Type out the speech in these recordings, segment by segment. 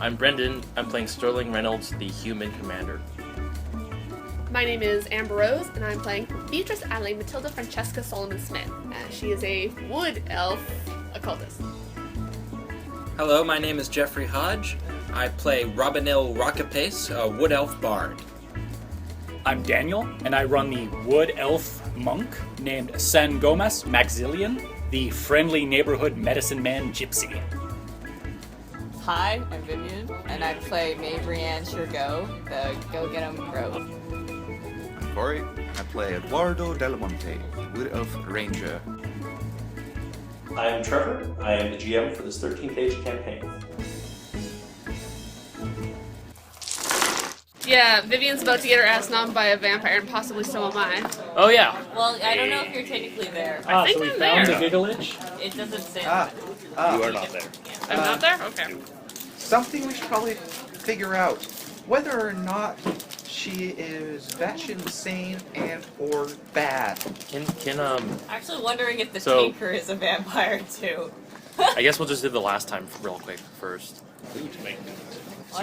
I'm Brendan. I'm playing Sterling Reynolds, the human commander. My name is Amber Rose, and I'm playing Beatrice Adelaide Matilda Francesca Solomon Smith. She is a wood elf occultist. Hello, my name is Jeffrey Hodge. I play Robinil Rockapace, a wood elf bard. I'm Daniel, and I run the wood elf monk named San Gomez Maxillian, the friendly neighborhood medicine man gypsy. Hi, I'm Vivian, and I play Mabrianne Shergo, the go-get-em rogue. I'm Corey. I play Eduardo Delamonte, Wood Elf Ranger. I am Trevor. I am the GM for this 13th Age campaign. Yeah, Vivian's about to get her ass nommed by a vampire, and possibly so am I. Oh yeah. Well, I don't know if you're technically there. I think so we I'm found there. the village. It doesn't say You are not there. I'm not there? Okay. Something we should probably figure out. Whether or not she is batshit insane and or bad. Actually wondering if the So- tinker is a vampire too. I guess we'll just do the last time real quick first.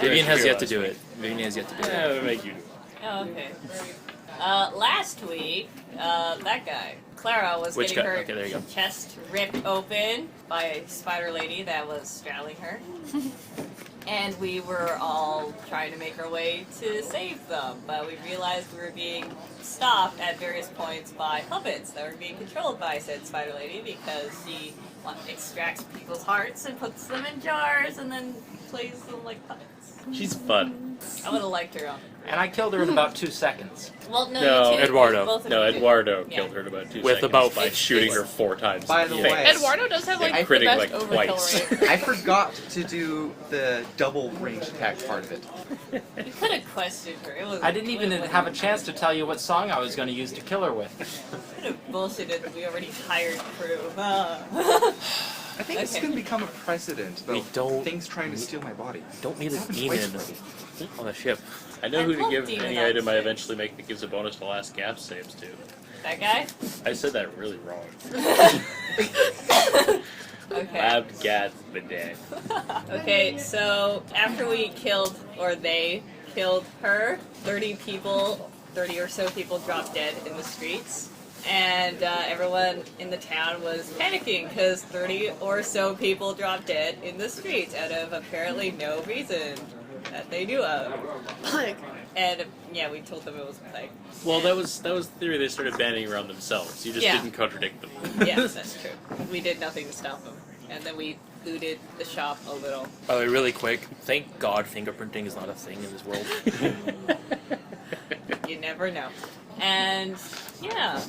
Vivian has yet to do it. Vivian has yet to do it. Yeah, we'll make you do it. Oh, okay. Last week, that guy, Clara, was Which getting guy? her Okay, there you go. chest ripped open by a spider lady that was straddling her. And we were all trying to make our way to save them, but we realized we were being stopped at various points by puppets that were being controlled by said spider lady because she extracts people's hearts and puts them in jars and then plays them like puppets. She's fun. I would have liked her on. And I killed her in about 2 seconds. Well, no, No, you two, Eduardo. both of No, you did. Eduardo Yeah. killed her in about 2 With seconds about by shooting her 4 times. By the in the way- face. Eduardo does have, like, It's critting the best like overkill twice. rate. I forgot to do the double range attack part of it. You could have questioned her. It was. I didn't even have a chance to tell you what song I was going to use to kill her with. Could have bullshitted. We already hired crew. I think this is Okay. going to become a precedent, though. We don't- Things trying to steal my body. Don't need a Happens demon twice already. on the ship. I know I who to love give demon any item I outfits. eventually make that gives a bonus to last gap saves to. That guy. I said that really wrong. Okay. Lab gat bidet. Okay. So after we killed, or they killed her, 30 or so people dropped dead in the streets. And everyone in the town was panicking because 30 or so people dropped dead in the streets out of apparently no reason that they knew of. Like, And yeah, we told them it was a plague. Well, that was the theory they started banning around themselves. You just Yeah. didn't contradict them. Yes, that's true. We did nothing to stop them. And then we looted the shop a little. By the way, really quick, thank God fingerprinting is not a thing in this world. You never know. And yeah.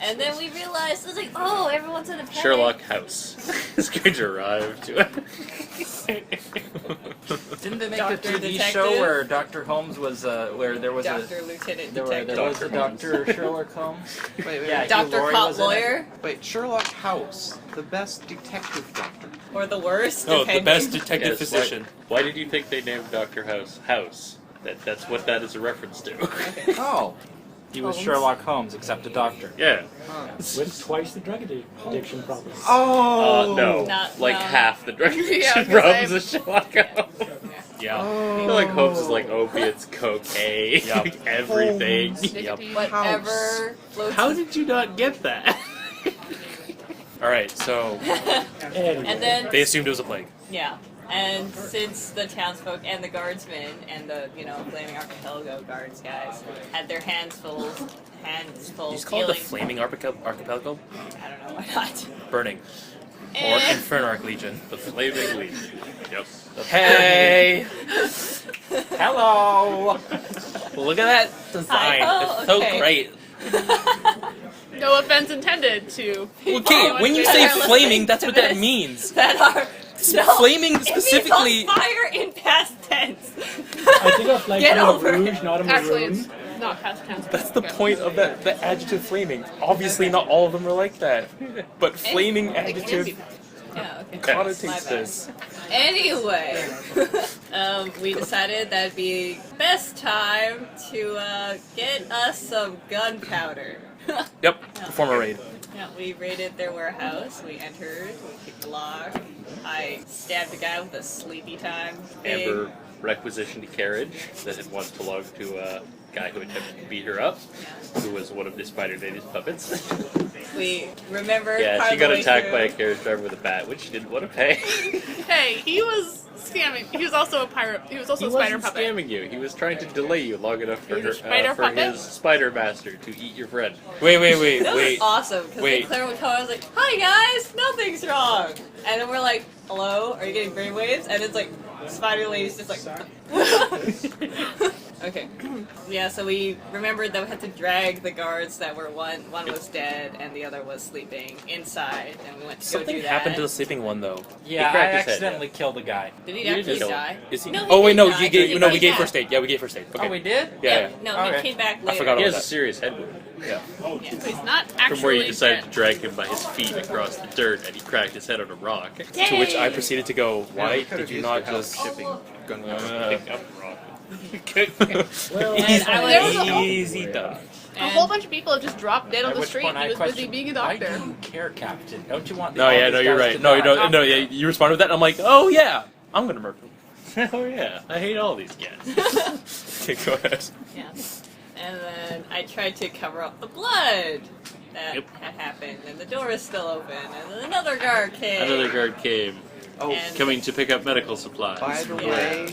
And then we realized, it was like, oh, everyone's in a panic. Sherlock House. Scrooge arrived to it. Didn't they make Dr. a TV Detective? show where Dr. Holmes was, where there was Dr. Lieutenant there Detective. was a Dr. Sherlock Holmes? Wait. Yeah, Hugh Dr. Laurie Cop was in it. Lawyer. Wait, Sherlock House, the best detective doctor. Or the worst, No, the depending. best detective Yes, physician. Why did you think they named Dr. House? That's what that is a reference to. Oh. He was Holmes. Sherlock Holmes, except a doctor. Yeah. With twice the drug addiction problems. Oh. No. Not- like no. half the drug Yeah, addiction 'cause problems of Sherlock Holmes. Yeah. I feel like Holmes is like opiates, cocaine, Yep. like everything. Yep. Whatever floats. How did you not get that? Alright, so And then, they assumed it was a plague. yeah. And since the townsfolk and the guardsmen and the, Flaming Archipelago guards guys had their hands full You just call it the healing- Flaming Archipelago? I don't know, why not? Burning. Or And- Infernarch Legion. The Flaming Legion. Yep. Hey! Hello! Look at that design. Hi-ho, It's so okay. great. no offense intended to. Okay, when you say flaming, that's what that means. that are Flaming it specifically. means on fire in past tense. I think of like Get a over it. rouge, not a Actually, maroon. it's not past tense. That's the point of the adjective flaming. Obviously, not all of them are like that. But flaming It can be. adjective Yeah, okay. connotates My bad. this. Anyway, we decided that'd be best time to get us some gunpowder. Yep, perform a raid. Yeah, we raided their warehouse. We entered. We kicked the lock. I stabbed a guy with a sleepy time. thing. Amber requisitioned a carriage that had once belonged to a guy who attempted to beat her up, who was one of the Spider Lady's puppets. We remembered. Yeah, part she of the got way attacked through. by a carriage driver with a bat, which she didn't want to pay. Hey, he was scamming. He was also a pirate. He was also He a spider wasn't puppet. scamming you. He was trying to delay you long enough for, He was a spider for puppet? his spider master to eat your friend. Wait, That was awesome because Wait. Claire would come. I was like, "Hi guys, nothing's wrong," and then we're like, "Hello, are you getting brainwaves?" And it's like, Spider Lady's just like. Okay. Yeah, so we remembered that we had to drag the guards that were one was dead and the other was sleeping inside, and we went to go Something do that. happened to the sleeping one though. Yeah, I cracked his head. accidentally killed a guy. Did he You actually didn't die? Is he? No, he Oh wait, did no, die, you 'cause gave he no, we got gave shot. first aid. Yeah, we gave first aid. Okay. Oh, we did? Yeah. No, Okay. he came back later. I forgot He all has a that. serious head wound Yeah. Yeah. So he's not actually from where you decided dead. to drag him by his feet across the dirt, and he cracked his head on a rock. To which I proceeded to go, why we could've did you used not your help just shipping. Pick up a rock. well, And I was- easy done. A whole bunch of people have just dropped dead on At the which street. point He I was busy questioned, being a why doctor. do you care, Captain? Don't you want No, all yeah, these no, you're guys right. to No, you die? don't. No, yeah, you responded with that. And I'm like, oh yeah, I'm gonna murder him. Oh yeah, I hate all these guys. Okay, go ahead. Yeah. And then I tried to cover up the blood that Yep. had happened, and the door is still open, and then another guard came. Another guard came, Oh, And- coming to pick up medical supplies. by the Yeah. way,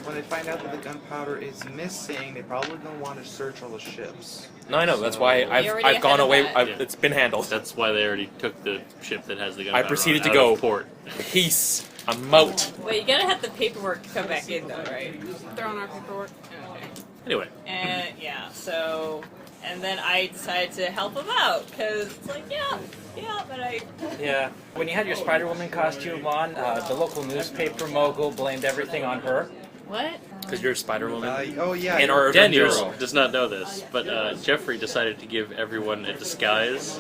when they find out that the gunpowder is missing, they probably don't want to search all the ships. No, I know. That's why We already I've gone had away. that. It's been handled. That's why they already took the ship that has the gunpowder. proceeded on to out go. of port. Peace. I'm out. Wait, you gotta have the paperwork come back in though, right? They're on our paperwork. Okay. Anyway, And yeah, so and then I decided to help him out because it's like, yeah, but I Yeah. When you had your Spider Woman costume on, the local newspaper mogul blamed everything on her. what? Because you're a Spider Woman. Oh yeah. And you're our a Daniels Avengers. girl. does not know this, but Jeffrey decided to give everyone a disguise.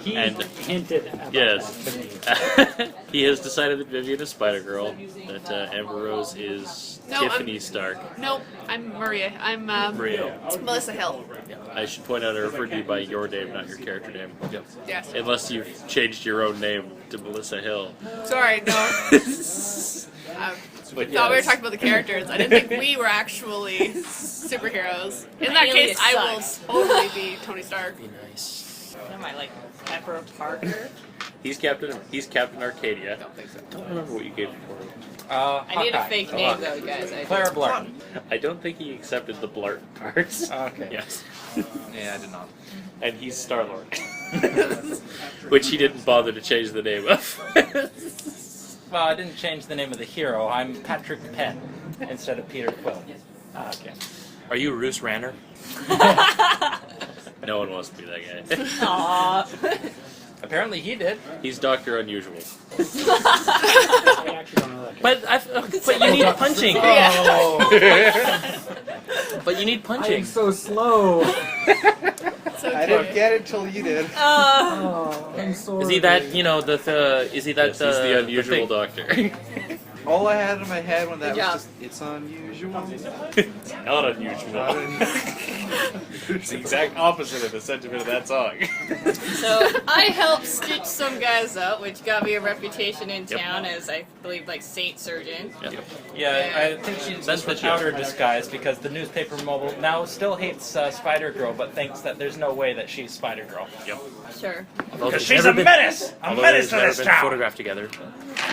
He And- hinted about Yes. that to me. He has decided that Vivian is Spider-Girl, that Amber Rose is No, I'm- Tiffany Stark. Nope, I'm Maria. I'm Maria. Melissa Hill. I should point out I referred to you by your name, not your character name. Yes. Unless you've changed your own name to Melissa Hill. Sorry, no. But Thought we were yes. talking about the characters. I didn't think we were actually superheroes. In that case, Alias I will sucks. totally be Tony Stark. Be nice. What am I like Pepper Parker? He's Captain Arcadia. Don't think so. Don't remember what you gave him for him. I need a Hawkeye. fake name though, guys. I Claire do. Blart. I don't think he accepted the Blart parts. Okay. Yes. Yeah, I did not. And he's Star-Lord. Which he didn't bother to change the name of. Well, I didn't change the name of the hero. I'm Patrick Penn instead of Peter Quill. Okay. Are you Roos Ranner? No one wants to be that guy. Aw. Apparently he did. He's Dr. Unusual. But you need punching. But you need punching. so slow. So I didn't get it till you did. Oh, I'm sorry. Is he that is he that Yes, he's the unusual thing? doctor. All I had in my head when that Good was job. just, it's unusual. It's not unusual. It's the exact opposite of the sentiment of that song. So I helped stitch some guys up, which got me a reputation in Yep. town as I believe like Saint Surgeon. Yep. Yeah, I think she's That's just the without her joke. disguise because the newspaper mogul now still hates Spider Girl, but thinks that there's no way that she's Spider Girl. Yep. Sure. Although Because they've she's never a been- menace! A although menace they've to never this been town! photographed together.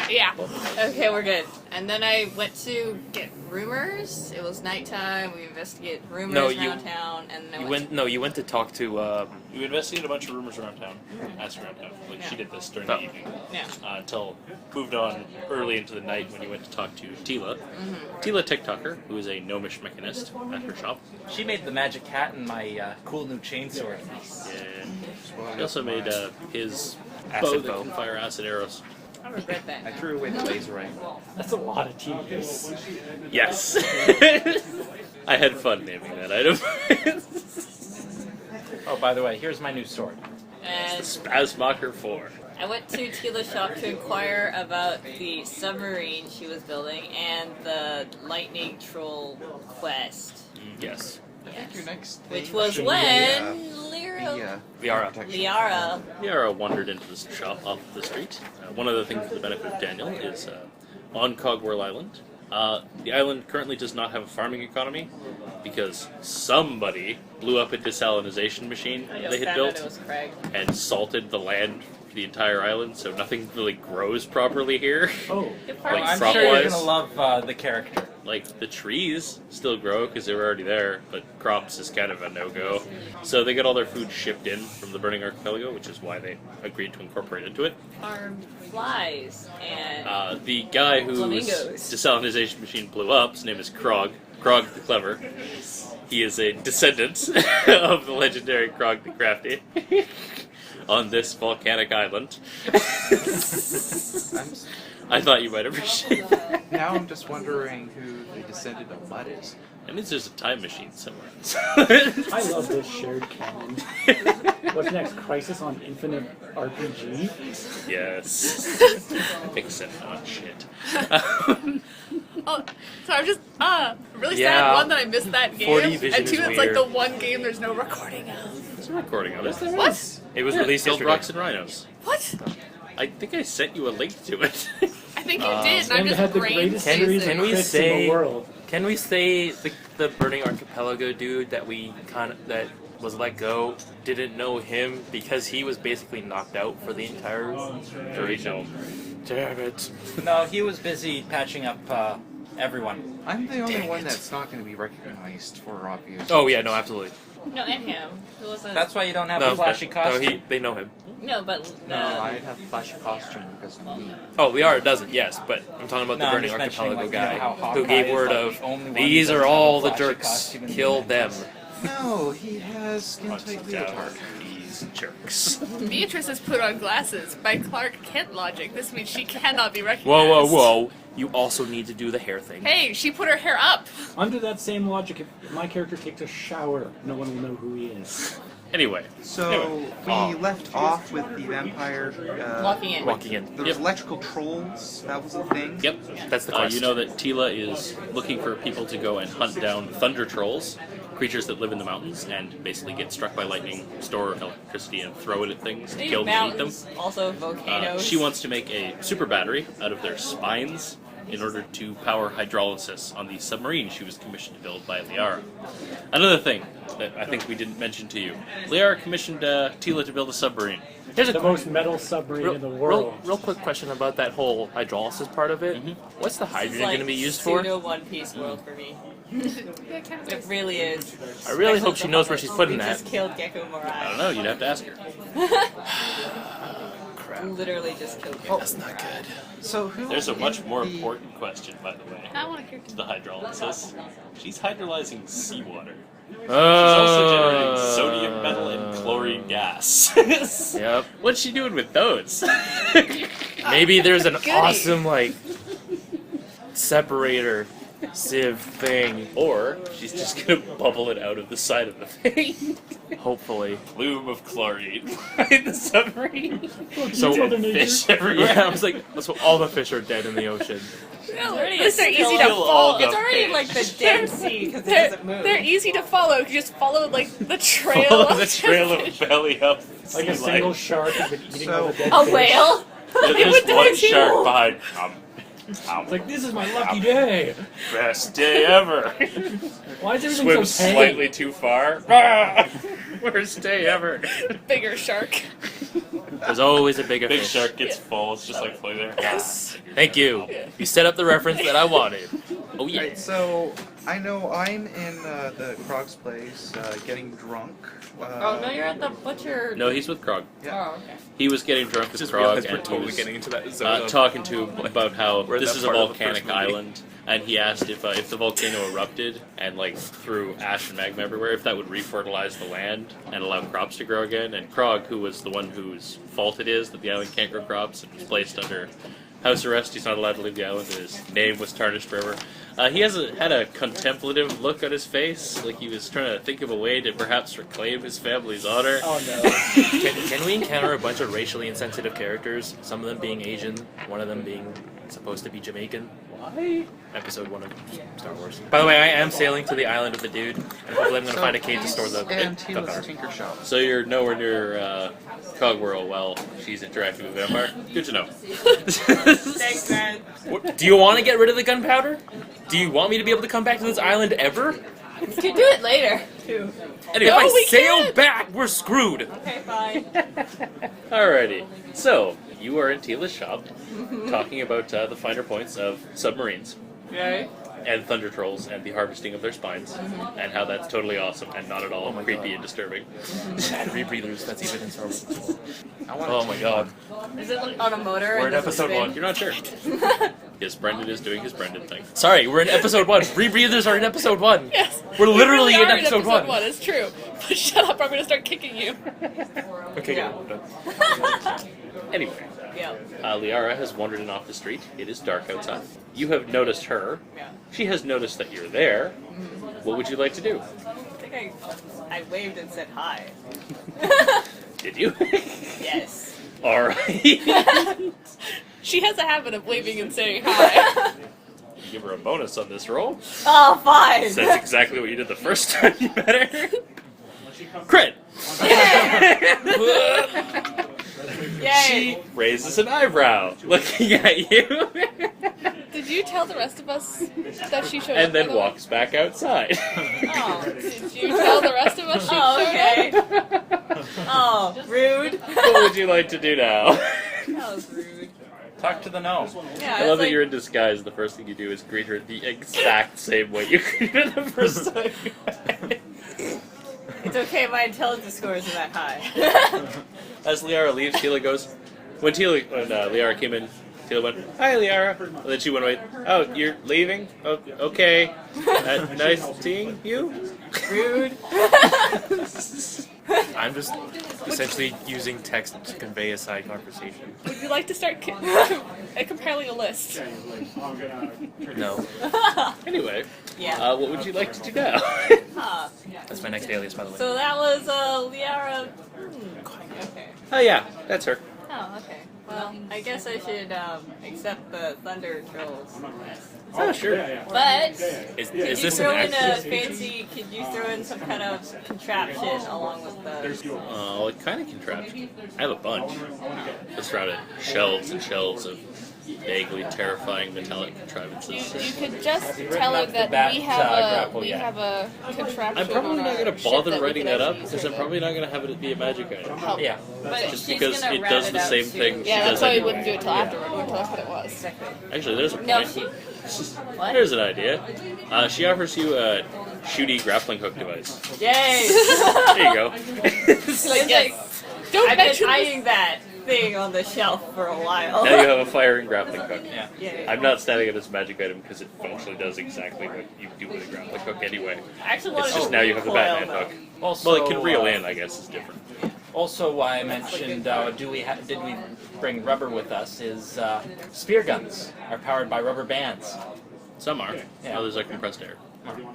Yeah. Okay, we're good. And then I went to get rumors. It was nighttime. We investigated rumors No, you- around town, and I You went to talk to You investigated a bunch of rumors around town. Asked around town. Like she did this during Oh. the evening. Yeah. Until moved on early into the night when you went to talk to Teelah. Teelah TikToker, who is a gnomish mechanist at her shop. She made the magic hat and my cool new chainsaw. Yeah. He also made his Acid bow that bow. can fire acid arrows. I regret I that. threw away the laser rifle. That's a lot of TVs. Yes. I had fun naming that item. Oh, by the way, here's my new sword. And Spasmacher 4. I went to Teelah's shop to inquire about the submarine she was building and the lightning troll quest. Yes. I think your next Which thing was should when be, Liara Liara. Liara wandered into the shop off the street. One of the things for the benefit of Daniel is on Cogwhirl Island. The island currently does not have a farming economy because somebody blew up a desalinization machine they had built It was Craig. and salted the land for the entire island, so nothing really grows properly here. Oh. Like I'm crop sure you're wise, gonna love the character. like the trees still grow because they were already there, but crops is kind of a no-go. So they get all their food shipped in from the Burning Archipelago, which is why they agreed to incorporate into it. Farm flies and The guy whose Flamingos. desalinization machine blew up, his name is Krog. Krog the Clever. He is a descendant of the legendary Krog the Crafty on this volcanic island. I thought you might appreciate that. Now I'm just wondering who the descendant of Mud is. That means there's a time machine somewhere. I love this shared canon. What's next? Crisis on Infinite RPG? Yes. Vixen on shit. Oh, so I'm just really Yeah. sad. One, that I missed that game, 4D vision and two, is it's like weird. the one game there's no recording of. There's a recording of it. What? It was Yeah, released Killed yesterday. Rocks and Rhinos. What? I think I sent you a link to it. I think you did, and I'm And just had the brain greatest Can- series can of we crits in say- the world. Can we say the Burning Archipelago dude that that was let go didn't know him because he was basically knocked out for the entire duration? Damn it. No, he was busy patching up everyone. I'm the only Dang one it. that's not going to be recognized for obvious Oh yeah, no, absolutely. no, and him. Who wasn't? That's why you don't have No, a flashy no, costume. they know him. No, but No, I have a flashy costume because of me. Oh, Liara doesn't, yes, but I'm talking about No, the I'm Burning just mentioning, Archipelago like, you know, guy how who Hawkeye gave is, word like, of the only one these who are doesn't have all a the flashy jerks. costume in the Kill them. universe. No, he has skin Hunt tight down leotard. these jerks. Beatrice has put on glasses. By Clark Kent logic, this means she cannot be recognized. Whoa, whoa, whoa! You also need to do the hair thing. Hey, she put her hair up. Under that same logic, if my character takes a shower, no one will know who he is. Anyway, So we left off with the vampire. walking in. Walking in. There was electrical trolls. That was the thing. Yep. That's the quest. You know that Teelah is looking for people to go and hunt down thunder trolls, creatures that live in the mountains and basically get struck by lightning, store electricity, and throw it at things, Maybe kill them, eat them. mountains, also volcanoes. She wants to make a super battery out of their spines in order to power hydrolysis on the submarine she was commissioned to build by Liara. Another thing that I think we didn't mention to you. Liara commissioned Teelah to build a submarine. Here's a The most metal submarine in the world. real quick question about that whole hydrolysis part of it. What's the This is hydrogen like going to be used for? pseudo One Piece world for me. It really is. I really Especially hope she knows where she's putting we that. just killed Gecko Morai. I don't know, you'd have to ask her. Crap. Literally just killed Gecko That's not good. So who? There's a much in more the- important question, by the way, I want to hear. to the hydrolysis. She's hydrolyzing seawater. She's also generating sodium metal and chlorine gas. Yep. What's she doing with those? Maybe there's an Goody. awesome, like, separator sieve thing. Or she's just gonna bubble it out of the side of the thing. Hopefully. Plume of chlorine in the submarine. So, Mother Nature. Fish everywhere. yeah, I was like, so all the fish are dead in the ocean. No, already at least they're still easy to kill all follow. the It's already like the Dead Sea because it They're, doesn't move. they're easy to follow. You just follow like the trail. Follow of the trail of fish. belly up. Like a sea single life. shark has been eating So- all the dead A fish. whale? There's would die one too. shark behind. It's like, this is my lucky day. Best day ever. Why is everything Swims so tame? slightly too far. Worst day ever. Bigger shark. There's always a bigger Big fish. shark gets full. It's just like floating there. Yes. Thank you. You set up the reference that I wanted. Oh yeah. Right, so I know I'm in the Krog's place, getting drunk. Oh no, you're at the butcher. No, he's with Krog. Oh, okay. He was getting drunk with Just Krog realized and we're totally he was getting into that zone. talking to him about how We're in this that is a part of the volcanic first movie. island, and he asked if the volcano erupted and like threw ash and magma everywhere, if that would refertilize the land and allow crops to grow again. And Krog, who was the one whose fault it is that the island can't grow crops and was placed under house arrest, he's not allowed to leave the island, and his name was tarnished forever. He had a contemplative look on his face, like he was trying to think of a way to perhaps reclaim his family's honor. Oh no. Can we encounter a bunch of racially insensitive characters? Some of them being Asian, one of them being supposed to be Jamaican. Episode 1 of Star Wars. By the way, I am sailing to the island of the dude, and hopefully I'm going to find a cave to store the and Teelah's gunpowder. Tinker Shop. So you're nowhere near Cogwhirl while she's interacting with Vampire? Good to know. Thanks, man. What, do you want to get rid of the gunpowder? Do you want me to be able to come back to this island ever? You can do it later, too. Anyway, No, if we I sail can't. back, we're screwed. Okay, fine. Alrighty. So, you are in Teelah's shop, talking about the finer points of submarines. Okay. And thunder trolls and the harvesting of their spines, and how that's totally awesome and not at all creepy and disturbing. Bad rebreathers, that's even in Star Wars. I want Oh my god. Is it on a motor? We're and in does it episode spin? 1. You're not sure. Yes, Brendan is doing his Brendan thing. Sorry, we're in episode 1. Rebreathers are in episode 1. Yes. We're literally we really in are episode 1. It's true. But shut up, I'm going to start kicking you. Okay, Yeah. good. Anyway, Yeah. Liara has wandered in off the street. It is dark outside. You have noticed her. Yeah. She has noticed that you're there. What would you like to do? I think I waved and said hi. Did you? Yes. Alright. She has a habit of waving and saying hi. Give her a bonus on this roll. Oh, fine. That's exactly what you did the first time you met her. Crit! Yay. She raises an eyebrow, looking at you, Did you tell the rest of us that she showed up? and by then the way? walks back outside. Oh. Did you tell the rest of us she Oh, showed up? okay. Oh, rude. What would you like to do now? That was rude. Talk to the gnome. Yeah, I love that you're in disguise. The first thing you do is greet her the exact same way you greeted her the first time you met. It's okay, my intelligence score isn't that high. As Liara leaves, Teelah goes. When Liara came in, Teelah went, "Hi, Liara." And then she went away. "Oh, you're leaving? Oh, okay. Nice seeing you." Rude. I'm just essentially using text to convey a side conversation. Would you like to start compiling a list? No. Anyway, Yeah. what would you like to do now? Huh. That's my next alias, by the way. So that was Liara. Okay. Oh yeah, that's her. Oh, okay. Well, I guess I should accept the thunder trolls. Oh sure. But Is could you this an throw in a actual fancy? Could you throw in some kind of contraption along with the? Oh, what kind of contraption? I have a bunch. Just surrounded shelves and shelves of vaguely terrifying metallic contrivances. You could just tell her up that the bat, we have a grapple, yeah. contraption. I'm probably on not our going to ship bother that we writing can that up actually use because I'm for probably not going to have it be a magic item. help. Yeah. But Just she's because gonna it rat does it the out same too. thing she Yeah, does that's why we anyway. wouldn't do it till afterward. We would tell us what it was. Exactly. Actually, there's a point. No, she. What? There's an idea. She offers you a shooty grappling hook device. Yay! There you go. It's like, yes. Don't I've been mention this. eyeing that thing on the shelf for a while. Now you have a firing grappling hook. Yeah. Yay. I'm not standing it as a magic item because it functionally does exactly what you do with a grappling hook anyway. I actually wanted It's just to now you have the recoil, Batman though. hook. Also, Well, it can reel in, I guess, is different. Also, why I mentioned did we bring rubber with us is spear guns are powered by rubber bands. Some are. Yeah. Others are compressed air.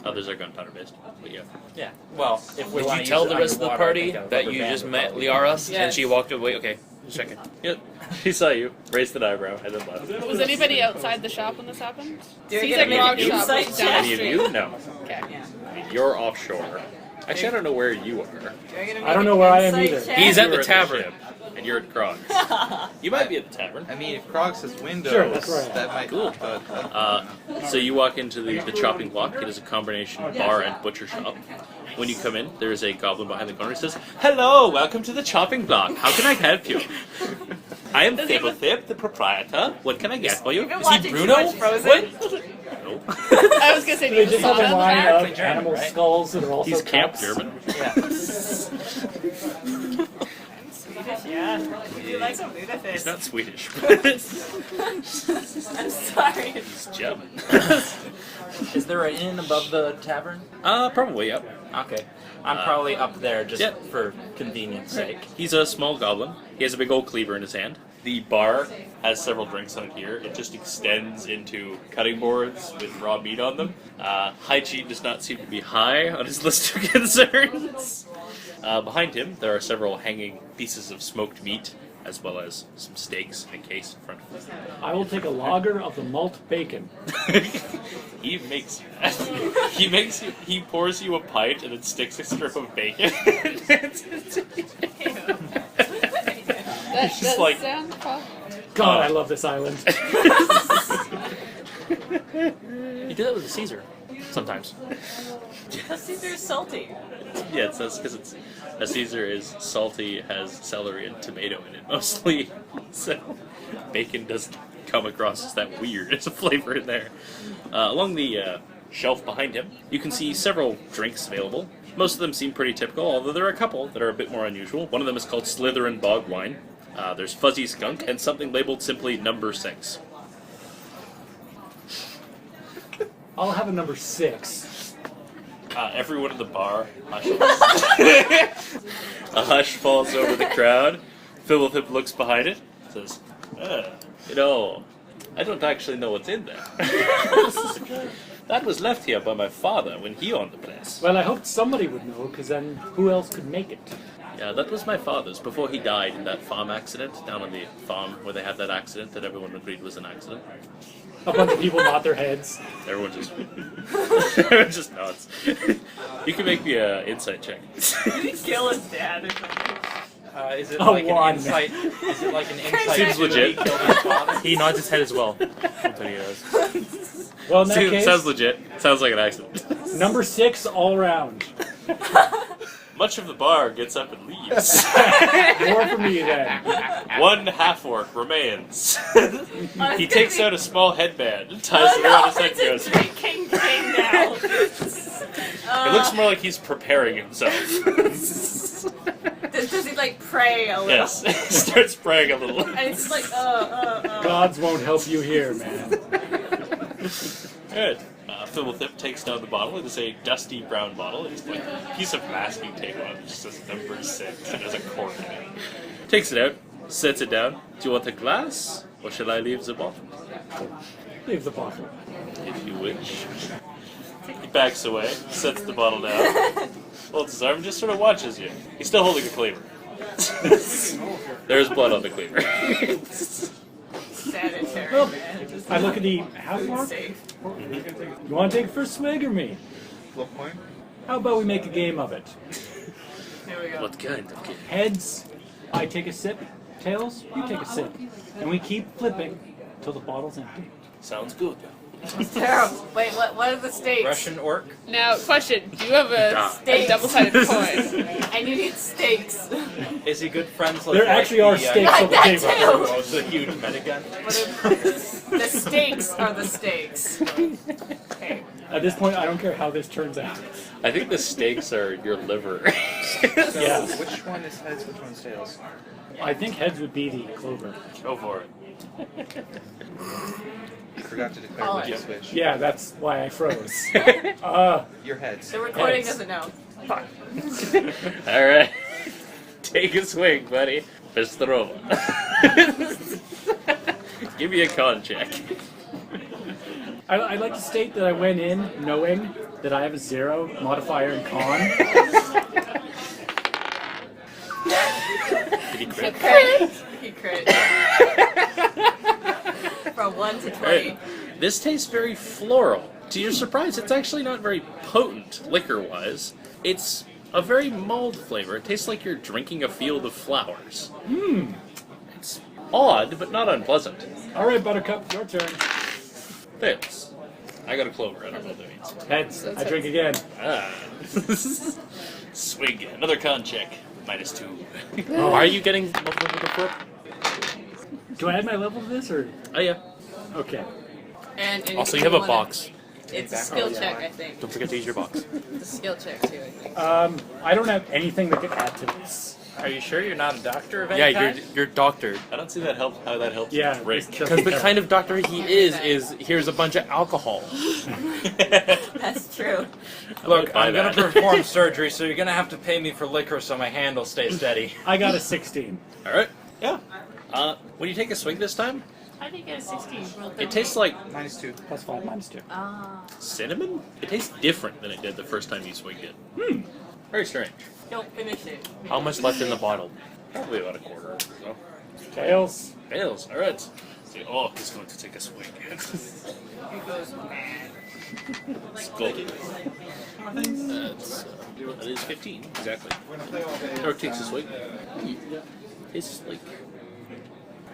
Others are gunpowder based. But yeah. Yeah. Well, if we Did want you to tell use the it rest of the underwater, I party think a that rubber you band just would met probably- Liara and Yes. she walked away? Okay, just checking. Yep. She saw you, raised an eyebrow, and then left. Was anybody outside the shop when this happened? Do I He's get at to make Grog an shop insight down check? the Any of street. you? No. Okay. Yeah. I mean, you're offshore. Actually, I don't know where you are. Do I get to I don't make know an where I am insight either. check? He's at You're the tavern. ship, and you're at Krog's. You might be at the tavern. I mean, if Krog says windows, Sure, that's right. that might Cool. but, So you walk into the chopping block. It is a combination bar and butcher shop. When you come in, there is a goblin behind the counter who says, "Hello, welcome to the chopping block. How can I help you?" I am Thibblethip, the proprietor. What can I get for you? You've been Is he watching too Bruno? much Frozen. What? No. I was gonna say, do They you just saw have a that? line Actually of German, animal right? skulls that are also He's Camp cups. German. Yeah. Swedish, yeah. Would you like some lutefisk? He's not Swedish. I'm sorry. He's German. Is there an inn above the tavern? Probably, yep. Okay. I'm probably up there just Yep. for convenience sake. He's a small goblin. He has a big old cleaver in his hand. The bar has several drinks on it here. It just extends into cutting boards with raw meat on them. Hygiene does not seem to be high on his list of concerns. Behind him, there are several hanging pieces of smoked meat as well as some steaks in a case in front of him. I will take a lager of the malt bacon. He makes you that. He pours you a pint and then sticks a strip of bacon. That just does like- sound fun. God, I love this island. You do that with a Caesar sometimes. Caesar's salty. Yeah, it's because a Caesar is salty, has celery and tomato in it mostly, so bacon doesn't come across as that weird as a flavor in there. Along the shelf behind him, you can see several drinks available. Most of them seem pretty typical, although there are a couple that are a bit more unusual. One of them is called Slytherin Bog Wine. There's Fuzzy Skunk and something labeled simply Number 6. I'll have a number 6. Everyone in the bar hushes. A hush falls over the crowd. Philip looks behind it, says, I don't actually know what's in there. That was left here by my father when he owned the place. Well, I hoped somebody would know, because then who else could make it? Yeah, that was my father's before he died in that farm accident down on the farm where they had that accident that everyone agreed was an accident. A bunch of people nod their heads. Everyone just nods. You can make me an insight check. Did he kill his dad or something? Is it A like one. an insight? Is it like an insight? Seems to legit. He killed his father? He nods his head as well. That's what he does. Well, in that case, Sounds legit. Sounds like an accident. number 6 all around. Much of the bar gets up and leaves. More for me then. One half-orc remains. He takes out a small headband and ties it around his head and goes, It's a drinking thing now. it looks more like he's preparing himself. Does he like pray a little? Yes, he starts praying a little. And it's like, Gods won't help you here, man. Good. Philip takes down the bottle. It is a dusty brown bottle. It's like a piece of masking tape on it. It just says Number 6 and there's a cork in it. Takes it out, sets it down. Do you want a glass, or shall I leave the bottle? Leave the bottle. If you wish. He backs away, sets the bottle down, holds his arm, and just sort of watches you. He's still holding a cleaver. There's blood on the cleaver. sanitary, Well, man. Just I look at the half mark. safe. You want to take first swig or me? What point? How about we make a game of it? There we go. What kind of kid? Heads, I take a sip. Tails, you take a sip. And we keep flipping till the bottle's empty. Sounds good. It's terrible. Wait, what are the stakes? Russian orc. Now, question: do you have a Stakes. double-sided coin? And you need stakes. Is he good friends? Like There actually are stakes on the that table. too. Oh, the huge minigun. The stakes are the stakes. Okay. At this point, I don't care how this turns out. I think the stakes are your liver. Yeah. Which one is heads, which one's tails? I think heads would be the clover. Go for it. I forgot to declare Oh, which yeah. is which. Yeah, that's why I froze. Your heads. The recording Heads. doesn't know. Alright. Take a swing, buddy. Pestrova. Give me a con check. I'd like to state that I went in knowing that I have a 0 modifier in con. Did he crit? He crit. From 1 to 20. Alright. This tastes very floral. To your surprise, it's actually not very potent liquor-wise. It's a very mulled flavor. It tastes like you're drinking a field of flowers. It's odd, but not unpleasant. All right, Buttercup, your turn. Fails. I got a clover. I don't know what that means. Heads, I drink again. Ah. Swig. Another con check. -2. Why are you getting multiple with the flip? Do I add my level to this, or? Oh, yeah. Okay. And Also, you have a box. It's a skill check, I think. Don't forget to use your box. It's a skill check, too, I think. I don't have anything that could add to this. Are you sure you're not a doctor of any Yeah, kind? you're doctored. I don't see that how that helps Yeah, with Rick. this Because the kind of doctor he is here's a bunch of alcohol. That's true. Look, buy I'm gonna that. perform surgery, so you're gonna have to pay me for liquor so my hand will stay steady. I got a 16. Alright. Yeah. When you take a swig this time, I think it's 16. it tastes like -2. Plus 5, -2. cinnamon? It tastes different than it did the first time you swigged it. Very strange. Don't finish it. How much left in the bottle? Probably about a quarter or so. Tails. Fails. All right. See, oh, he's going to take a swing. He goes mad. Scolded. That is 15 exactly. Tark takes a swing. Tastes like.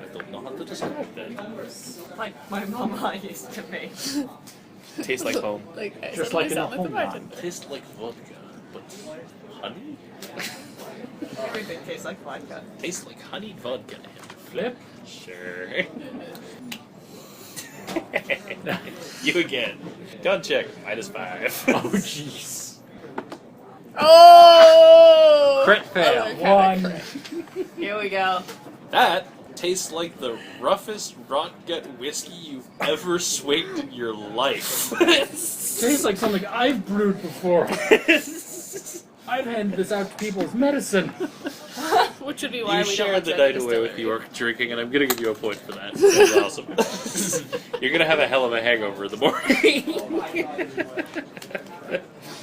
I don't know how to describe that. Like my mama used to make. Tastes like home. Like, I Just suddenly like in a sound home the bartender. run. Tastes like vodka, but honey. Everything tastes like vodka. Tastes like honeyed vodka. Flip. Sure. You again. Gun check. -5. Oh, jeez. Oh! Crit fail. Other kind of One. crit. Here we go. That tastes like the roughest rot gut whiskey you've ever swigged in your life. Tastes like something I've brewed before. I've handed this out to people as medicine. Which would be why You we don't shared like the Red night away with Distillery. the orc drinking, and I'm gonna give you a point for that. That's awesome. You're gonna have a hell of a hangover in the morning.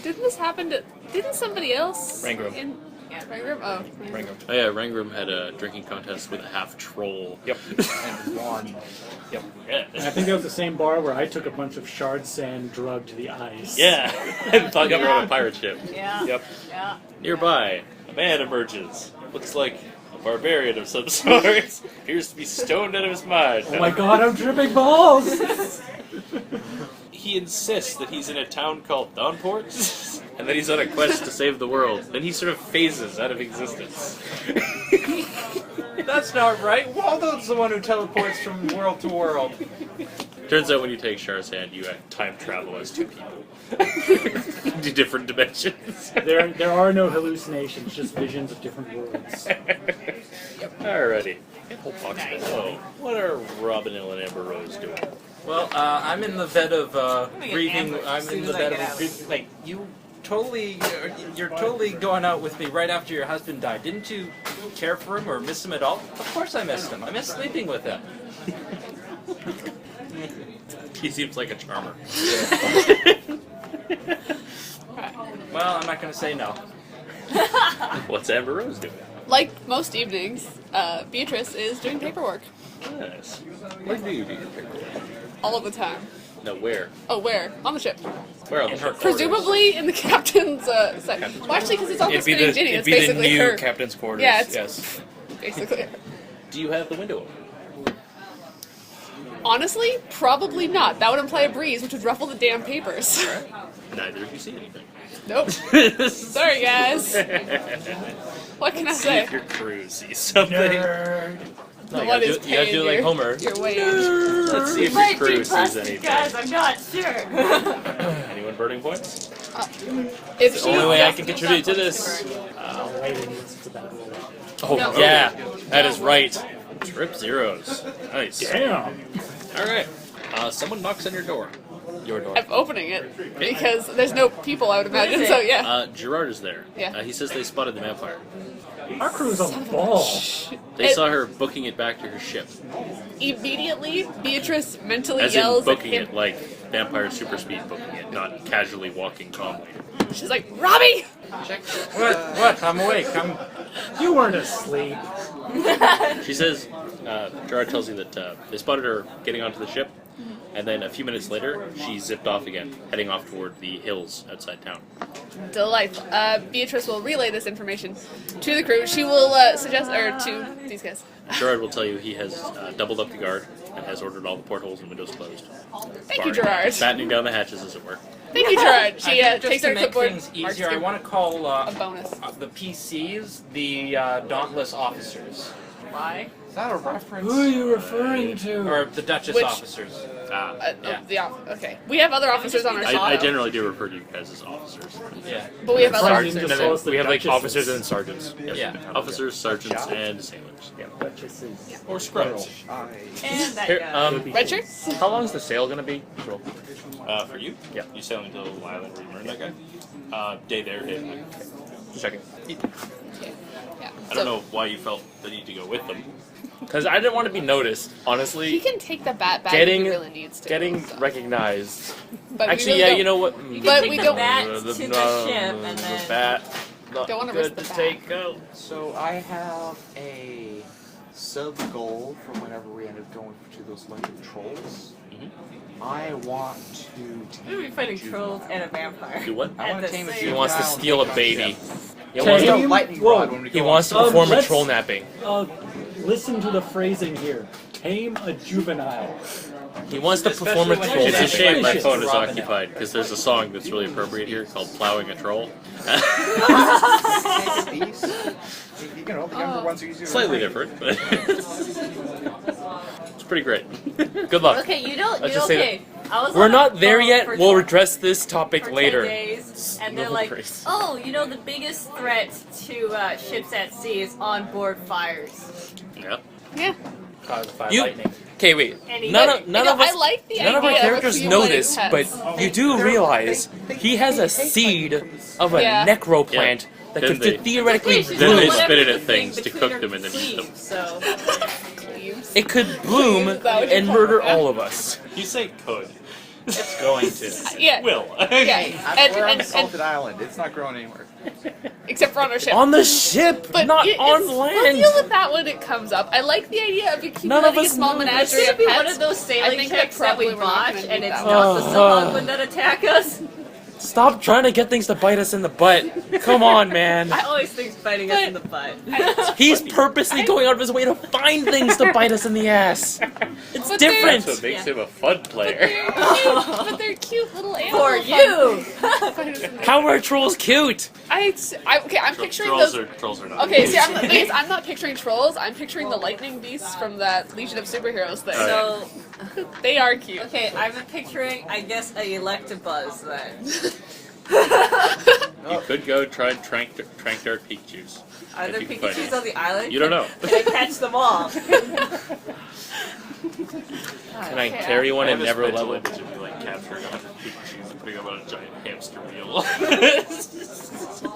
Didn't this happen to... Didn't somebody else... Rangram. Yeah. Rangram? Oh. Rangram. Oh yeah, Rangram had a drinking contest with a half troll. Yep. And one. Yep. Yeah. And I think that was the same bar where I took a bunch of shard sand drugged to the eyes. Yeah. I thought you were on a pirate ship. Yeah. Yep. Yeah. Nearby, a man emerges. Looks like a barbarian of some sort. Appears to be stoned out of his mind. Oh my god, I'm tripping balls! He insists that he's in a town called Dawnport, and that he's on a quest to save the world. Then he sort of phases out of existence. That's not right. Waldo's the one who teleports from world to world. Turns out when you take Char's hand, you time travel as two people. To different dimensions. There are no hallucinations, just visions of different worlds. Alrighty. So, what are Robinil and Amber Rose doing? Well, I'm in the bed of gonna get grieving. ambushed I'm as in soon the as I bed get of out. grieving. Like you're totally going out with me right after your husband died. Didn't you care for him or miss him at all? Of course I missed him. I miss sleeping with him. He seems like a charmer. Well, I'm not going to say no. What's Amber Rose doing? Like most evenings, Beatrice is doing paperwork. Yes. Where do you do your paperwork? All of the time. No, where? Oh, where? On the ship. Where on the In her ship? Presumably in the captain's side. Well, actually, because it's all It'd be spinning the, Ginny, it'd it's be the basically new her. captain's quarters. Yeah, it's yes. basically her. Do you have the window open? Honestly, probably not. That would imply a breeze, which would ruffle the damn papers. Neither of you see anything. Nope. Sorry, guys. What can I See say? if your crew sees something. No, What is you gotta do it like your- Homer. Your wage. Let's see if your Might crew be sees busted, anything. guys. I'm not sure. Anyone burning points? If The she, only way I can contribute to this. Waiting, it's about to Oh, No. yeah. That is right. Trip zeros. Nice. Damn! Alright. Someone knocks on your door. Your door. I'm opening it because there's no people, I would imagine. is So it? yeah. Gerard is there. Yeah. He says they spotted the vampire. Our crew's a ball. They It- saw her booking it back to her ship. Immediately, Beatrice mentally As in yells at booking him. it like vampire super speed booking it, not casually walking calmly. She's like, Robbie! Check. What? I'm awake. You weren't asleep. She says, Gerard tells you that they spotted her getting onto the ship, and then a few minutes later, she zipped off again, heading off toward the hills outside town. Delightful. Beatrice will relay this information to the crew. She will suggest, or to these guys. Gerard will tell you he has doubled up the guard and has ordered all the portholes and windows closed. Thank you, Gerard. Battening down the hatches, as it were. Thank you, Gerard. She I think takes just her to make clipboard. things marks easier, I them. want to call a bonus. the PCs the Dauntless officers, Why? Is that a reference? Who are you referring to? or the Duchess Which- officers. Yeah. Okay. We have other officers on our I side, generally do refer to you guys as officers. Yeah. but we have other Sergeant officers. just calls the We have like Duchesses. officers and sergeants. Yes. Yeah. Officers, sergeants, and sailors. Duchesses. Or scrubs. And that Here, guy. Red shirts? how long is the sail gonna be? Roll. For you? Yeah. You sail into the island where you murdered that guy? Day there, day back. Just checking. Yeah. I don't know why you felt the need to go with them. Because I didn't want to be noticed, honestly. He can take the bat back Getting- if he really needs to. Getting so. recognized. But we Actually, really yeah, don't- you know what? You But can we take don't- the bat to the ship and The then. bat. Not Don't wanna good risk the to bat. take out. So I have a sub-goal for whenever we end up going to those bunch of trolls. I want to We're tame fighting a trolls and a vampire. Do what? I want to At the tame a same- He juvenile wants to and steal take a on baby. ship. He Let's wants go to, lightning Whoa. rod when we he go wants to on. perform a let's- troll napping. Listen to the phrasing here. Tame a juvenile. He wants to perform a Especially when troll it's It's a napping. shame my Gracious. phone is Robin occupied because there's a song that's really appropriate here called "Plowing a Troll." These, you know, the younger ones are easier to Slightly train. different, but it's pretty great. Good luck. Okay, you don't. Let's You just say okay? I was We're on not a there phone yet. for We'll 10 address this topic for later. 10 days, and they're No like, Christ. oh, you know, the biggest threat to ships at sea is onboard fires. Yeah. Yeah. Caused by You- lightning. Okay, wait. And he- None You of none know, of us. I like the None of our idea of characters know accumulating this, pets. but you do realize he has a seed of a Yeah. necro plant that Then could they- theoretically Okay, she's Then doing they bloom. whatever spit it the at thing things to between cook her them and then eat them. sleeves, So It could bloom Is that what you're and talking murder about? all of us. You say could. It's going to. Yeah. Will. Yeah. We're on And a salted island. It's not growing anywhere. except for on our ship. On the ship, But not it- on We'll land. deal with that when it comes up. I like the idea of None of accumulating a us small know. it's menagerie gonna of be pets. one of those I sailing think checks that probably we we're not watch, gonna and do it's that not the one. Sahuagin that attack us. Stop trying to get things to bite us in the butt. Come on, man. I always think biting us in the butt. He's purposely going out of his way to find things to bite us in the ass. It's But different. That's what makes Yeah. him a fun player. But they're cute little animals. For you. How are trolls cute? I'm picturing Trolls those. are trolls are not. Okay, see, I'm not picturing trolls. I'm picturing the lightning beasts from that Legion of Superheroes thing. Oh, So, They are cute. okay, I'm picturing, I guess, a Electabuzz then. You could go try and trank dark Pikachus. Are If there you can find Pikachus it. on the island? You don't know. Can I catch them all? Can I carry one and never level? Image of you like capturing 100 Pikachus and putting them on a giant hamster wheel.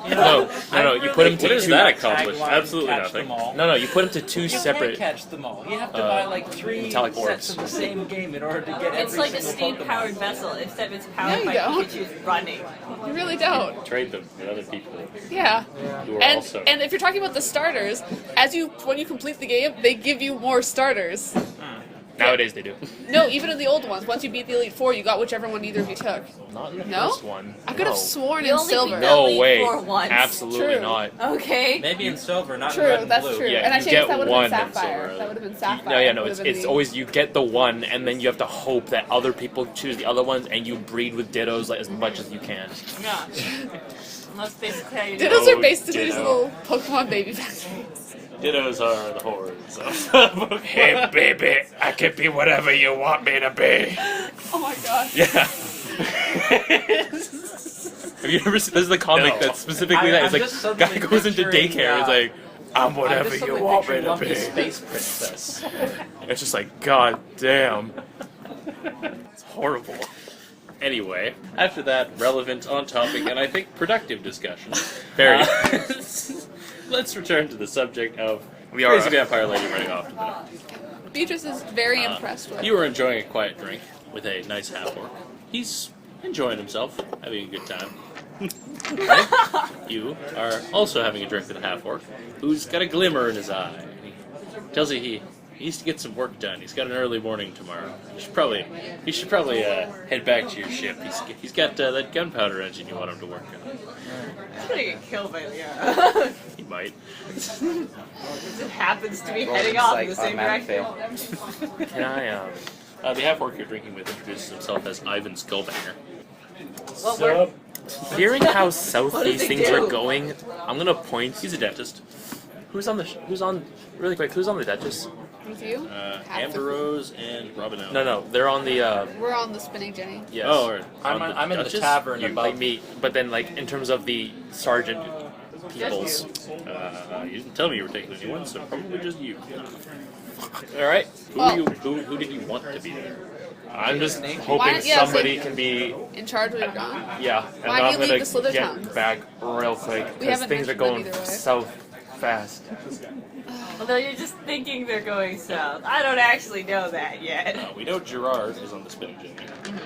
No. You put them What to does two. that accomplish? Tagline, Absolutely catch nothing. them all. No, you put them to two You separate. can't catch them all. You have to buy like 3 metallic sets orbs. of the same game in order to get It's every like a single Pokemon. steam-powered vessel, except it's No, powered you by don't. Pikachu's running. You really don't. Trade them with other people Yeah. who are And also. if you're talking about the starters, when you complete the game, they give you more starters. Nowadays they do. No, even in the old ones, once you beat the Elite Four, you got whichever one either of you took. Not in the No? first one. I could have No. sworn You in only Silver. beat No Elite way. Four once. Absolutely True. not. Okay. Maybe in silver, not in True, red and that's blue. true. Yeah, and I you changed get that would one have been and Sapphire. silver. That would have been Sapphire. No, yeah, no. Would It's have been it's the- always you get the one, and then you have to hope that other people choose the other ones, and you breed with dittos like as much as you can. Yeah. That's basically how you do Dittos it. are basically these Ditto. little Pokemon baby factories. Dittos are the hordes. Hey, baby, I can be whatever you want me to be. Oh my god. Yeah. Have you ever seen? This is the comic No. that's specifically that. It's I'm like just guy suddenly goes into picturing, daycare. It's like I'm I'm whatever just you suddenly want me picturing to Lumpy be. Space Princess. It's just like God damn. It's horrible. Anyway, after that relevant, on topic, and I think productive discussion, Very. let's return to the subject of We are- Crazy Vampire Lady running off to the Beatrice is very impressed with. You were enjoying a quiet drink with a nice half-orc. He's enjoying himself, having a good time. Right? You are also having a drink with a half-orc who's got a glimmer in his eye. He tells you he needs to get some work done. He's got an early morning tomorrow. You should probably head back to your ship. He's got that gunpowder engine you want him to work on. He's gonna get killed by Liara. He might. It happens to be Roll heading off in insight, the same automatic direction. fail. Can I The half-orc you're drinking with introduces himself as Ivan Skullbanger. Well, we're, Hearing how south What does these he things do? are going, I'm gonna point. He's a dentist. Who's on really quick? Who's on the Duchess? With you? Amber Rose and Robin Allen. No, they're on the. We're on the spinning Jenny. Yes. Oh, or I'm on in the Duchess? tavern You- above. Like me, but then like in terms of the sergeant peoples. You didn't tell me you were taking anyone, so probably just you. All right. Who did you want to be there? I'm just Why hoping don't- yeah, somebody so- can be. In charge when you're gone. Yeah, and Why do I'm you gonna leave the Slither get Towns? back real quick We because haven't things are mentioned going them either way. south fast. although you're just thinking they're going south. I don't actually know that yet. We know Gerard is on the spinning jenny,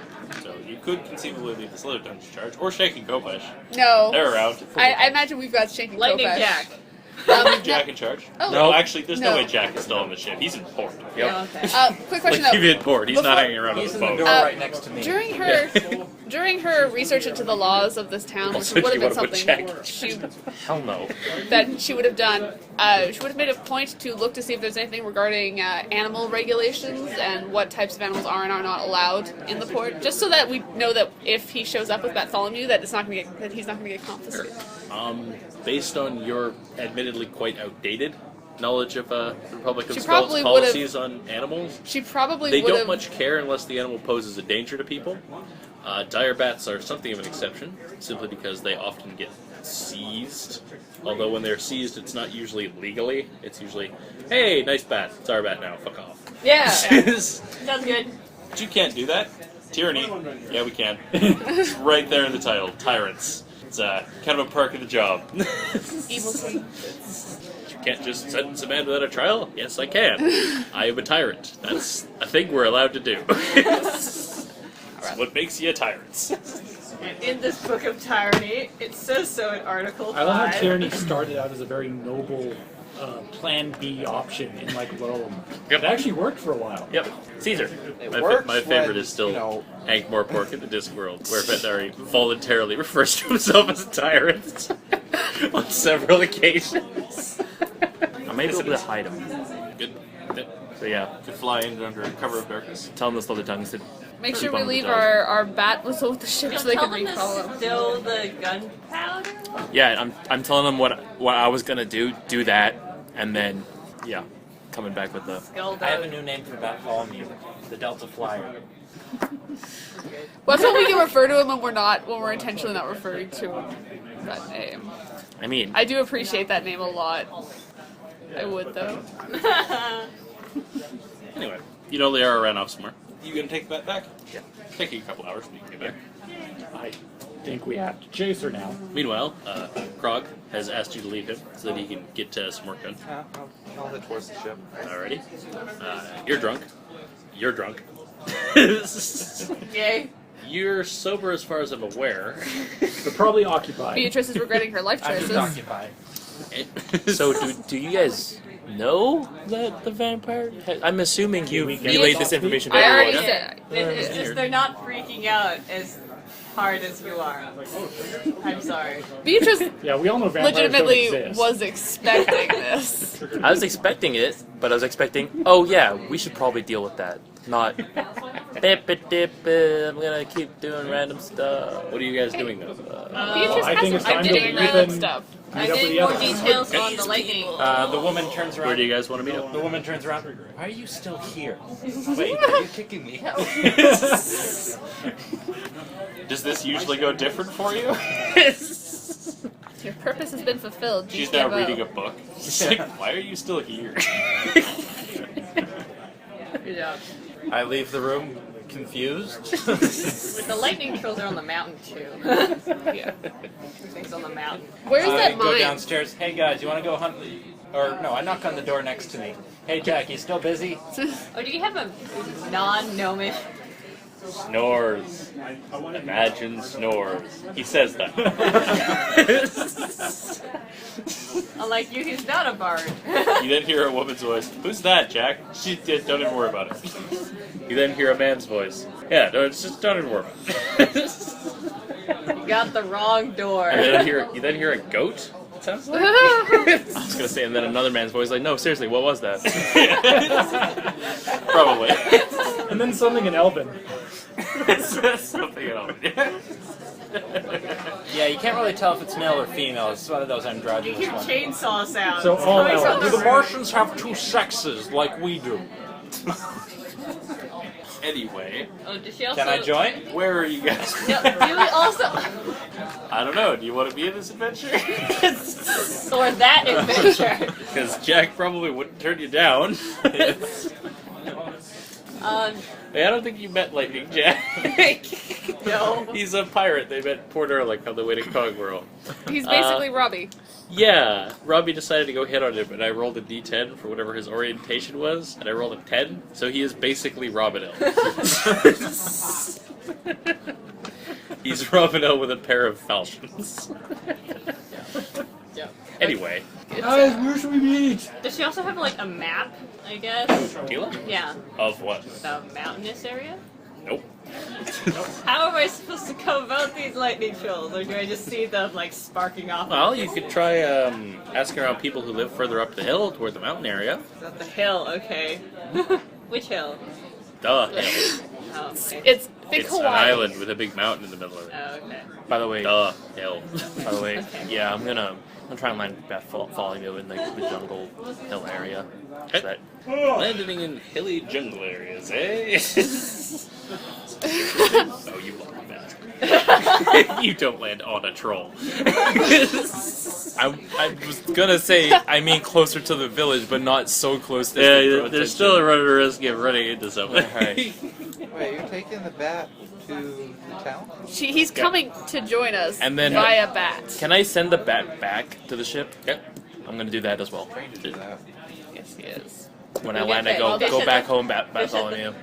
so you could conceivably leave the Slither Dungeon charge, or Shank and Kopesh. No. They're around. I imagine we've got Shank and Lightning Kopesh. Jack. Leave Jack in charge. Oh. No, actually, there's no No. way Jack is still on the ship. He's in port. Yeah, okay. Quick question Like, though. he's in port. He's not Before- hanging around on He's the in the boat. door right next to me. During her research into the laws of this town, which Also, would have do been you wanna put something check? she Hell no. that she would have done. She would have made a point to look to see if there's anything regarding animal regulations and what types of animals are and are not allowed in the port, just so that we know that if he shows up with Bartholomew, that he's not going to get confiscated. Based on your admittedly quite outdated knowledge of Republic of She Skulls probably would've- policies on animals, She probably they would don't have. much care unless the animal poses a danger to people. Dire bats are something of an exception, simply because they often get seized. Although when they're seized, it's not usually legally. It's usually, hey, nice bat, it's our bat now, fuck off. Yeah. Sounds good. But you can't do that. Tyranny. Yeah, we can. It's right there in the title. Tyrants. It's kind of a perk of the job. Evil king. You can't just sentence a man without a trial? Yes, I can. I am a tyrant. That's a thing we're allowed to do. That's what makes you a tyrant. In this book of tyranny, it says so in Article 5. I love how tyranny started out as a very noble Plan B option in like Rome. Yep. It actually worked for a while. Yep. Caesar. works My favorite when, is still you know- Hank Morepork in the Discworld, where Veterinary voluntarily refers to himself as a tyrant on several occasions. I may be able to hide him. Good. So yeah, Could fly in under cover of darkness. tell him to slow the tongue. Make sure we leave our bat whistle with the ship so they Tell can them recall to him. stow the gunpowder? Yeah, I'm telling him what I was gonna do that, and then yeah, coming back with the. Skull I have a new name for Bartholomew, the Delta Flyer. Well, that's what we can refer to him when we're intentionally not referring to him that name. I mean, I do appreciate that name a lot. I would though. Anyway, you know Liara ran off somewhere. You gonna take that back? Yeah. Taking a couple hours, but you can get back. I think we have to chase her now. Meanwhile, Krog has asked you to leave him so that he can get some work done. I'll head towards the ship. Alrighty. You're drunk. You're drunk. Yay. You're sober as far as I'm aware. But probably occupied. Beatrice is regretting her life I'm just choices. occupied. so do you guys know that the vampire? I'm assuming you we relayed get this off information I to already everyone. said. It's just they're not freaking out as hard as you are. I'm sorry. Beatrice Yeah, we all know vampires legitimately don't exist. was expecting this. I was expecting it, but I was expecting, oh yeah, we should probably deal with that. Not, dip, I'm gonna keep doing random stuff. What are you guys doing though? Beatrice I think hasn't it's time been to doing leave random and stuff. I meet up with need the more others. details on the lightning. The woman turns around. Where do you guys want to meet up? The woman turns around. Why are you still here? Wait, are you kicking me out? Does this usually go different for you? Your purpose has been fulfilled. She's Just now give up. reading a book. She's like, why are you still here? Good job. I leave the room confused. The lightning trills are on the mountain too. Yeah. Things on the mountain. Where's I that go mine? downstairs. Hey guys, you want to go hunt? Or no, I knock on the door next to me. Hey Jack, you still busy? Oh, do you have a non-gnomish? Snores. Imagine snores. He says that. Unlike you, he's not a bard. You then hear a woman's voice. Who's that, Jack? She did. Don't even worry about it. You then hear a man's voice. Yeah, no, it's just don't even worry about it. You got the wrong door. And you then hear a goat. It sounds like. I was gonna say, and then another man's voice like, no, seriously, what was that? Probably. And then something in Elven. Something else. Yeah, you can't really tell if it's male or female. It's one of those You androgynous hear ones. chainsaw sounds. So all coming from elves. Do the room. Martians have two sexes like we do? Anyway, Oh, does she also? Can I join? where are you guys? No, do we also? I don't know. Do you want to be in this adventure? Or that adventure? Because Jack probably wouldn't turn you down. Hey, I don't think you met Lightning Jack. No. He's a pirate. They met Port Erlich on the way to Cogwhirl. He's basically Robbie. Yeah, Robbie decided to go hit on him, and I rolled a d10 for whatever his orientation was, and I rolled a 10, so he is basically Robinell. He's Robinell with a pair of falchions. Yeah. Anyway, Guys, where should we meet? Does she also have like a map? I guess. Teelah? Yeah. Of what? The mountainous area. Nope. How am I supposed to go about these lightning shoals, or do I just see them like sparking off? Well, you could try asking around people who live further up the hill toward the mountain area. Is that the hill? Okay. Which hill? Duh, hill. Oh, okay. It's big It's Hawaii. an island with a big mountain in the middle of it. Oh, okay. By the way, Duh, hill. by the way, yeah, I'm gonna try and land Beth following you in the jungle hill area. So that Landing in hilly jungle areas, eh? Oh, you lucky bastard. You don't land on a troll. I was gonna say, I mean closer to the village, but not so close to Yeah, there's still a running risk of running into something. Alright. Wait, you're taking the bat to the town? He's coming to join us And then- via bat. Can I send the bat back to the ship? Yep. I'm gonna do that as well. Trying to do that. Yes, he is. When I Okay, land, I well, they go should- back home, Bartholomew.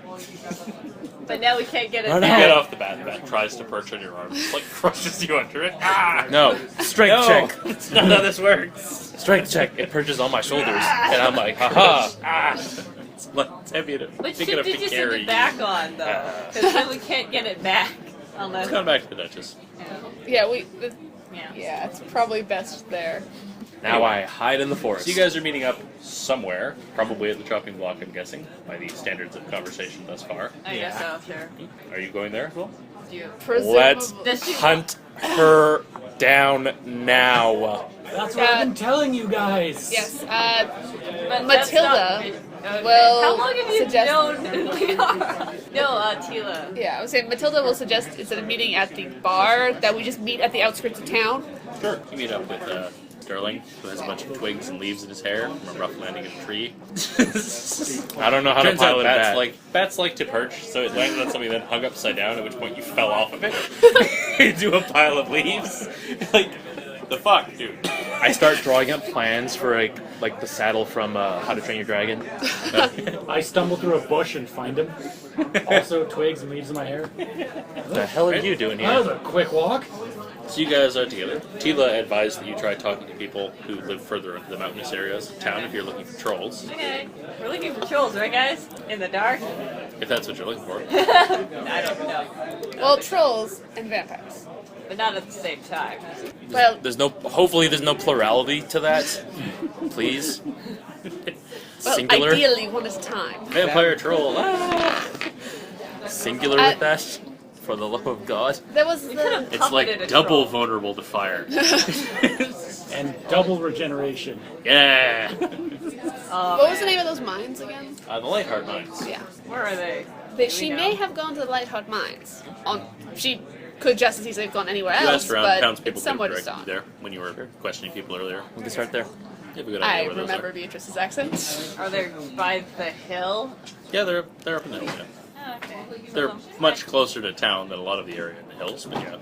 But now we can't get it Run back. You get off the bat, the bat tries to perch on your arm. It's like crushes you under it. Ah! No, strength check. That's not how this works. Strength check. It perches on my shoulders, and I'm like, haha. Ah! It's heavy enough, Which big ship enough did to you send carry it back on, though? Because then we can't get it back. Unless... It's gone back to the Duchess. Yeah, Yeah. yeah, it's probably best there. Now I hide in the forest. So you guys are meeting up somewhere, probably at the chopping block, I'm guessing, by the standards of conversation thus far. I guess so, sure. Are you going there as well? Do you... Let's Presumably. Does she... hunt her down now. That's what I've been telling you guys. Yes, But that's Matilda not- Okay. will How long have you suggest- known Liara? No, Teelah. yeah, I was saying Matilda will suggest instead of meeting at the bar that we just meet at the outskirts of town. Sure. You meet up with Sterling, who has a bunch of twigs and leaves in his hair from a rough landing in a tree. I don't know how to Turns out pilot that. bats like to perch, so it landed on something, then hung upside down, at which point you fell off of it into a pile of leaves. Like, the fuck, dude? I start drawing up plans for like the saddle from How to Train Your Dragon. I stumble through a bush and find him. Also, twigs and leaves in my hair. What the hell are you doing That was here? a quick walk. So you guys are together. Teelah advised that you try talking to people who live further into the mountainous areas of town if you're looking for trolls. Okay. We're looking for trolls, right, guys? In the dark? If that's what you're looking for. I don't know. Well, trolls and vampires. But not at the same time. Well, Hopefully there's no plurality to that. Please. well, Singular. ideally one at a time. Vampire troll. Ah! Singular with that. For the love of God. There was the It's like Puppeted a double troll. vulnerable to fire. And double regeneration. Yeah. Oh, what was the man. name of those mines again? The Lightheart Mines. Yeah. Where are they? She we may know? have gone to the Lightheart Mines. She could just as easily have gone anywhere You else, asked around, but townspeople it's could have somewhat directed just you on. there when you were questioning people earlier. We can start there. You have a good I idea where those remember are. Beatrice's accent. Are they by the hill? Yeah, they're up in the hills. Yeah. Oh, okay. They're Well, much closer to town than a lot of the area in the hills, but yeah.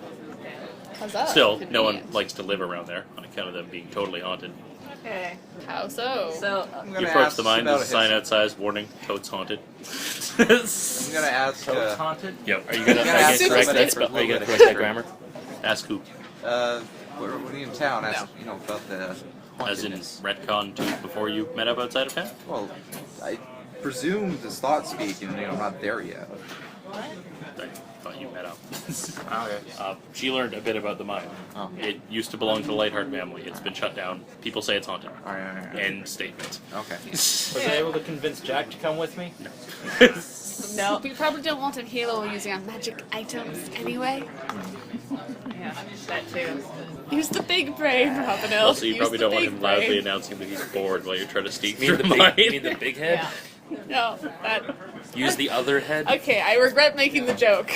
Huzzah, Still, no one convenient. likes to live around there on account of them being totally haunted. Okay. How so? So, I'm You gonna approach ask the mine, about there's a sign his- outside, warning, toad's haunted. I'm gonna ask. Haunted? Yep. Are you gonna, gonna ask correct about that it for a spell? Are you little gonna bit correct that of grammar? Ask who? When are you in town? Ask, you know, about the As in hauntedness. retcon to before you met up outside of town? Well, I presume does thought speak, and I'm not there yet. I thought you met up. Okay. She learned a bit about the mine. Oh. It used to belong to the Lightheart family. It's been shut down. People say it's haunted. Alright. End statement. Okay. Was I able to convince Jack to come with me? no. We probably don't want him here while we're using our magic items anyway. Yeah, that too. Use the big brain, Robinell. Also, you Use probably the don't want big him loudly brain. announcing that he's bored while you're trying to sneak You through mean the the mine. big, you mean the big head? Yeah. No, that. Use the other head? Okay, I regret making the joke.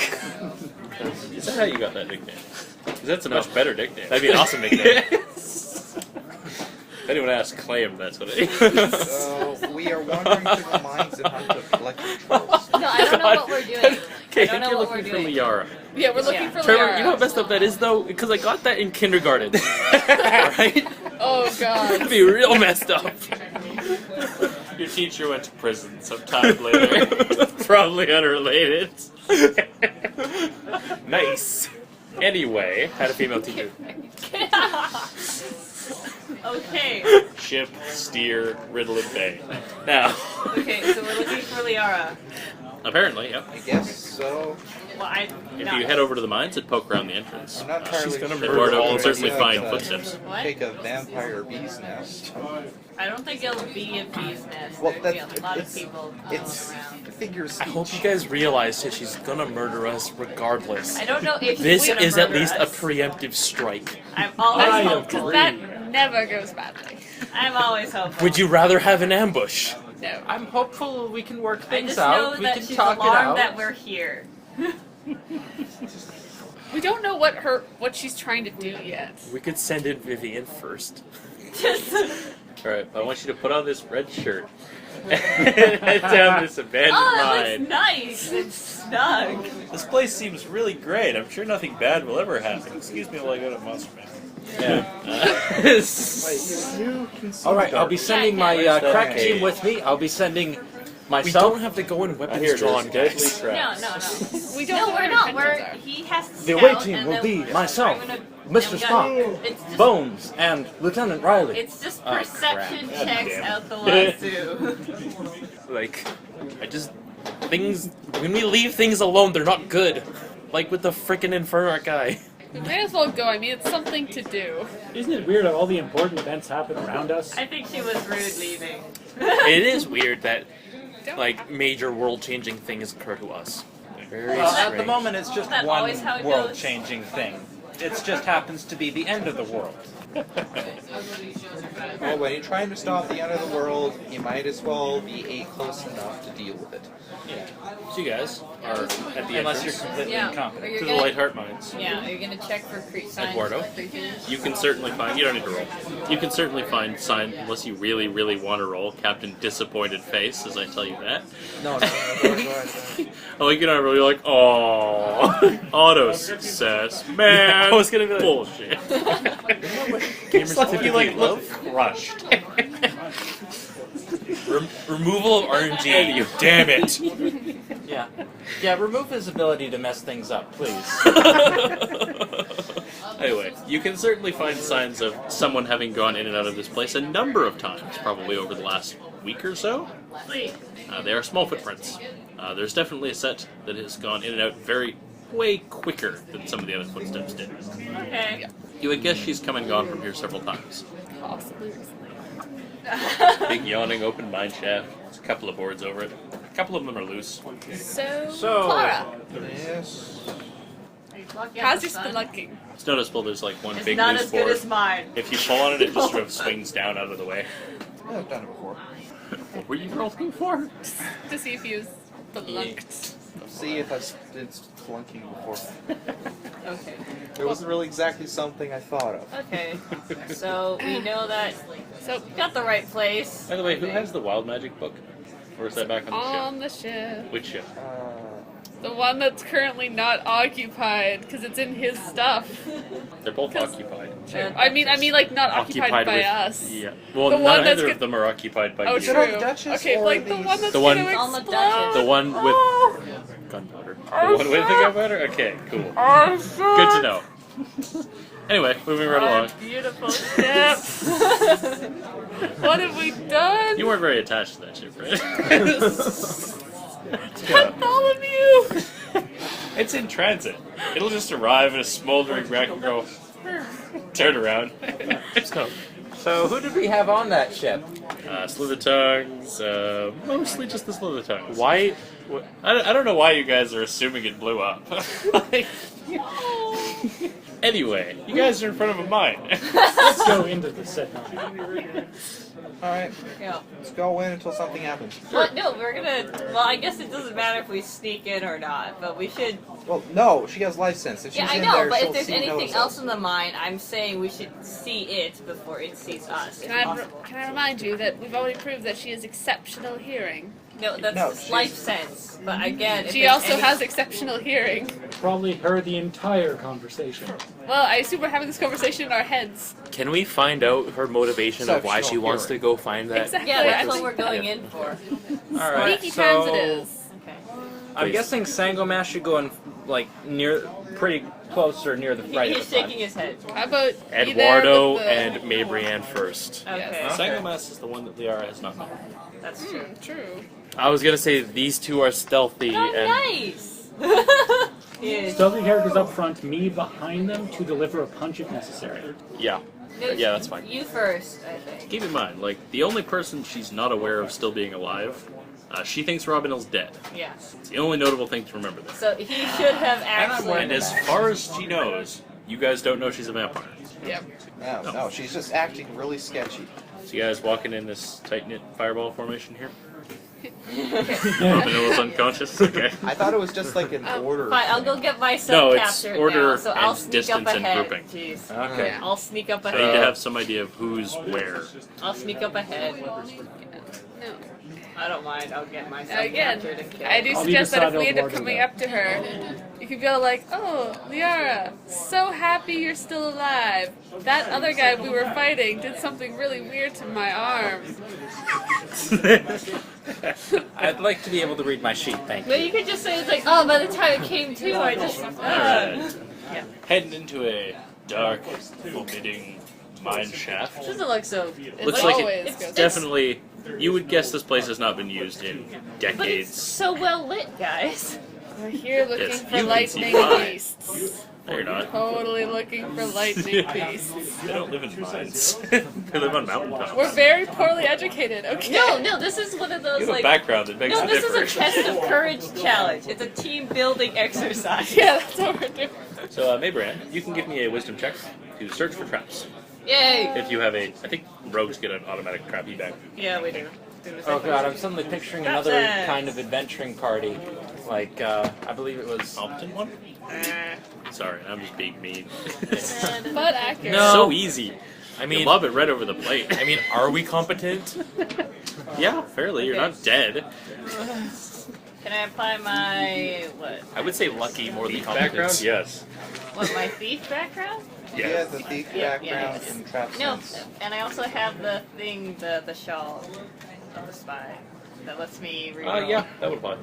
Is that how you got that nickname? 'Cause that's a much better nickname. That'd be an awesome nickname. If anyone asks, claim that's what it is. So we are wandering through the mines and hunt of electric trolls. No, I don't know what we're doing. Okay, I don't know you're what we're looking for doing. Liara. Yeah, we're looking Yeah. for Trevor, Liara. you know how messed up that is though? Because I got that in kindergarten. Right? Oh god. That'd be real messed up. Your teacher went to prison sometime later. Probably unrelated. Nice. Anyway, had a female teacher. Okay. Ship, steer, Riddle Bay. Now, Okay, so we're looking for Liara. apparently, yep. I guess so. Well, If you head over to the mines and poke around the entrance, I'm not entirely She's gonna sure. murder Eduardo all can of certainly us. find footsteps. What? Take a vampire bee's nest. I don't think it'll be a bee's nest. Well, There'll be that's a lot of it's people it's around. figures. I hope you guys realize that she's gonna murder us regardless. I don't know if This she's gonna is at murder least us. a preemptive strike. I'm always I hopeful. agree. That never goes badly. I'm always hopeful. Would you rather have an ambush? No. I'm hopeful we can work I things just out. know We that can she's talk it alarmed out. that we're here. We don't know what she's trying to do yet. We could send in Vivian first. Alright, I want you to put on this red shirt. Head down this abandoned Oh, mine. that looks nice and snug. This place seems really great. I'm sure nothing bad will ever happen. Excuse me while I go to Monster Man. All right, I'll be sending my crack team with me. I'll be sending We myself. don't have to go in I weapons hear drawn, there's deadly guys. No, traps. no. We don't No, know we're what not. her We're intentions he has to The scout, away team and will then be we're myself, gonna- Mr. and we Spock, It's just Bones, and Lieutenant Riley. It's just Oh, perception crap. God checks damn it. out the wazoo. Like, I just things when we leave things alone, they're not good. Like with the frickin' Inferno guy. We may as well go. I mean, it's something to do. Isn't it weird how all the important events happen around us? I think she was rude leaving. It is weird that Don't like major world-changing things occur to us. Very Well, strange. at the moment, it's just Isn't that one always how it goes? world-changing thing. It just happens to be the end of the world. Well, when you're trying to stop the end of the world, you might as well be close enough to deal with it. So you guys are at the Unless you're entrance completely Yeah. incompetent. You're to the gonna- Lightheart Mines. Yeah, are you gonna check for signs Eduardo? of creatures? You can certainly find. You don't need to roll. You can certainly find sign unless you really, really want to roll. Captain Disappointed Face, as I tell you that. No, go ahead. Oh, you can roll. You're like, oh, auto success, man. I was gonna be like- bullshit. Gamers like typically you like love look crushed. removal of RNG. You damn it. Yeah. Yeah, remove his ability to mess things up, please. Anyway, you can certainly find signs of someone having gone in and out of this place a number of times, probably over the last week or so. Sweet. They are small footprints. There's definitely a set that has gone in and out way quicker than some of the other footsteps did. Okay. You would guess she's come and gone from here several times. Possibly recently. Big yawning open mine shaft. There's a couple of boards over it. A couple of them are loose. So, Clara, Yes. how's your spelunking? It's noticeable there's like one It's big not loose as good board. as mine. If you pull on it, it just sort of swings down out of the way. Yeah, I've done it before. What were you rolling for? To see if he was spelunked. See if I did flunking before. Okay. It wasn't really exactly something I thought of. Okay. So we know that So, we got the right place. By the way, who has the wild magic book? Or is that back on the ship? on the ship. Which ship? The one that's currently not occupied, because it's in his stuff. They're both occupied. I mean, like not occupied by with, us. Yeah. Well, The one not that's either good- of them are occupied by Oh, you. Is it true. on the Duchess Okay, or like the these- one that's The one- gonna On the explode. Duchess. The one with gunpowder. The one with the gunpowder? Okay, cool. Oh, Good to know. Anyway, moving right along. Beautiful ship. What have we done? You weren't very attached to that ship, right? Bartholomew. It's in transit. It'll just arrive in a smoldering wreck and go, turn around. Let's go. So, who did we have on that ship? Slither tongues, mostly just the slither tongues. Why? I don't know why you guys are assuming it blew up. Like, anyway, you guys are in front of a mine. Let's go into the set mine. Alright, Yeah. let's go in until something happens. Well, no, we're gonna. Well, I guess it doesn't matter if we sneak in or not, but we should. Well, no, she has life sense. If she's Yeah, I in know, there, but she'll if there's see anything notice else us. in the mine, I'm saying we should see it before it sees us. If possible. Can I remind you that we've already proved that she has exceptional hearing. No, that's No, just life she's- sense. But again, if She there's also any- has exceptional hearing. Probably heard the entire conversation. Well, I assume we're having this conversation in our heads. Can we find out her motivation of why she Exceptional wants to hearing. go find that? Exactly. Yeah, that's I what think- we're going in for. Alright, Sneaky times it so is. Okay. I'm Please. guessing Sangomash should go in like pretty close or near the right He's of the front. shaking his head. How about you there Eduardo with the... and Mabrianne first. Okay. Sangomas is the one that Liara has not met. That's true. True. I was gonna say these two are stealthy, Oh, and nice! Yeah. Stealthy characters up front, me behind them to deliver a punch if necessary. Yeah. No, Yeah, that's fine. You first, I think. Keep in mind, like, the only person she's not aware of still being alive, she thinks Robinill's dead. Yeah. It's the only notable thing to remember there. So he should have actually. And as far as she knows, you guys don't know she's a vampire. Yep. No, she's just acting really sketchy. So you guys walking in this tight-knit fireball formation here? Robinilla's unconscious? Okay. I thought it was just like an order. Fine, I'll go get myself No, it's captured order now, so I'll and sneak distance up and ahead. grouping. Jeez. Okay. Yeah. I'll sneak up So I need to ahead. have some idea of who's where. I'll sneak up ahead. No. I don't mind. I'll get myself Again, captured and killed. I do I'll suggest leave that if aside we end up Eduardo coming there. up to her, you could go like, "Oh, Liara, so happy you're still alive. That other guy we were fighting did something really weird to my arm." I'd like to be able to read my sheet, thank But you. you could just say it's like, oh, by the time it came to, I just. Alright. Heading into a dark, forbidding mine shaft. Doesn't look so. Looks like always it's goes- definitely. You would guess this place has not been used in But it's decades. so well lit, guys. We're here looking Yes, for you can see lightning why. beasts. No, you're not. Totally looking for lightning beasts. They don't live in mines. They live on mountaintops. We're very poorly educated. Okay. No, this is one of those You have a like. background that makes No, a this is a difference. test of courage challenge. It's a team building exercise. Yeah, that's what we're doing. So, Mabrianne, you can give me a wisdom check to search for traps. Yay! If you have a, I think rogues get an automatic trap evac. Yeah, we do. Oh god, I'm suddenly picturing That's another it. kind of adventuring party. Like, I believe it was... Competent one? Sorry, I'm just being mean. But accurate. No. So easy. I mean, You lob it right over the plate. I mean, are we competent? Yeah, fairly. You're Okay. not dead. Can I apply my what? I would say lucky more than Thief competent. background? Yes. What my thief background? He has a thief Yeah, background yeah. and trap No, sense. and I also have the thing, the shawl of the spy that lets me reroll. Yeah, that would apply.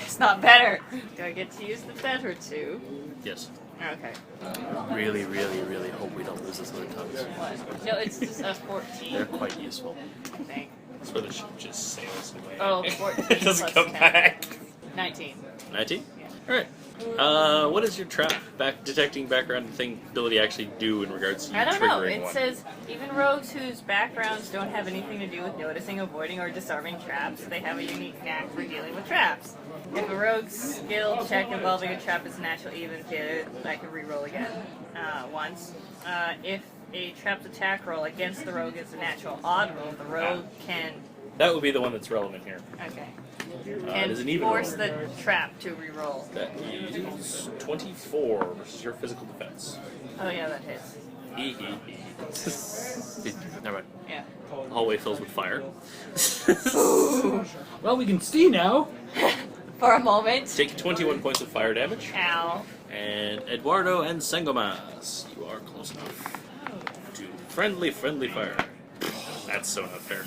It's not better. Do I get to use the better two? Yes. Okay. Really, really, really hope we don't lose those other tongues. What? No, it's just a They're 14. quite useful. I think. That's where the ship just sails away. Oh, 14 It doesn't plus come 10. back. 19. 19? Alright. What does your trap detecting background thing ability actually do in regards to you I don't know. triggering It one? says even rogues whose backgrounds don't have anything to do with noticing, avoiding, or disarming traps, they have a unique knack for dealing with traps. If a rogue's skill check involving a trap is a natural even failure, I can re-roll again once. If a trapped attack roll against the rogue is a natural odd roll, the rogue can That would be the one that's relevant here. okay It can is an even force roll. the trap to re-roll. That is 24 versus your physical defense. Oh yeah, that hits. Hee hee hee. Never mind. Yeah. The hallway fills with fire. Well, we can see now. For a moment. Take 21 points of fire damage. Ow. And Eduardo and Sengomas, you are close enough to friendly fire. That's so not fair.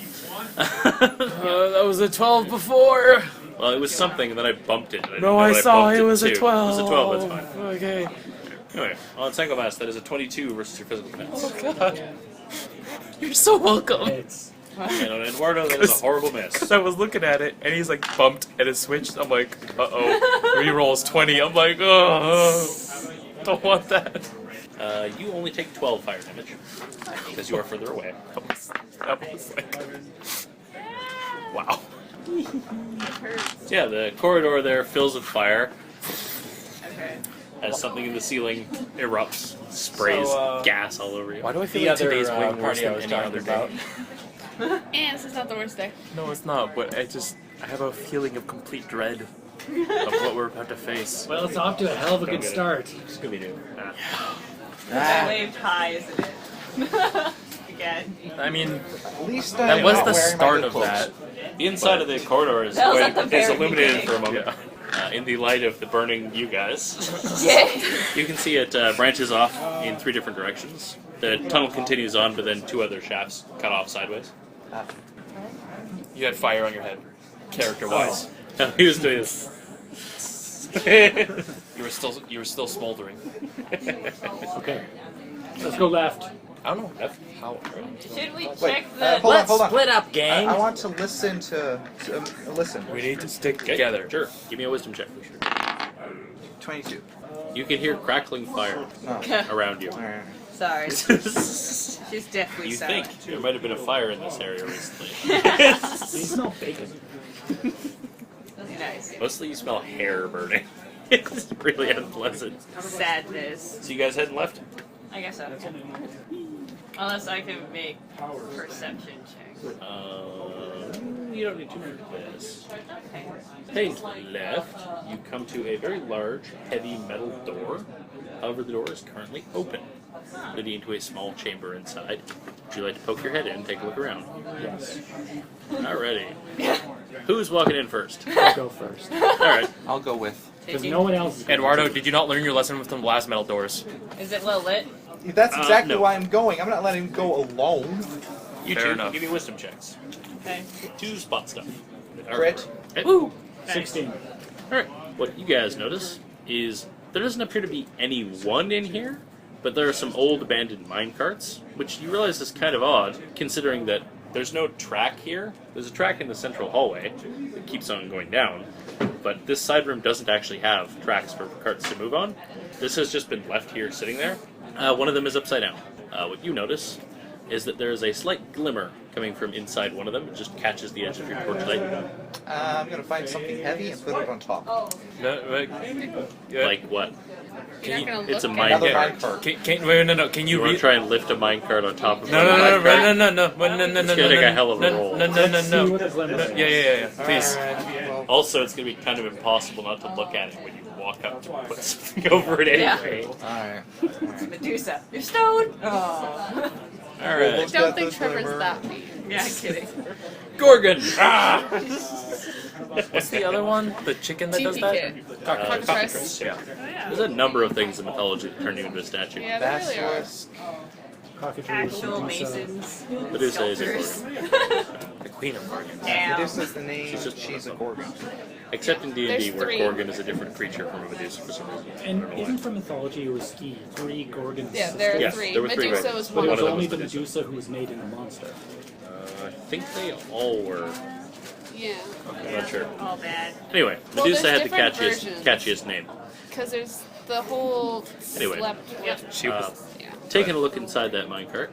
That was a 12 before. Well, it was something, and then I bumped it. And I didn't No, know I what saw bumped it was a to. 12. It was a 12, that's fine. Okay. Anyway, on Sengomas, that is a 22 versus your physical defense. Oh god. You're so welcome. It's And on Eduardo, that is a horrible miss. Because I was looking at it, and he's like bumped, and it switched. I'm like, uh-oh. Rerolls 20. I'm like, oh, don't want that. You only take 12 fire damage, because you are further away. That was like, wow. So yeah, the corridor there fills with fire. Okay. As something in the ceiling erupts, sprays So, gas all over you. Why do I feel The like today's other way worse party I than was any talking other about. day? And this is not the worst day. No, it's not, but I have a feeling of complete dread of what we're about to face. well, it's off to a hell of a good start. Scooby-Doo. I waved high, isn't it? Again. I mean, At least that I'm was not the wearing my start good of clothes. that. The inside of the corridor is, That was at the is very illuminated beginning. for a moment. In the light of the burning you guys. Yay! You can see it branches off in 3 different directions. The tunnel continues on, but then 2 other shafts cut off sideways. You had fire on your head, character-wise. No, he was doing this. You were still smoldering. Okay. Let's go left. I don't know. How? Should we Wait, check the? hold on, hold on. Split up, gang. I want to listen to listen. We need to stick Okay, together. Sure. Give me a wisdom check for sure. 22. You can hear crackling fire Oh. around you. All right. Sorry, she's definitely You sour. think there might have been a fire in this area recently. You smell bacon. Nice. Mostly you smell hair burning. It's really unpleasant. Sadness. So you guys heading left? I guess so. Unless I can make perception checks. You don't need to do this. Okay. Heading left, you come to a very large, heavy metal door. However, the door is currently open, leading into a small chamber inside. Would you like to poke your head in and take a look around? Yes. Alrighty. Who's walking in first? I'll go first. Alright. I'll go with. Because no one else is going Eduardo, did you not learn your lesson with the last metal doors? Is it well lit? That's exactly no. why I'm going. I'm not letting him go alone. You Fair two, enough. give me wisdom checks. Okay. 2 spot stuff. Crit. Okay. Woo! 16. Alright. What you guys notice is there doesn't appear to be anyone in here, but there are some old abandoned mine carts, which you realize is kind of odd, considering that there's no track here. There's a track in the central hallway that keeps on going down, but this side room doesn't actually have tracks for carts to move on. This has just been left here sitting there. One of them is upside down. What you notice is that there is a slight glimmer coming from inside one of them. It just catches the edge of your torchlight. I'm gonna find something heavy and put it on top. Like what? You're not gonna It's a look mine at Another cart. mine cart. Wait, no. Can You you want to read? try and lift a minecart on top of No. another minecart? It's gonna take a hell of a roll. No. Let's see what the glimmer is. Yeah. Please. Well, Also, it's going to be kind of impossible not to look at it when you walk up to put something over it anyway. alright. Medusa, you're stoned. Oh. I Alright. don't think Trevor's that mean. Yeah, kidding. Gorgon! Ah! What's the other one? The chicken that does TP that? kid. Cockatrice. Yeah. There's a number of things in mythology that turn you into a statue. Yeah, they really are. Basilisk. Cockatrice, Actual Medusa. masons. Medusa is a Sculptors. Gorgon. The queen of Gorgons. Damn. Medusa's the name. She's just- She's a Gorgon. Except in D&D, There's where 3. Gorgon is a different creature from a Medusa for some reason. I And don't know isn't why. from mythology it was the 3 Gorgons? Yeah, there are Yes, 3. there were 3 Medusa Gorgons. was But one it of was them them. only was the Medusa. Medusa who was made in a monster. I think they all were. Yeah. I'm not sure. All bad. Anyway, Well, Medusa there's had the different catchiest, catchiest name. Because there's the whole Anyway. slept with. She was. Yeah. Taking a look inside that minecart,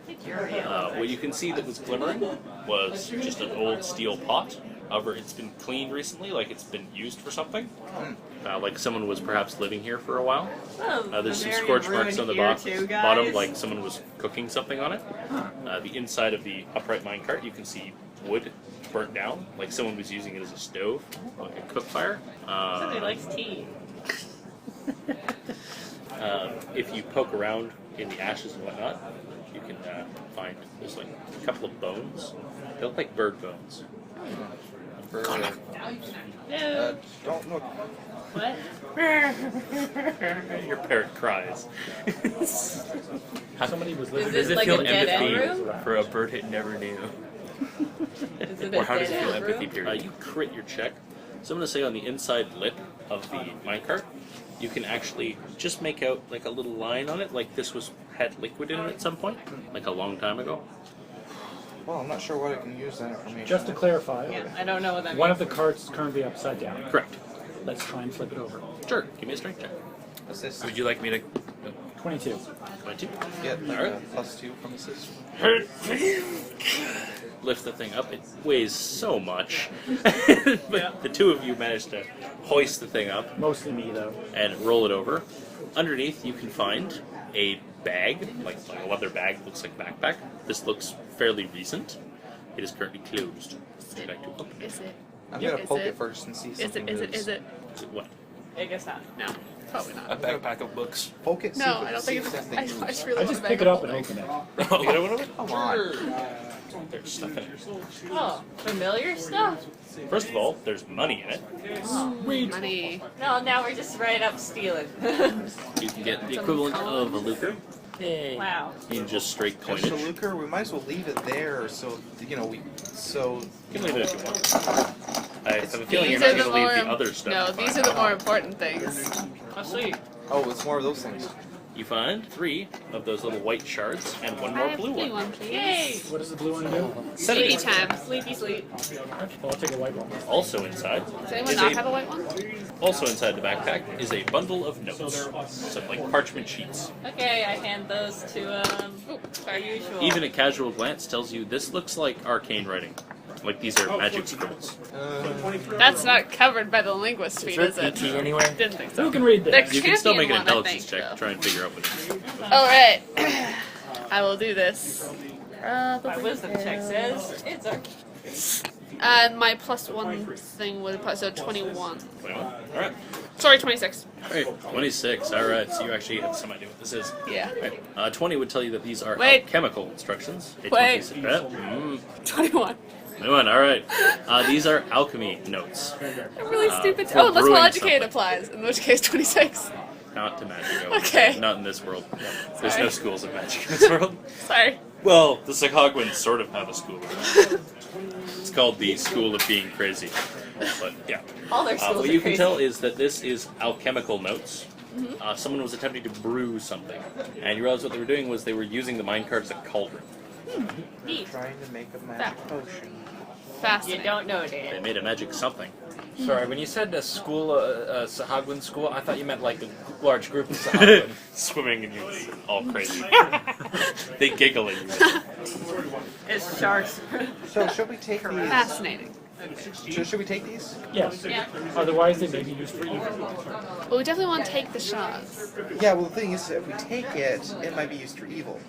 what you can see that was glimmering was just an old steel pot. However, it's been cleaned recently, like it's been used for something. Like someone was perhaps living here for a while. There's some Very scorch marks on the ruined here too, bottom, guys. like someone was cooking something on it. The inside of the upright minecart, you can see wood burnt down, like someone was using it as a stove, like a cook fire. Somebody likes tea. If you poke around in the ashes and whatnot, you can find there's like a couple of bones. They look like bird bones. Don't look. What? Your parrot cries. Somebody was Is living Does it it like feel a dead empathy end room? for a bird it never knew? Is it Or a how does dead it feel end empathy room? period? You crit your check. So I'm going to say on the inside lip of the minecart, you can actually just make out like a little line on it, like this had liquid in it at some point, like a long time ago. Well, I'm not sure what I can use that information. Just to clarify, Yeah, I don't know what that one means. of the carts is currently upside down. Correct. Let's try and flip it over. Sure. Give me a strength check. Assist. Would you like me to? 22. 22. Get like Alright. a +2 from assist. Lift the thing up. It weighs so much. But the two of you managed to hoist the thing up Mostly me, though. and roll it over. Underneath, you can find a bag, like a leather bag, looks like a backpack. This looks fairly recent. It is currently closed. Would you like to open it? Is it? I'm gonna Is poke it? it first and see Is something it? Is it? moves. Is it? Is it what? I guess not. No, probably A not. backpack of books. Poke it. See No, if I don't see think if it's. something I moves. just really I want just to pick it up and open it. You get one of it? Come on. There's stuff in it. Oh, familiar stuff? First of all, there's money in it. Money. No, now we're just right up stealing. You can get the equivalent of a lucre. Wow. In just straight Just coinage. a lucre, we might as well leave it there so, you know, we. So. You can leave it if you want. I have a feeling you're These not are the going to leave the more. other stuff. No, to these find. are the more important things. Oh, sweet. Oh, it's more of those things. You find 3 of those little white shards and 1 more blue one. please. Yay! What does the blue one do? Sleepy time. Sleepy sleep. Well, I'll take a white one. Also inside, Does anyone is not a- have a white one? also inside the backpack is a bundle of notes, some like parchment sheets. Okay, I hand those to Ooh, our sorry. usual. Even a casual glance tells you this looks like arcane writing. Like these are magic scribbles. That's not covered by the linguist feed, is it? ET anywhere? Didn't think so. Who can read The this? You can still make an champion one, I intelligence think, check to though. try and figure out what it is. Alright. I will do this. My wisdom check says it's our. And my +1 thing would be so 21. 21. Alright. Sorry, 26. Alright, 26. Alright, so you actually have some idea what this is. Yeah. Right. 20 would tell you that these are Wait. chemical instructions. A Wait. 20 21. 21, alright. These are alchemy notes. I'm really stupid. for Oh, that's brewing well educated something. applies. In which case, 26. Not to magic. Okay. Not in this world. There's Sorry. no schools of magic in this world. Sorry. Well, the Sakagwins sort of have a school. It's called the School of Being Crazy. But yeah. All their schools What are you can crazy. tell is that this is alchemical notes. Mm-hmm. Someone was attempting to brew something. And you realize what they were doing was they were using the minecart as a cauldron. Neat. Trying to make a magic potion. You Fascinating. don't know, They Dan. made a magic something. Sorry, when you said a school, a Sahagwin school, I thought you meant like a large group of Sahagwin. Swimming in you, all crazy. They giggle at you. It's sharks. So, should we take these? Fascinating. Should we take these? Yes. Yeah. Otherwise, they may be used for evil. But we definitely want to take the shots. Yeah, well, the thing is, if we take it, it might be used for evil.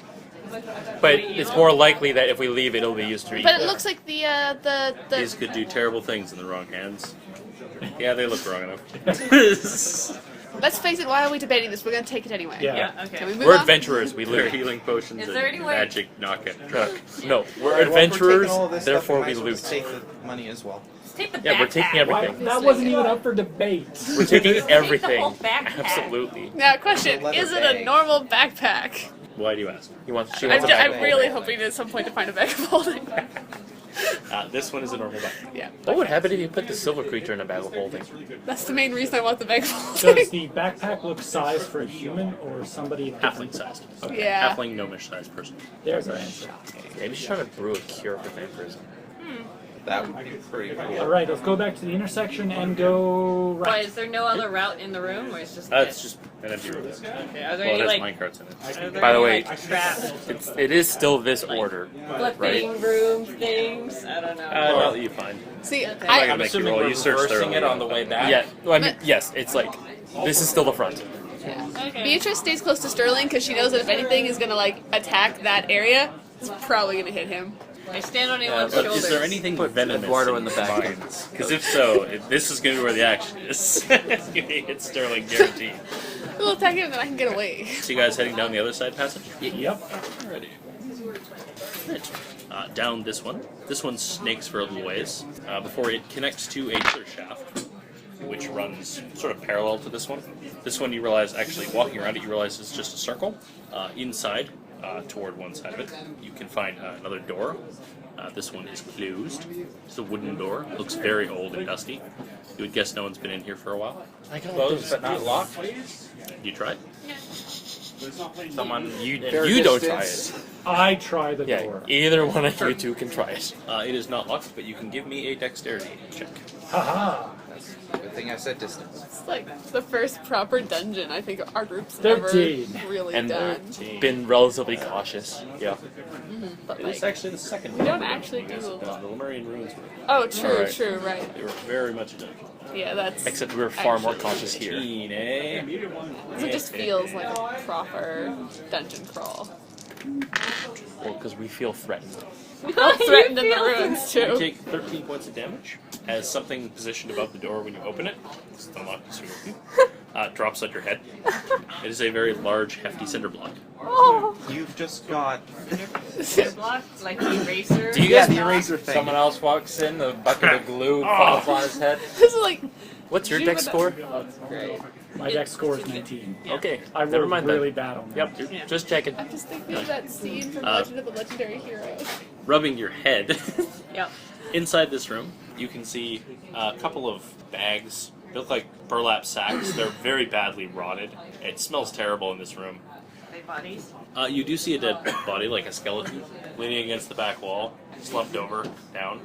But it's more likely that if we leave it, it'll be used to eat. But it looks like the These could do terrible things in the wrong hands. Yeah, they look wrong enough. Let's face it, why are we debating this? We're gonna take it anyway. Yeah. Yeah, okay. Can we move We're on? adventurers. We They're loot. healing potions Is and there any way- magic knockout. No, we're Alright, well, if adventurers. taking all of this stuff, Therefore, might we as well loot. just take the money as well. Take the Yeah, we're backpack. taking Why, everything. that wasn't even up for debate. We're taking the whole everything. backpack. Absolutely. Now, question: leather is it a bag. normal backpack? Why do you ask? She wants a bag. I'm really hoping at some point to find a bag of holding. This one is a normal bag. Yeah, What would happen if you put the silver creature in a bag of holding? that's the main reason I want the bag of holding. Does the backpack look sized for a human or somebody Halfling different? sized. Yeah. Halfling gnomish sized person. There's our answer. Maybe she's trying to brew a cure for vampirism. That would be pretty cool. All right, let's go back to the intersection and go Why, right. is there no other route in the room, or it's just It's this? just an empty room. Okay, are there Well, any, it has like, minecarts in it. are there By the any, way, like, traps, It is still this order. flipping room things? I don't know. Not that you find. See, I'm I, gonna I'm make you assuming roll. we're You search reversing thoroughly. it on the way back. Yeah. Well, I mean, yes. It's like this is still the front. Okay. Beatrice stays close to Sterling because she knows that if anything is gonna like attack that area, it's probably gonna hit him. I stand on anyone's But shoulders. is there anything venomous Eduardo in the back. Because if so, this is going to be where the action is. It's going to hit Sterling, guaranteed. We'll attack him, then I can get away. So you guys heading down the other side passage? Yep. Alrighty. Right. Down this one. This one snakes for a little ways before it connects to another shaft, which runs sort of parallel to this one. This one you realize, actually walking around it, you realize it's just a circle. Inside, toward one side of it, you can find another door. This one is closed. It's a wooden door. It looks very old and dusty. You would guess no one's been in here for a while. Closed but not locked. You try it? Someone You in don't try distance. it. I try the Yeah. door. Either one of you two can try it. It is not locked, but you can give me a dexterity check. Haha. Good thing I said distance. It's like the first proper dungeon I think our group's 13. ever really And done. been relatively cautious. Yeah. But It is like, actually the second we don't one. actually do a The lot. Lemurian ruins were. Oh, true, Alright. true, right. They were very much a dungeon. Yeah, that's. Except we were far more Actually, cautious here. 15, eh? So it just feels like a proper dungeon crawl. Well, because we feel threatened. We feel threatened in the ruins You too. take 13 points of damage as something positioned above the door when you open it. It's unlocked, so drops on your head. It is a very large, hefty cinder block. Oh, You've just got. Block, like the eraser. Do you Yeah, guys? the eraser thing. Someone else walks in, the bucket of glue falls on his head. this is like. What's your dex score? Great. My dex score is 19. Okay. I Never rolled mind really then. bad on that. Yep. Just checking. I'm just thinking of that scene from Uh, Legend of the Legendary Hero. Rubbing your head Yep. inside this room. you can see a couple of bags. They look like burlap sacks. They're very badly rotted. It smells terrible in this room. Are they bodies? You do see a dead body, like a skeleton, leaning against the back wall, slumped over, down.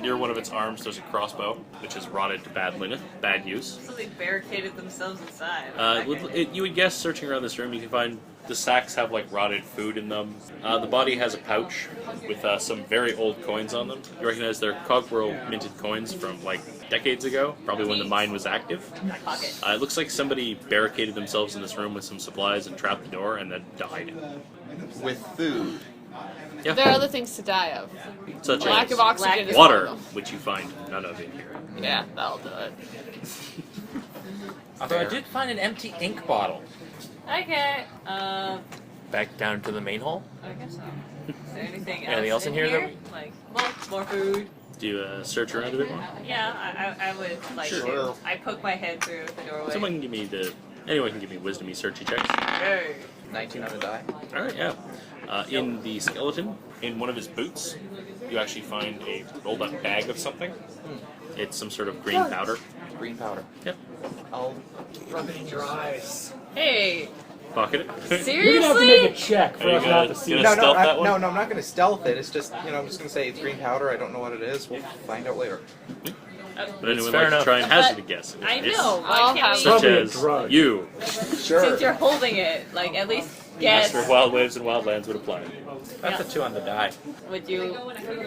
Near one of its arms, there's a crossbow, which is rotted to bad use. So they barricaded themselves inside. You would guess, searching around this room, you can find the sacks have like rotted food in them. The body has a pouch with some very old coins on them. You recognize they're Cogwhirl minted coins from like decades ago, probably when the mine was active. My pocket. It looks like somebody barricaded themselves in this room with some supplies and trapped the door and then died. With food. Yeah. There are other things to die of. Such Lack as of oxygen is water, one of them. which you find none of in here. Yeah, that'll do it. Although I did find an empty ink bottle. Okay. Back down to the main hall. I guess so. Is there anything Anything else in here that Like, more food. Do you search around a bit more? Yeah, I would like Sure. to. I poke my head through the doorway. Someone can give me anyone can give me wisdom-y searchy checks. Hey. 19 on a die. Alright, yeah. In the skeleton, in one of his boots, you actually find a rolled up bag of something. It's some sort of green powder. Green powder. Yep. I'll Rub it in your eyes. Hey. Pocket it. You're gonna have to make a Seriously? check for Are you us gonna- not to see. gonna no, stealth that one? no, I'm not going to stealth it. It's just, I'm just going to say it's green powder. I don't know what it is. We'll find out later. But anyone fair like to enough. try and hazard a guess? I It's know. I'll Why have can't Such Probably a as drug. you. Since you're holding it, like at least guess. Master of Wild Waves and Wildlands would apply. That's a 2 on the die. Would you?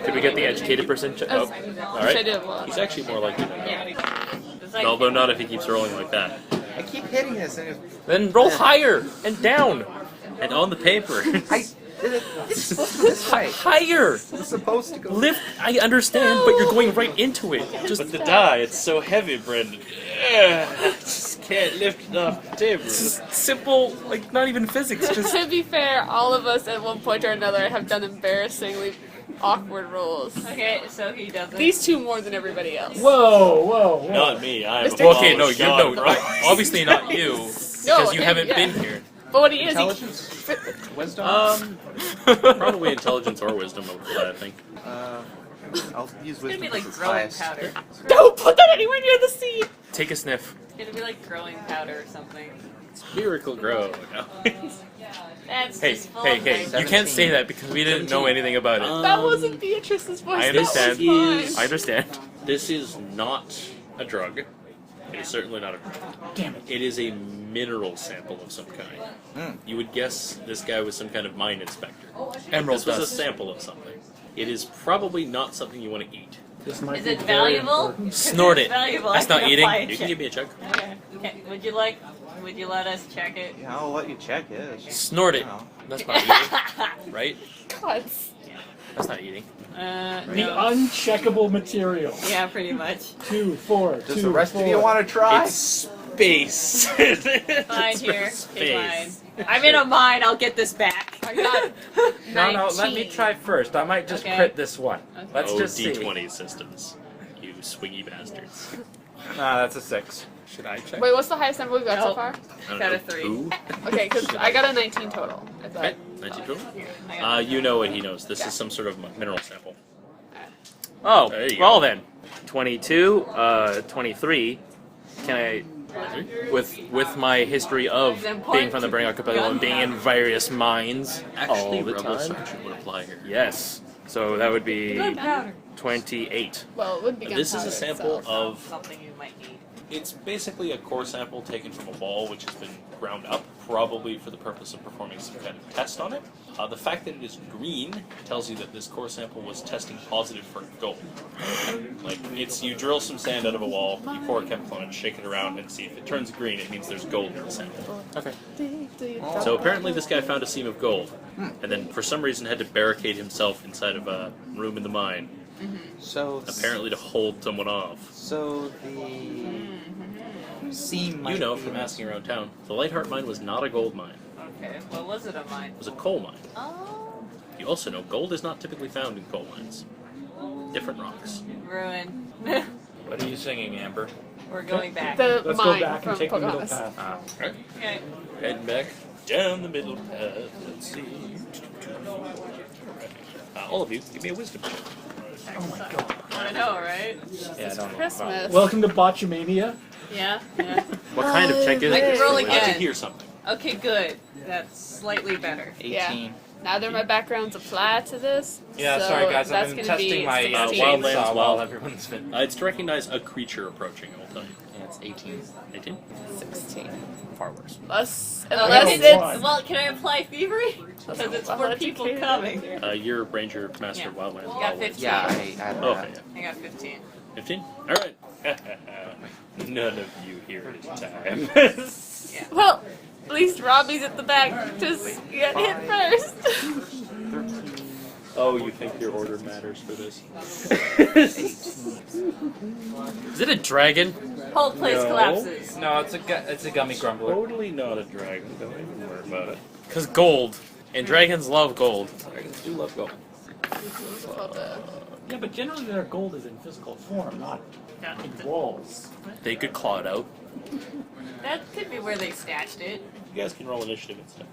Did we get the educated person? Oh, Which all I right. did well. He's actually more likely than that. Yeah. It's like, Although not if he keeps rolling like that. I keep hitting this, and Then roll higher and down. And on the paper. it's supposed to go this way. Higher. It's supposed to go. Lift. I understand, but you're going right into it. Just But the die, it's so heavy, Brendan. I just can't lift it off the table. simple, like not even physics. Just To be fair, all of us at one point or another have done embarrassingly awkward rolls. okay, so he doesn't. These two more than everybody else. Whoa. Not me. I'm Mr. a okay. No, polished you're god, no. bro. Obviously not you, because you him, haven't yeah. been here. But what he is, Intelligence? Wisdom? Probably intelligence or wisdom over that, I think. I'll use It's gonna wisdom be like because it's growing highest. powder. don't put that anywhere near the seed. Take a sniff. It's gonna be like growing powder or something. Miracle Grow. No. That's Hey, just full hey, of hey! things. You can't say that because we didn't know anything about it. That wasn't Beatrice's voice. I understand. That was mine. I understand. This is not a drug. It is certainly not a drug. Damn it. It is a mineral sample of some kind. You would guess this guy was some kind of mine inspector. Emerald This was a dust. sample of something. It is probably not something you want to eat. This might Is be it very valuable? important. Snort If it's it. valuable, That's I not can eating. apply a You can check. give me a check. Okay. Would you let us check it? Yeah, I'll let you check it. Snort it. No. That's not eating, right? God. That's not eating. The No. uncheckable material. Yeah, pretty much. 2, 4, Does 2, the rest of you 4. want to try? It's space. Fine It's here. space. Take mine. I'm in a mine. I'll get this back. I got No, let me 19. try first. I might just Okay. crit this one. Let's Oh, just see. D20 systems. You swingy bastards. That's a 6. Should I check? Wait, what's the highest number we've got so Nope. far? I don't Got know, a 3. 2? Okay, because I got a 19 total. I thought. Okay, 19 total. I got You know what he knows. This is some sort of mineral sample. Oh, There you well go. then. 22, 23. Can I, with my history of being from the Burning Archipelago and being in various mines Actually, all the Rebel time? Sergeant would apply here. Yes. So that would be Gunpowder. 28. Well, it would be This is a gunpowder sample itself. of. something you might need. It's basically a core sample taken from a wall which has been ground up, probably for the purpose of performing some kind of test on it. The fact that it is green tells you that this core sample was testing positive for gold. Like, it's you drill some sand out of a wall, you pour a chemical on it, shake it around, and see if it turns green, it means there's gold in the sample. Okay. So apparently this guy found a seam of gold, and then for some reason had to barricade himself inside of a room in the mine, So apparently to hold someone off. So the seam. You know from asking around town, the Lightheart Mine was not a gold mine. Okay. What was it of mine? It was a coal mine. Oh. You also know gold is not typically found in coal mines. Different rocks. Ruin. What are you singing, Amber? We're going back. The Let's mine go back from and take the middle Pocahontas. path. Right. Okay. Heading back down the middle path. Let's see. All of you, give me a wisdom check. Oh my god. I know, right? Yeah, I don't know. Christmas. Welcome to Botchamania. Yeah. What kind of check is I it? can roll I can again. hear something. Okay, good. That's slightly better. 18. Yeah. Neither of my backgrounds apply to this. Yeah, so sorry guys, that's I've been gonna be testing my 16. Wildlands chainsaw wild. while everyone's been. It's to recognize a creature approaching, I'll tell you. Yeah, it's 18. 18? 16. Far worse. Unless It's- it's well, can I apply thievery? Because it's more people coming. Your Ranger Master Yeah. Wildlands. You got 15. Yeah, I added Okay, that. I got 15. 15? Alright. None of you here in time. well, at least Robbie's at the back. Just get hit first. Oh, you think your order matters for this? Is it a dragon? Whole place No. collapses. No, it's a gummy grumbler. Totally not a dragon. Don't even worry about it. Because gold. And dragons love gold. Dragons do love gold. Yeah, but generally their gold is in physical form, not in walls. They could claw it out. That could be where they stashed it. You guys can roll initiative and stuff.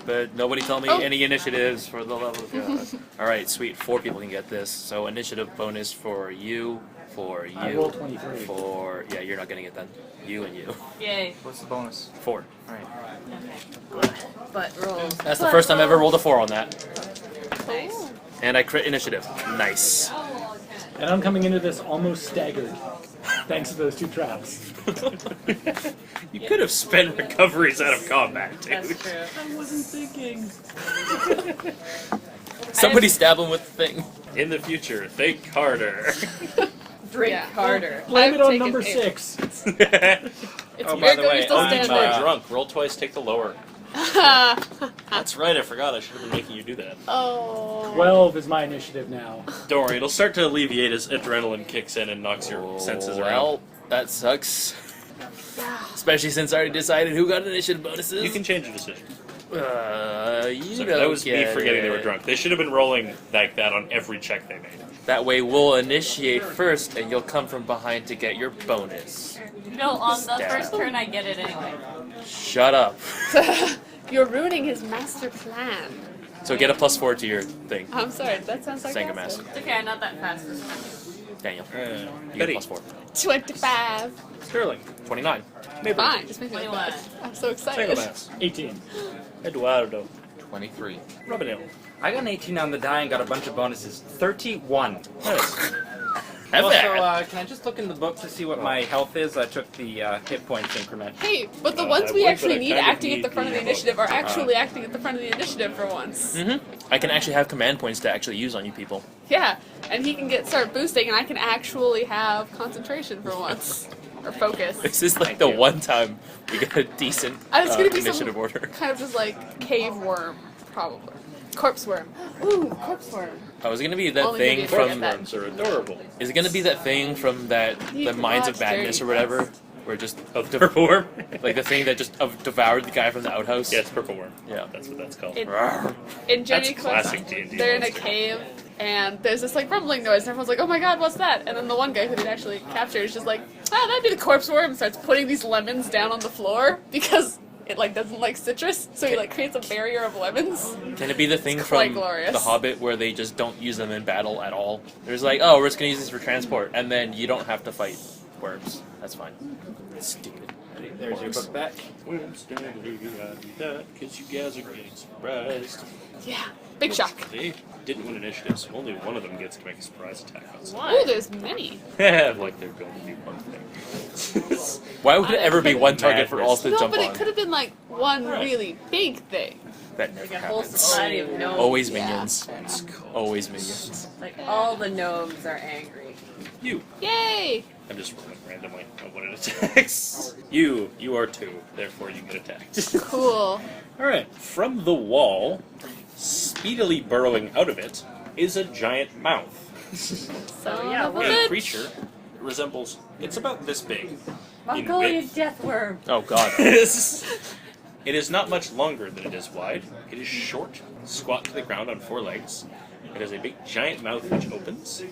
But nobody tell me Oh. any initiatives for the level of God. Alright, sweet. 4 people can get this. So initiative bonus for you, for you, I rolled 23. for... Yeah, you're not getting it then. You and you. Yay. What's the bonus? 4. Alright. Okay. But rolls. That's the first time I ever rolled a 4 on that. Nice. And I crit initiative. Nice. And I'm coming into this almost staggered, thanks to those two traps. You could have spent recoveries out of combat, dude. That's true. I wasn't thinking. Somebody stab him with the thing. In the future, think harder. Drink Yeah. harder. Blame I've it on taken number 8. 6. It's Oh, your by the go, way, you're still I'm standing. Drunk. Roll twice, take the lower. That's right, I forgot. I should have been making you do that. Oh. 12 is my initiative now. Don't worry, it'll start to alleviate as adrenaline kicks in and knocks your senses around. Well, that sucks. Especially since I already decided who got initiative bonuses. You can change your decision. You Sorry, don't that was me get forgetting they were it. drunk. They should have been rolling like that on every check they made. That way we'll initiate first and you'll come from behind to get your bonus. No, on the Stab. first turn I get it anyway. Shut up. You're ruining his master plan. So get a +4 to your thing. I'm sorry, that sounds like Sanga mask. It's okay, I'm not that fast this time. Daniel. You Betty. get +4. 25. Sterling. 29. Fine, just make me look 21. bad. I'm so excited. Sangomas. 18. Eduardo. 23. Robinil. I got an 18 on the die and got a bunch of bonuses. 31. Nice. Have Also, that. can I just look in the book to see what my health is? I took the hit points increment. Hey, but the I ones we would, actually but I need kind of acting at need the front of the the initiative are actually acting at the front of the initiative for once. I can actually have command points to actually use on you people. Yeah, and he can start boosting, and I can actually have concentration for once. Or focus. This is like the one time we got a decent It's gonna be initiative some order. kind of just like cave worm, probably. Corpse worm. Ooh, corpse worm. Oh, is it gonna be that Only thing maybe if I from? get that. Worms are adorable. Is it gonna be that thing from that You the Mines of watch Madness Dirty or whatever? Where just Of the purple worm? like the thing that just devoured the guy from the outhouse. Yeah, it's purple worm. Yeah. That's what that's called. It- Rawr. In Jenny That's Quest, classic D&D they're in a monster. cave, and there's this like rumbling noise, and everyone's like, "Oh my god, what's that?" And then the one guy who they'd actually captured is just like, "Ah, that'd be the corpse worm," and starts putting these lemons down on the floor because it like doesn't like citrus, so he like creates a barrier of lemons. Can it be the thing It's quite from glorious. The Hobbit where they just don't use them in battle at all? There's like, oh, we're just gonna use this for transport, and then you don't have to fight worms. That's fine. Stupid. There's your book back. Because you guys are getting surprised. Yeah, big shock. They didn't win initiative, so only one of them gets to make a surprise attack on someone. Oh, there's many. Like they're going to do one thing. Why would it ever be one target for all to No, jump but on? it could have been like one really big thing. That never Like a whole happens. society of gnomes. Always Yeah. minions. Always minions. Like all the gnomes are angry. You. Yay! I'm just rolling randomly on what it attacks. You are 2, therefore you get attacked. Cool. Alright, from the wall, speedily burrowing out of it, is a giant mouth. So yeah, of a what- A bitch. creature that resembles, it's about this big. Mongolian width. death worm. Oh god. It is not much longer than it is wide. It is short, squat to the ground on 4 legs. It has a big giant mouth which opens.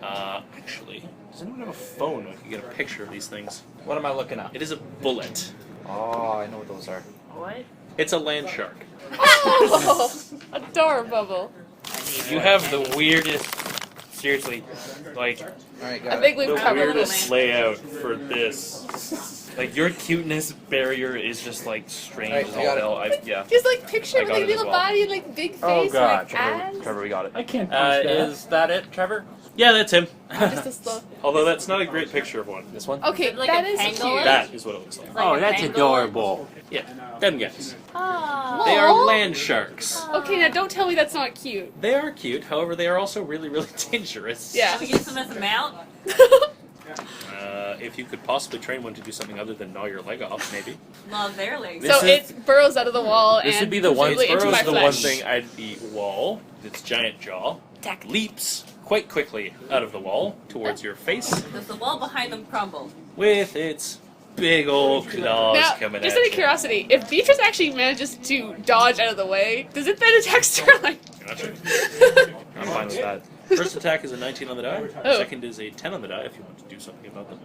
Actually, does anyone have a phone who can get a picture of these things? What am I looking at? It is a bullet. Oh, I know what those are. What? It's a land shark. Oh, adorable. You have the weirdest seriously, like Alright, I got think it. we've The covered weirdest it. layout for this. like your cuteness barrier is just like strange Alright, as I got all hell. it. Just like picture I with got like it as little well. body and like big face Oh, and God. like ass. Trevor, we got it. I can't punch that. Is that it, Trevor? Yeah, that's him. Just a slow. Although that's not a great picture of one. This one. Okay, Like that a is pangolin? cute. That is what it looks like. Like Oh, a that's pangolin? adorable. Yeah, them guys. Aw. They are land sharks. Okay, now don't tell me that's not cute. They are cute, however, they are also really, really dangerous. Yeah. Should we use them as a mount? If you could possibly train one to do something other than gnaw your leg off, maybe. Love their legs. So This it burrows out of the wall This and would be the one. presumably into Burrows my the flesh. one thing I'd be wall, its giant jaw, leaps quite quickly out of the wall towards your face Does the wall behind them crumble? with its big old claws Now, coming just at out of you. curiosity, if Beatrice actually manages to dodge out of the way, does it then attack Sterling? Gotcha. I'm fine with that. First attack is a 19 on the die. Oh. Second is a 10 on the die if you want to do something about them.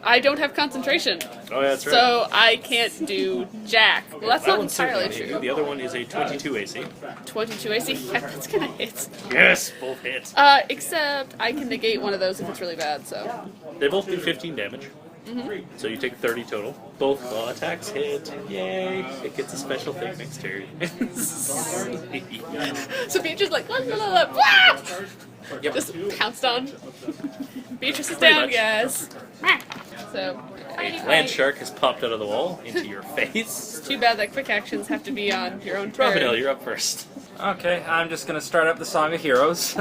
I don't have concentration, Oh, yeah, that's right. so I can't do jack. Well, that's that not one's certainly entirely true. true. The other one is a 22 AC. 22 AC, yeah, that's gonna hit. Yes, both hit. Except I can negate one of those if it's really bad, so. They both do 15 damage. Mm-hmm. So you take 30 total. Both claw attacks hit. Yay! It gets a special thing next turn. So Beatrice like, la, la, la, la, wah! Yep. Just pounced on. Beatrice is Pretty down, much. guys. So, A land shark has popped out of the wall into your face. too bad that quick actions have to be on your own turn. Robinell, you're up first. Okay, I'm just gonna start up the Song of Heroes.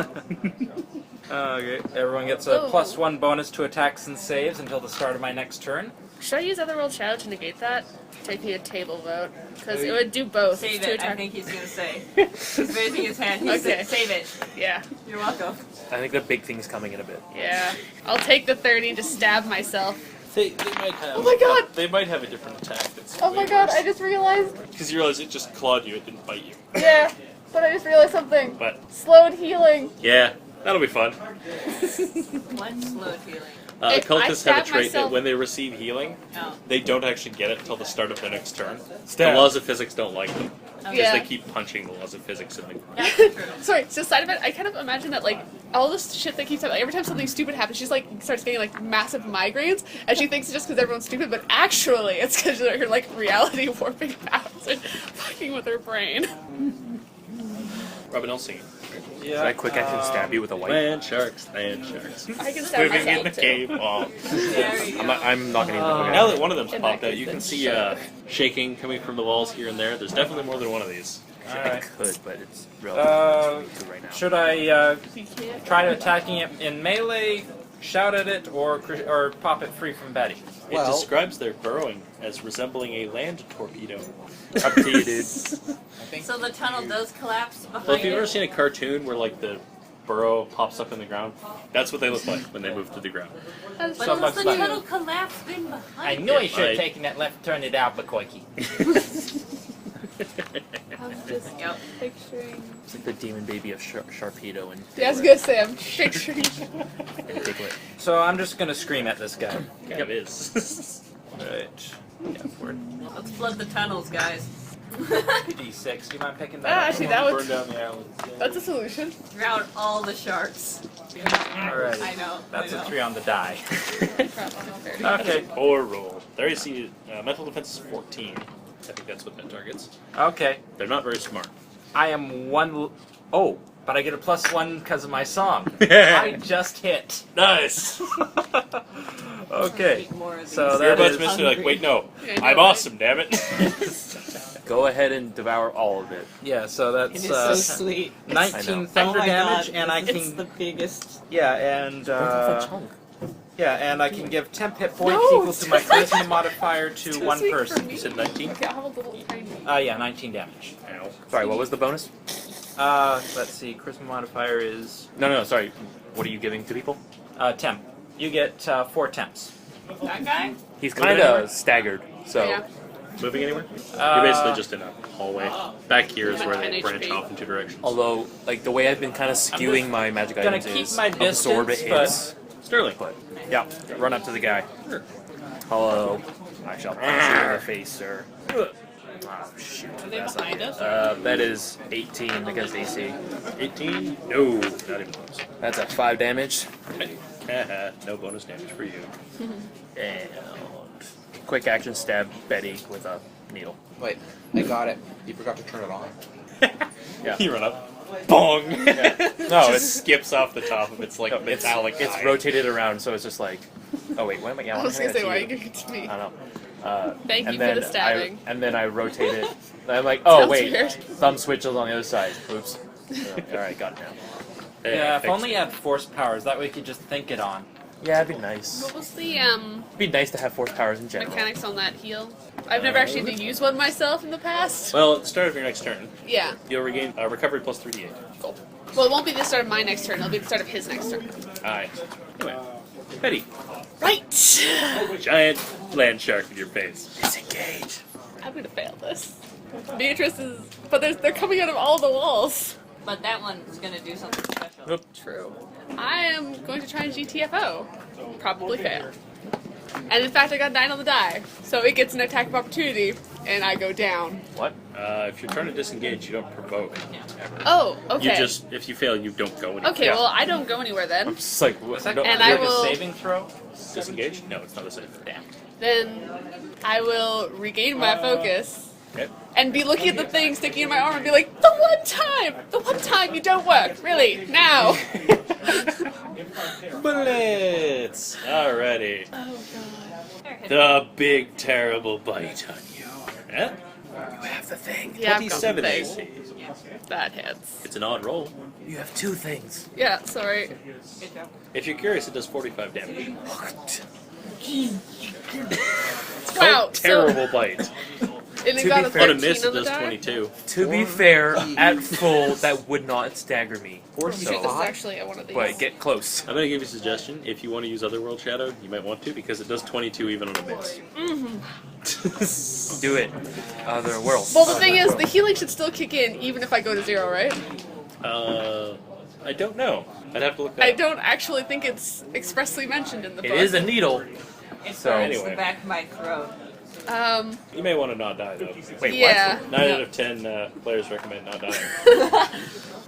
Okay, everyone gets a Oh. +1 bonus to attacks and saves until the start of my next turn. Should I use Otherworld Shadow to negate that? Taking a table vote. Because it would do both. Save Two it, I attack- think he's gonna say. He's raising his hand. He Okay. said, save it. Yeah. You're welcome. I think the big thing's coming in a bit. Yeah. I'll take the 30 to stab myself. They might have. Oh my god! They might have a different attack. That's Oh my god, I just realized. Because you realize it just clawed you. It didn't bite you. Yeah. But I just realized something. But Slowed healing. yeah, that'll be fun. One slow healing. If I Occultists have a stab trait myself- that when they receive healing, Oh. they don't actually get it until the start of their next turn. Stab. The laws of physics don't like them. Because Yeah. they keep punching the laws of physics in the That's true. Sorry, so side of it, I kind of imagine that like all this shit that keeps happening, like, every time something stupid happens, she's like starts getting like massive migraines, and she thinks it's just because everyone's stupid, but actually it's because her like reality warping powers are fucking with her brain. Robin Elsing. Yeah. Should I quick action stab you with a white? Land sharks, land sharks. I can stab Living in myself the too. cave. Oh. There you go. I'm not gonna even. Now that one of them's In popped that out, you case, can then see shaking coming from the walls here and there. There's definitely more than one of these. I Alright. could, but it's relatively to right now. Should I try to attacking it in melee, shout at it, or pop it free from Betty? It Well- describes their burrowing as resembling a land torpedo. Up to you, dude. So the tunnel does collapse behind Well, if you've it? ever seen a cartoon where like the burrow pops up in the ground, that's what they look like when they move to the ground. But Some does the bugs tunnel collapse in behind I it? knew I should have Right. taken that left turn at Albuquerque. I'm just Yep. picturing. It's like the demon baby of Sharpedo and Yeah, I was gonna say I'm picturing. and Diglett. So I'm just gonna scream at this guy. Kind of is. Right. Yeah, word. Let's flood the tunnels, guys. D6. Do you mind picking that Ah, up? actually, that Burn would. down the island. That's a solution. Drown all the sharks. Alright. I know. That's I a know. 3 on the die. Okay. Okay. Or roll. Their AC mental defense is 14. I think that's what that targets. Okay. They're not very smart. I am Oh, but I get a +1 because of my song. I just hit. Nice. Okay. Eat more of these. So You're that about is to miss it. Like, wait, no, Yeah, I know, I'm right? awesome. Damn it. Go ahead and devour all of it. yeah. So It that's is so sweet. 19 know. thunder Oh my damage, God, and I it's can the biggest. and and I can give temp hit points No, equal to my charisma modifier to Too one sweet for person. me. You said 19? Okay, I'll have a little tiny. Yeah, 19 damage. Ow. Sorry, what was the bonus? Let's see. Charisma modifier is No, sorry. What are you giving to people? temp. You get 4 temps. That guy? He's Moving kind anywhere? of staggered, so Yeah. Moving anywhere? Uh, You're basically just in a hallway. Back here is I'm where at they 10 branch HP. off in two directions. although like the way I've been kind of skewing just my magic gonna items keep is my absorb it distance, hits. Sterling. But yeah, run up to the guy. Hello, I shall punch you in the face, sir. Oh, shoot. Are they behind us? That is 18 against AC. 18? No, not even close. That's a 5 damage. No bonus damage for you. And quick action stab Betty with a needle. Wait, I got it. You forgot to turn it on. Yeah. You run up. Bong! No, Just it's skips off the top of its like metallic it's eye. rotated around, so it's just like. Oh wait, why am I? Yeah, I was why am gonna say, I why are you gonna giving it to me? I don't know. Thank and you for then the stabbing. and then I rotate it. I'm like, oh Sounds wait, weird. thumb switches on the other side. Oops. All right, got it now. Yeah, if fixed only you had force powers, that way you could just think it on. Yeah, it'd be nice. What was the It'd be nice to have force powers in general. mechanics on that heal? I've never actually had to use one myself in the past. Well, at the start of your next turn, Yeah. you'll regain recovery plus 3d8. Cool. Well, it won't be the start of my next turn. It'll be the start of his next turn. Aye. Anyway, Betty, Right. giant land shark in your face. Disengage. I'm gonna fail this. Beatrice is, but they're coming out of all the walls. But that one's gonna do something special. Oop. True. I am going to try and GTFO. Probably fail. And in fact, I got 9 on the die, so it gets an attack of opportunity, and I go down. What? If you're trying to disengage, you don't provoke. Ever. Oh, okay. You just, if you fail, you don't go anywhere. Okay, Yeah. well, I don't go anywhere then. I'm just like, Is that no, And like I will- a saving throw? Disengage? No, it's not a save. Damn. Then I will regain my focus Okay. and be looking at the thing sticking in my arm and be like, the one time you don't work, really, now. Bullets! Alrighty. Oh god. The big terrible bite on you. Yeah? you have the thing. Yeah, I've got the 27 thing. AC. That hits. It's an odd roll. You have 2 things. Yeah, sorry. Good job. If you're curious, it does 45 damage. Wow. Terrible bite. And To it got be a fair- On a 13 miss, on it the does die. 22. To be fair, at full, that would not stagger me. Oh, shoot, this is So, actually one of these. but get close. I'm going to give you a suggestion. If you want to use Otherworld Shadow, you might want to, because it does 22 even on a miss. Do it. Other world. Well, the thing is, the healing should still kick in even if I go to 0, right? I don't know. I'd have to look that I up. don't actually think it's expressly mentioned in the It book. is a needle. It So, burns anyway. the back of my throat. You may want to not die, though. Wait, Yeah. 9 out of 10 players recommend not dying.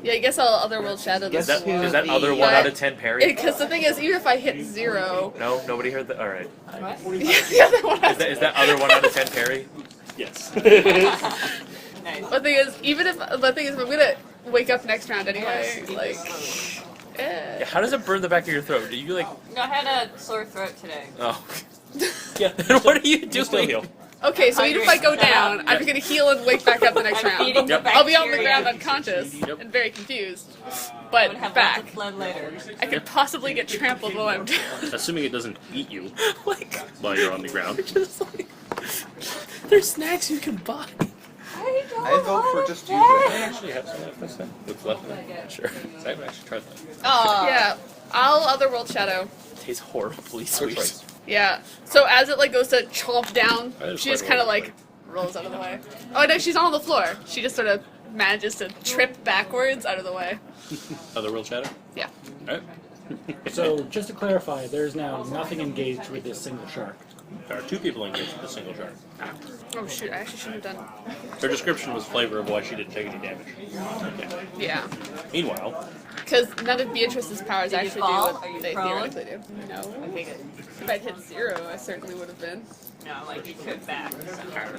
Yeah, I guess I'll Otherworld Shadow Is this. that, Guess is that who other the- 1 out of 10 parry? Because the thing is, even if I hit 0, No, nobody heard that. All right. the other one has Is that other 1 out of 10 parry? Yes. Nice. The thing is, if I'm gonna wake up next round anyway, like, Yeah, how does it burn the back of your throat? Do you like? No, I had a sore throat today. Oh. Yeah. Then what are you You still doing? heal. okay, so even if I go down, I'm Yep. gonna heal and wake back up the next I'm round. feeding the I'll be on the bacteria. ground unconscious Yep. and very confused, I but would have back. lots of blood later. I could possibly get trampled while I'm down. Assuming it doesn't eat you Like, while you're on the ground. just like, there's snacks you can buy. I vote for just use I it. actually have some left this time. What's left of it? Sure. I've actually tried that. Oh. Yeah, I'll Otherworld Shadow. Tastes horribly Good sweet. choice. Yeah. So as it like goes to chomp down, That is she just quite kind of well like rolls out of the way. Oh no, she's on the floor. She just sort of manages to trip backwards out of the way. Otherworld Shadow? Yeah. Alright. So, just to clarify, there's now nothing engaged with this single shark. There are 2 people engaged with a single shark. Oh shoot, I actually shouldn't have done. Her description was flavor of why she didn't take any damage. Yeah. Meanwhile, Because none of Beatrice's powers Did you actually fall? do Are you what they prone? theoretically do. No. Okay, good. If I'd hit 0, I certainly would have been. No, like you could back.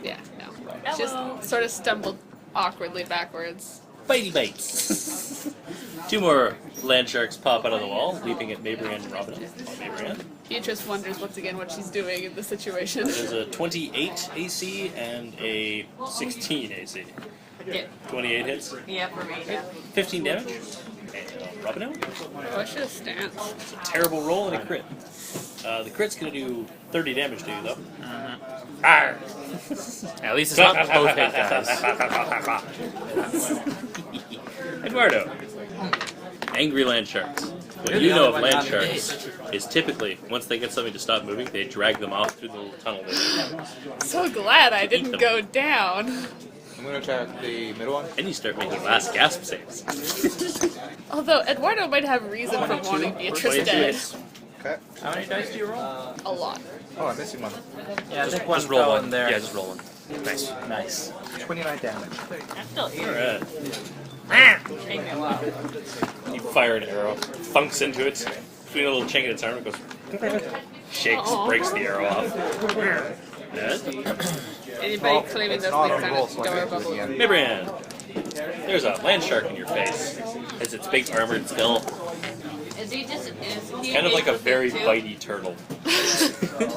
Yeah, no. Hello. Just sort of stumbled awkwardly backwards. bitey bites. 2 more land sharks pop out of the wall, leaping at Mabrianne and Robin. Mabrianne. Beatrice wonders once again what she's doing in this situation. There's a 28 AC and a 16 AC. Yeah. 28 hits, Yeah, for me. 15 damage. And Robin out. Oh, I should have stanced. It's a terrible roll and a crit. The crit's gonna do 30 damage to you, though. Arr! At least it's not both hit guys. Eduardo. Angry land sharks. What You're you the know of only one land on the sharks is typically, once they get something to stop moving, they drag them off through the little tunnel. So glad I Eat didn't them. go down. I'm gonna attack the middle one. And you start making last gasp saves. Although Eduardo might have reason for wanting Beatrice 22 dead. hits. Okay. How many dice do you roll? A lot. Oh, I'm missing one. Yeah, I think one Just roll fell one. in there. Yeah, just roll one. Nice. Nice. 29 damage. I'm still here. Alright. Take me a while. You fire an arrow, thunks into it, between a little chink in its arm, it goes, shakes, breaks the arrow off. Anybody claiming it's those not things a kind roll, of so I door can't use bubble? it again. Mabrianne, there's a land shark in your face. Has its big armored skull. Is he Kind of like a engaged very with it too? bitey turtle.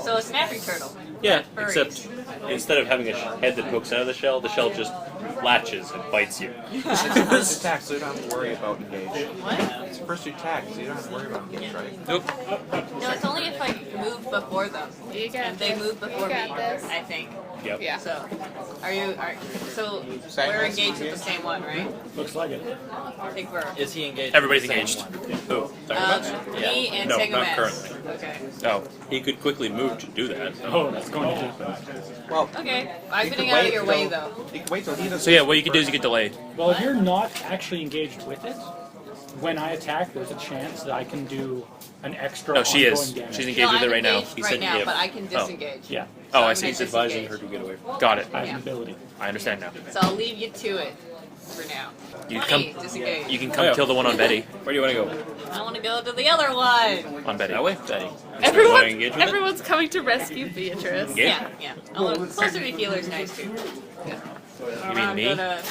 So a snapping turtle. Yeah, Furries. except instead of having a head that pokes out of the shell just latches and bites you. It's your first attack, so you don't have to worry about engage. What? It's your first attack, so you don't have to worry about engage, right? Nope. No, it's only if I move before them. You got And they this. move before me, You got this. I think. Yep. Yeah. So, so Same we're as engaged with the same one, right? Looks like it. I think we're. Is he engaged? Everybody's with the same engaged. one? Who? Thunderbugs? Me and No, Teelah not Mess. currently. Okay. Oh, he could quickly move to do that. Oh, that's going to happen. Well, Okay. I'm you getting can out of wait your way till- though. You can wait till he does. So yeah, what you can do is you get delayed. Well, if you're not actually engaged with it, when I attack, there's a chance that I can do an extra No, she is. ongoing damage. She's No, engaged with I'm it right now. engaged He right said now, yeah. but I can disengage. Yeah, Oh, I I'm see. gonna He's advising disengage. her to get away from Got it. I have Yeah. an ability. I understand now. So I'll leave you to it for now. You 20, come. disengage. You can come kill the one on Betty. Where do you want to go? I want to go to the other one. On Betty. That way? Betty. Everyone, engage with it? everyone's coming to rescue Beatrice. Engage? Yeah. I want closer to healer's nice too. You mean me?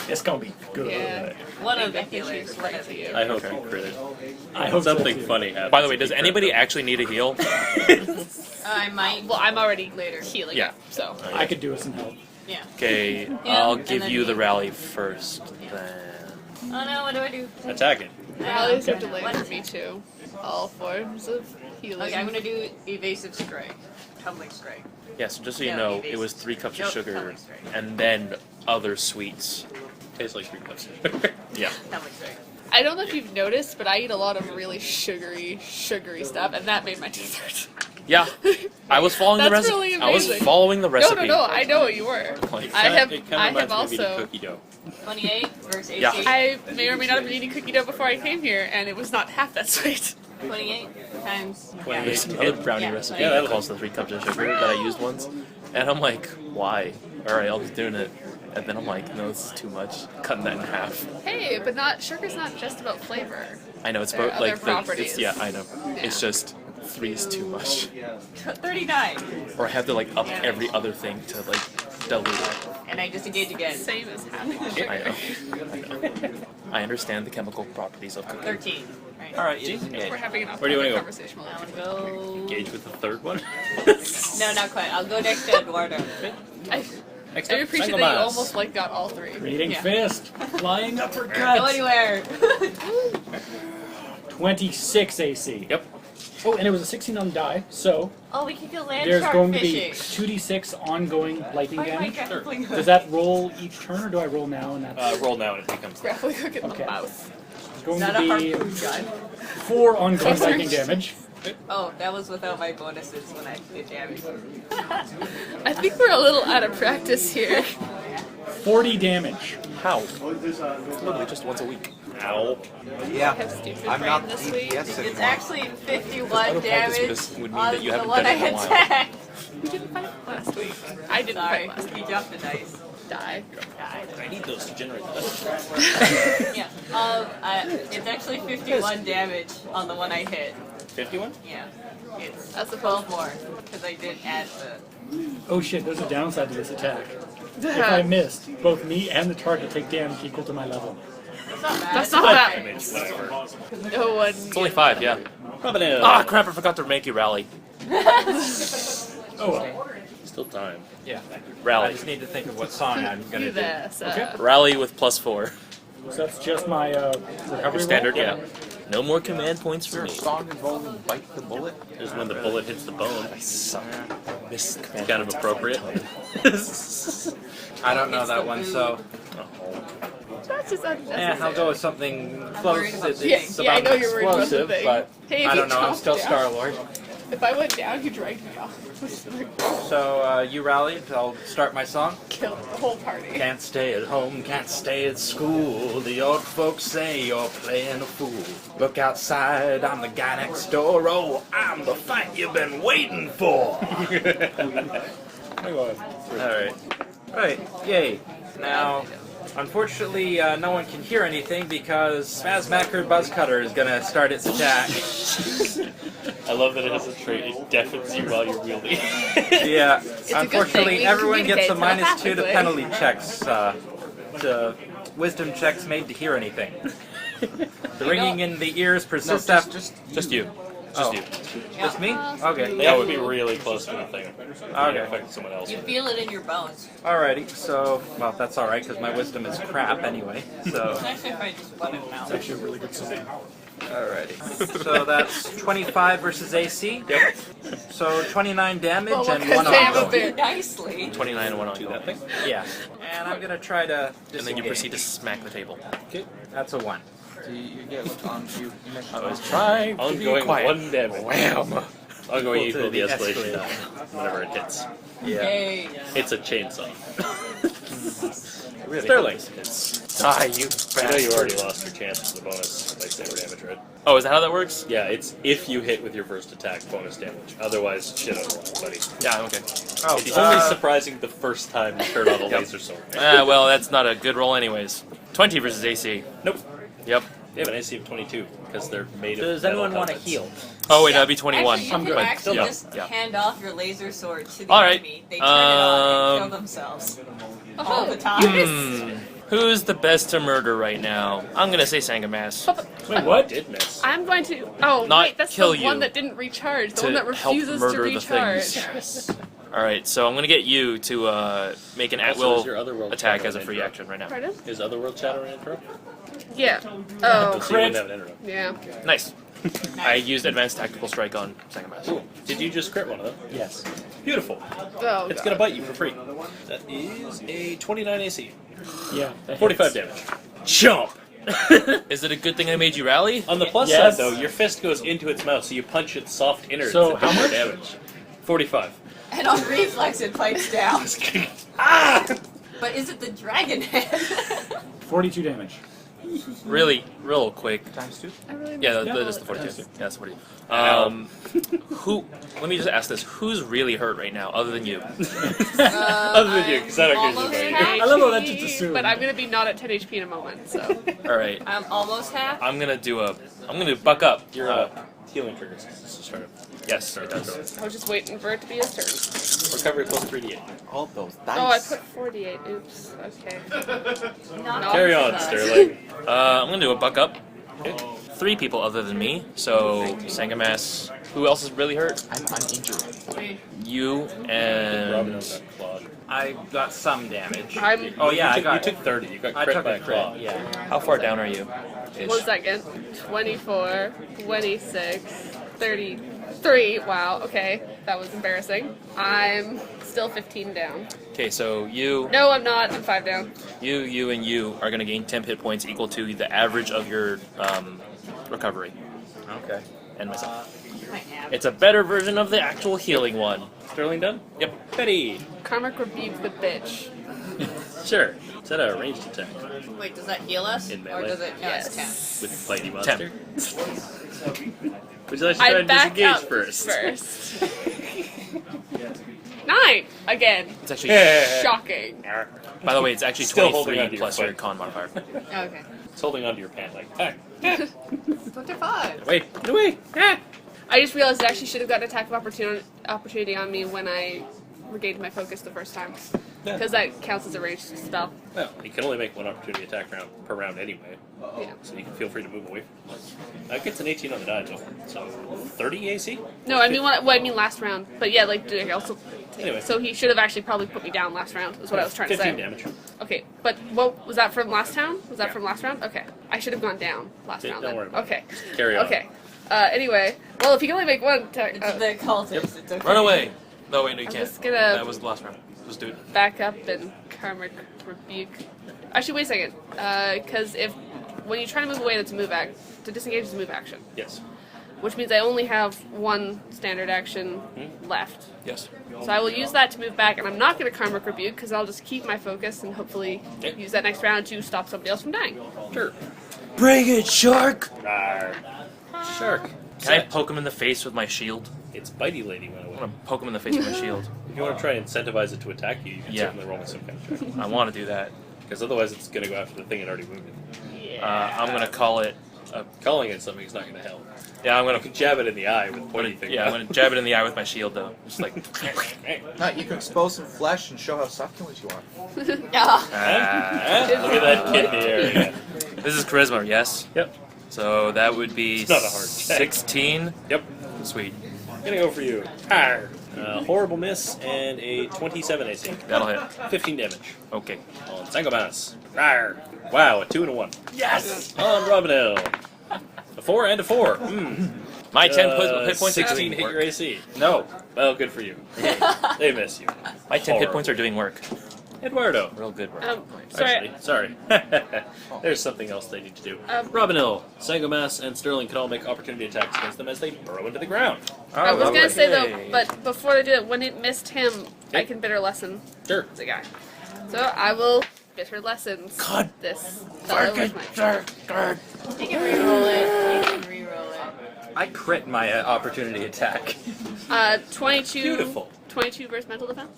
It's gonna be good. Yeah. One of the I think healers. she's right to you. I hope you crit it. I hope so, Something too. funny happens. By the way, does if you anybody crit actually need a heal? I might. Well, I'm already Later. healing. Yeah. So. I could do with some help. Yeah. Okay, Yeah, I'll and give then you me. the rally first. Then. Oh no, what do I do? them. Attack it. Rallies have Okay. delayed What? for me too. All forms of healing. Okay, I'm gonna do evasive strike. Tumbling strike. Yes, just so you No, know, evasive. it was 3 cups of Nope, sugar tumbling strike. and then other sweets. Tastes like 3 cups of sugar. Yeah. Tumbling strike. I don't know if you've noticed, but I eat a lot of really sugary stuff, and that made my teeth hurt. Yeah. I was following the That's recipe. really I was amazing. following the recipe. No, I know what you were. Like, I have It kind of reminds me of also. eating cookie dough. 28 versus AC. Yeah. I may or may not have been eating cookie dough before I came here, and it was not half that sweet. 28 times. There's Yeah. another brownie Yeah, recipe yeah, that that'll calls the 3 cups of sugar that I used once. And I'm like, why? Alright, I'll just doing it. And then I'm like, no, this is too much. Cutting that in half. Hey, but sugar's not just about flavor. I know, it's There are about like other the, properties. it's, yeah, I know. It's just 3 is too much. 39. Or I have to like up every other thing to like dilute it. And I disengage again. Same as having sugar. I know. I understand the chemical properties of cooking. 13. Right. All right, you disengage. We're having enough Where do you wanna go? conversation. I want to go. Engage with the third one. No, not quite. I'll go next to Eduardo. I Next I up, appreciate Single that you Mass. almost like got all 3. Reading Yeah. fist, flying Go uppercut. anywhere. 26 AC. Yep. Oh, and it was a 16 on the die, so Oh, we can go land there's shark going to fishing. be 2d6 ongoing lightning Why am I damage. grappling Does hook? that roll each turn, or do I roll now? And that's Roll now and it becomes Grappling hook in Okay. the mouth. going Not to a be harpoon gun. 4 ongoing lightning damage. Oh, that was without my bonuses when I did damage. I think we're a little out of practice here. 40 damage. How? Literally just once a week. ow. Yeah, Have stupid I'm brain not this DPS week. It's anymore. actually 51 Other practice damage would mean on that you the haven't one done I it in a while. attacked. We didn't fight last week. I didn't Sorry, fight last week. you dropped the dice. Die. I need those to generate the Yeah. It's actually 51 damage on the one I hit. 51? Yeah. It's That's a 12 more because I did add the. Oh shit, there's a downside to this attack. If I missed, both me and the target take damage equal to my level. That's not bad. That's not bad. Damage, whatever. No one. It's only 5, yeah. Rub it in. Ah, crap, I forgot to make you rally. Oh well. Still time. Yeah. I Rally. just need to think of what song I'm gonna Do do. this. Okay. Rally with +4. So that's just my recovery Standard, roll? yeah. No more command points for me. Song involving bite the bullet. Is when the bullet hits the bone. I suck. This It's kind of appropriate. I don't know that one, so That's just unnecessary. yeah, I'll go with something worried close. about It's, the it's thing. Yeah, I about know you're worried about the explosive, thing. but Hey, if I you don't know. I'm jump still down- Star Lord. If I went down, you dragged me off. So you rallied. I'll start my song. Killed the whole party. Can't stay at home, can't stay at school. The old folks say you're playing a fool. Look outside, I'm the guy next door. Oh, I'm the fight you've been waiting for. Alright. Right, yay. Now, unfortunately, no one can hear anything because Smazmacker Buzzcutter is going to start its attack. I love that it has a trait. It deafens you while you're wielding. Yeah, a good thing. unfortunately, We everyone gets a communicate -2 to telepathically. penalty checks, to wisdom checks made to hear anything. The ringing in the ears persists after. Just you. Oh. Just you. Just me? Okay. That would be really close to the thing. Okay. Affect someone else. You feel it in your bones. Alrighty, so, well, that's alright because my wisdom is crap anyway, so. Actually, if I just button them out. It's actually a really good song. Alrighty. So that's 25 versus AC. Yep. So 29 damage Well, and because 1 they have a ongoing. bit. Nicely. 29 and 1 on Do that thing. Yeah. And I'm gonna try to And then you disengage. proceed to smack the table. Okay. That's a 1. Do you get on you? I was trying to be Ongoing quiet. 1 damage. Wham! Ongoing Equal to equal the the escalation escalator. die whenever it hits. Yeah. Yay. It's a chainsaw. Really Sterling. Die, you You know bastard. you already lost your chance for the bonus lightsaber damage, right? Oh, is that how that works? Yeah, it's if you hit with your first attack, bonus damage. Otherwise, shit on roll, buddy. Yeah, okay. Oh, It's only surprising the first time you turn on a laser sword. Well, that's not a good roll anyways. 20 versus AC. Nope. Yep. They have an AC of 22 because they're made of. Does metal anyone want to helmets. heal? Oh, wait, that'd be 21. Actually, you can good. actually Yeah, just yeah. hand off your laser sword to the All right. enemy. They turn it on and Um, kill themselves. Oh, All the time. Hmm. Who's the best to murder right now? I'm gonna say Sangamas. Wait, what? Did miss. I'm going to. Oh, Not wait, that's kill the one you. that didn't recharge. The To one that help refuses to murder the recharge. things. Alright, so I'm gonna get you to make an Also, at-will is your otherworld attack shadow as a an free intro? action right now. Pardon? Is Otherworld Shadow an intro? Yeah. So Oh, you wouldn't have an intro. yeah. Nice. I used Advanced Tactical Strike on Sangamas. Cool. Did you just crit one of them? Yes. Beautiful. Oh, It's God. gonna bite you for free. That is a 29 AC. Yeah. that 45 hits. damage. Jump! Is it a good thing I made you rally? On the plus Yes. side, though, your fist goes into its mouth, so you punch its soft innards. So and how does more much? damage? 45. And on reflex, it bites down. Ah! But is it the dragon head? 42 damage. Really, real quick. Times 2? I really Yeah, missed that's the it. 42. Yeah, that's the 42. Who? Let me just ask this: who's really hurt right now, other than you? Other than you, because I don't give a Almost shit about half you. I love how that HP, just assumed. But I'm gonna be not at 10 HP in a moment, so. All right, I'm almost half. I'm gonna buck up. Your healing triggers. This is sort of Yes, it does. I was just waiting for it to be his turn. recovery plus 3d8. All those Oh, I dice. put 48. Oops. Okay. Not Carry all on, of us. Sterling. I'm gonna do a buck up. 3 people other than me. So Sangamas. Who else is really hurt? I'm uninjured. You Robin and got clawed. I got some damage. I'm. Oh yeah, you I took, got. you took 30. You got I crit took by a a crit. claw. Yeah. how far down are you? Ish. 1 second. 24, 26, 33. Wow, okay. That was embarrassing. I'm still 15 down. Okay, so you, No, I'm not. I'm 5 down. you, and you are gonna gain 10 hit points equal to the average of your recovery. Okay. And myself. I am. It's a better version of the actual healing one. Sterling done? Yep. Betty. Karmic rebuke the bitch. Sure. Is that a ranged attack Wait, does that heal us? In Or melee? does it? No, it's 10. Yes. with Fighty 10. Monster? Would you like to try I and back disengage up first? first. 9 again. It's actually. Shocking. By the way, it's actually Still holding 23 onto your plus your foot. con modifier. Okay. It's holding onto your pant like, ah, 25. wait, get away. Ah. I just realized I actually should have gotten attack of opportunity on me when I regained my focus the first time. Yeah. Because that counts as a ranged spell. Well, you can only make one opportunity attack round per round anyway, Yeah. so you can feel free to move away from it. That gets an 18 on the die though, so 30 AC? No, I mean I mean last round. But yeah, like I also. Anyway. So he should have actually probably put me down last round. Is what I was trying to 15 say. damage. Okay, but what was that from last round? Was that Yeah. from last round? Okay, I should have gone down last Yeah, round. don't Then. worry about Okay. Carry on. Okay. Anyway, well, if you can only make one attack, It's the cultist. It's okay. Run away! No, wait, no, you I'm can't. just gonna- That was the last round. Just do it. back up and karmic rebuke. Actually, wait a second. Because if when you try to move away, that's a move act. To disengage is a move action, Yes. which means I only have one standard action left. Yes. So I will use that to move back, and I'm not going to karmic rebuke because I'll just keep my focus and hopefully Okay. use that next round to stop somebody else from dying. Sure. Bring it, shark! Rawr. Shark. Can I poke him in the face with my shield? Its bitey lady went I'm away. gonna poke him in the face with my shield. If you want to try and incentivize it to attack you, you can Yeah. certainly roll me some kind of check. I want to do that. Because otherwise it's going to go after the thing it already wounded. I'm gonna call it. Calling it something is not going to help. Yeah, I'm You gonna. can jab it in the eye with pointy finger. Yeah, I'm gonna jab it in the eye with my shield though. Just like. No, you can expose some flesh and show how succulent you are. Ah. Look at that kidney area. This is charisma, yes. Yep. So that would be It's not a hard check. 16. Yep. Sweet. Gonna go for you. Arr. Horrible miss and a 27 AC. That'll hit. 15 damage Okay. on Sangomas. Rawr. Wow, a 2 and a 1. Yes. On Robinell. A 4 and a 4. My 10 hit points are 16 doing hit your work. AC. No. Well, good for you. They miss you. My 10 hit points are doing work. Eduardo. Real good work. Sorry. Actually, sorry. There's something else they need to do. Robinell, Sangomas, and Sterling can all make opportunity attacks against them as they burrow into the ground. I was lovely. gonna say though, Yay. but before I do it, when it missed him, I Okay. can bitter lesson Sure. the guy. So I will bitter lessons God. this fellow with my You can reroll it. You can reroll it. I crit my opportunity attack. 22. Beautiful. 22 versus mental defense.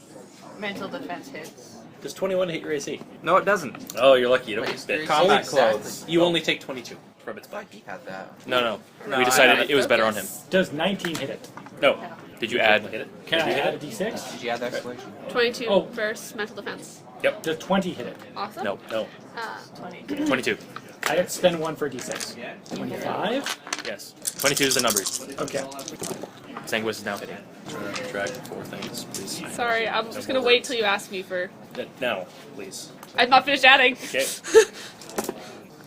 Mental defense hits. Does 21 hit your AC? No, it doesn't. Oh, you're lucky. You don't Wait, get spit. combat Only- clothes. You only take 22 from its I thought bite. he had that. No. No, We I decided haven't. it was better on him. Does 19 hit it? No. Did you add? Hit it? Can Did I you hit add a it? d6? Did you add the exclamation? 22 Oh. versus mental defense. Yep. Does 20 hit it? Awesome. No. No. 22. 22. I have to spend 1 for d6. 25? Yes. 22 is the numbers. Okay. Sanguis is now hitting. Track 4 things, please. Sorry, I'm just gonna wait till you ask me for. Now, please. I'm not finished adding. Okay.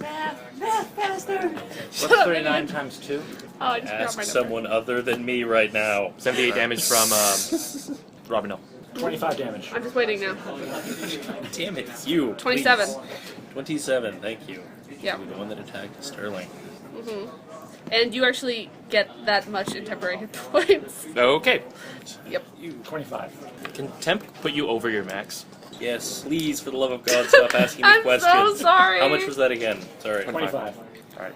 Math bastard! What's 39 times 2? Oh, I just forgot Ask my number. someone other than me right now. 78 damage from Robinell. 25 damage. I'm just waiting now. Damn it, you. 27. please. 27, thank you. Yeah. You were the one that attacked Sterling. And you actually get that much in temporary hit points. Okay. Yep. 25. Can temp put you over your max? Yes, please, for the love of God, stop asking me I'm questions. so sorry. How much was that again? Sorry. 25. Alright.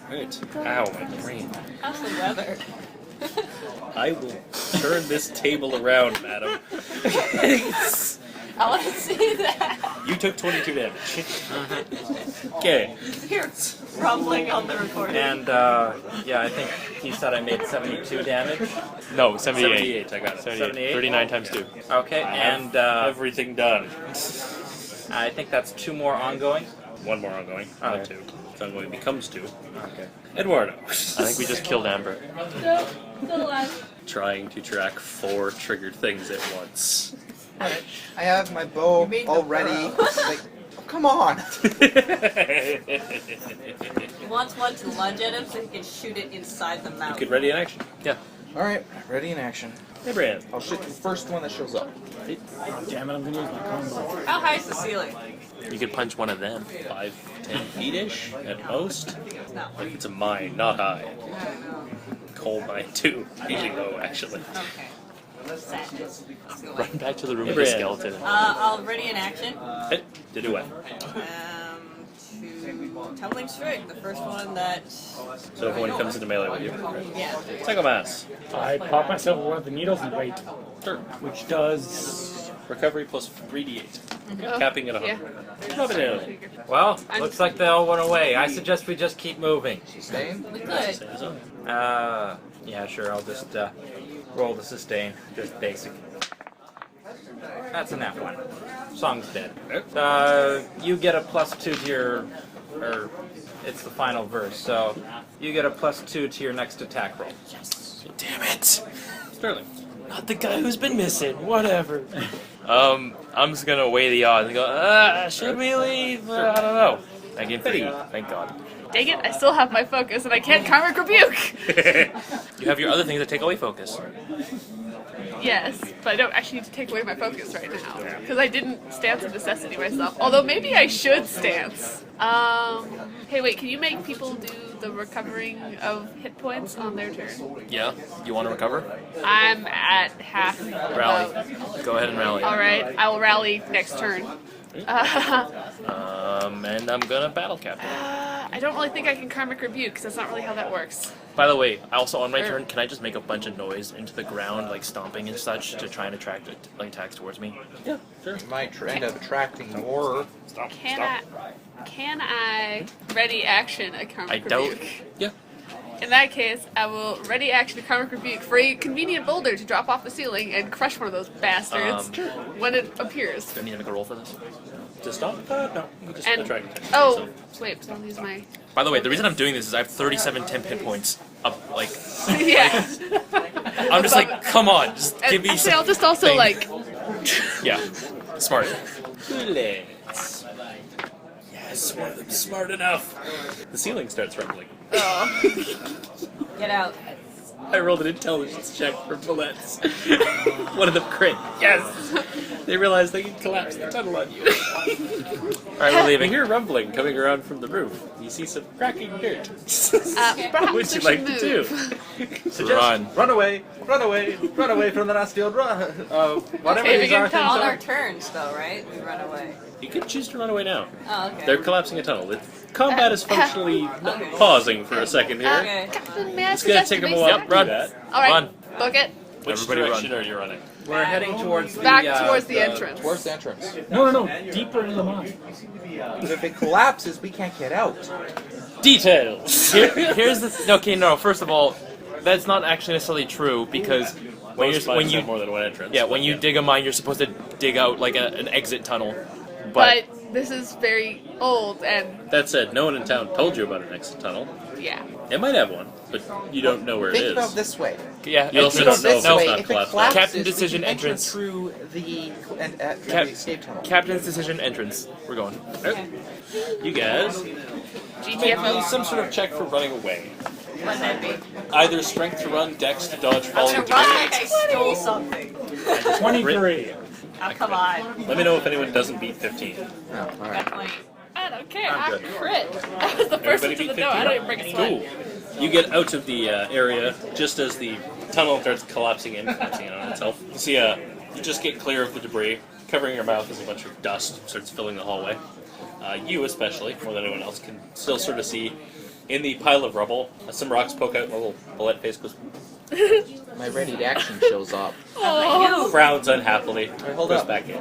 Right. Ow, my brain. How's the weather? I will turn this table around, madam. I want to see that. You took 22 damage. Okay. You're rumbling on the recording. And, yeah, I think he said I made 72 damage. No, 78. 78, I got it. 78? 39 times 2. Okay, and Everything done. I think that's 2 more ongoing. One more ongoing, not Okay. 2. It's ongoing becomes 2. Okay. Eduardo. I think we just killed Amber. Still alive. Trying to track 4 triggered things at once. I have my bow You made the already. burrow. Like, come on. He wants one to lunge at him so he can shoot it inside the mouth. You could ready in action. Yeah. All right, ready in action. Mabrianne. I'll shoot the first one that shows up. Oh, damn it, I'm gonna use my combo. How high is the ceiling? You could punch one of them. 5, 10 feet-ish at most. It's not Like it's a mine, not high. I don't know. Coal mine too. Really low, actually. Okay. Sad. Let's go Run away. back to the room with the Mabrianne. skeleton. I'll ready in action. Hit. To do what? To tumbling strike, the first one that. So everyone comes into melee with you. Yeah. Psychomass. I pop myself with one of the needles and wait. Sure. Which does... Recovery plus 3d8. Capping at 100. Robinell. Well, looks like they all went away. I suggest we just keep moving. Sustain. We could. Same as others. Yeah, sure, I'll just roll the sustain. Just basic. That's a nat 1. Song's dead. You get a +2 to your... Or, it's the final verse, so you get a +2 to your next attack roll. Damn it! Sterling. Not the guy who's been missing. Whatever. I'm just gonna weigh the odds and go, should we leave? I don't know. I get 3. Thank God. Dang it, I still have my focus and I can't Karmic Rebuke! You have your other things that take away focus. Yes, but I don't actually need to take away my focus right now. Because I didn't stance of necessity myself. Although maybe I should stance. Hey wait, can you make people do the recovering of hit points on their turn? Yeah? You want to recover? I'm at half. Rally. Go ahead and rally. Alright, I will rally next turn. And I'm gonna battle captain. I don't really think I can karmic rebuke because that's not really how that works. By the way, also on my turn, can I just make a bunch of noise into the ground, like stomping and such, to try and attract like attacks towards me? You might end up attracting more. Can I ready action a karmic I doubt. rebuke? Yeah. In that case, I will ready action a karmic rebuke for a convenient boulder to drop off the ceiling and crush one of those bastards when it appears. Do I need to make a roll for this? To stop? No. You can just And attract attention. oh, wait, don't use my. By the way, the reason I'm doing this is I have 37 temp hit points. Up, like, Yeah. I'm just like, come on, just give me Actually, I'll just also something. like. Yeah, smart. Let's. Yes, one of them smart enough. The ceiling starts rumbling. Get out. I rolled an intelligence check for bullets. One of them crit. Yes! They realize they can collapse the tunnel on you. Alright, we're You leaving. hear rumbling coming around from the roof. You see some cracking dirt. Perhaps What'd you I like should to do? move. Run. Run away from the nasty old whatever Okay, we these can are. tell. On our turns, though, right? We run away. You can choose to run away now. Oh, okay. They're collapsing a tunnel. Combat is functionally pausing for a second here. Okay. Captain, may I It's gonna suggest take a them a basic while to action? do Run. that. All right, Run. book it. Which Everybody direction run. are you running? We're heading towards the Back towards the entrance. Towards the entrance. No, deeper into the mine. But if it collapses, we can't get out. Details. Here's the okay. No, first of all, that's not actually necessarily true because when Most you're when mines you have more than one entrance. when you dig a mine, you're supposed to dig out like an exit tunnel. But this is very old and That said, no one in town told you about an exit tunnel. yeah. It might have one, but you don't know where it Think about is. this way. Yeah, You also Think don't about know this if it's way. not If it collapsed. collapses, Captain we decision can enter entrance. through the escape tunnel. Captain's decision entrance. We're going. You guys make me GTFO. some sort of check for running away. What'd that be? Either strength to run, dex to dodge, I'm falling gonna to run like I stole something. 23. Oh, come on. Let me know if anyone doesn't beat 15. Got 20. I don't care. I'm I good. crit. I was the first one Everybody to the beat door. I 15? don't even bring a sweat. Cool. You get out of the area just as the tunnel starts collapsing in on itself. You see, you just get clear of the debris. Covering your mouth as a bunch of dust starts filling the hallway. You especially, more than anyone else, can still sort of see in the pile of rubble, some rocks poke out and a little bullet face goes, My ready to action shows up. frowns unhappily, hold goes up. back in.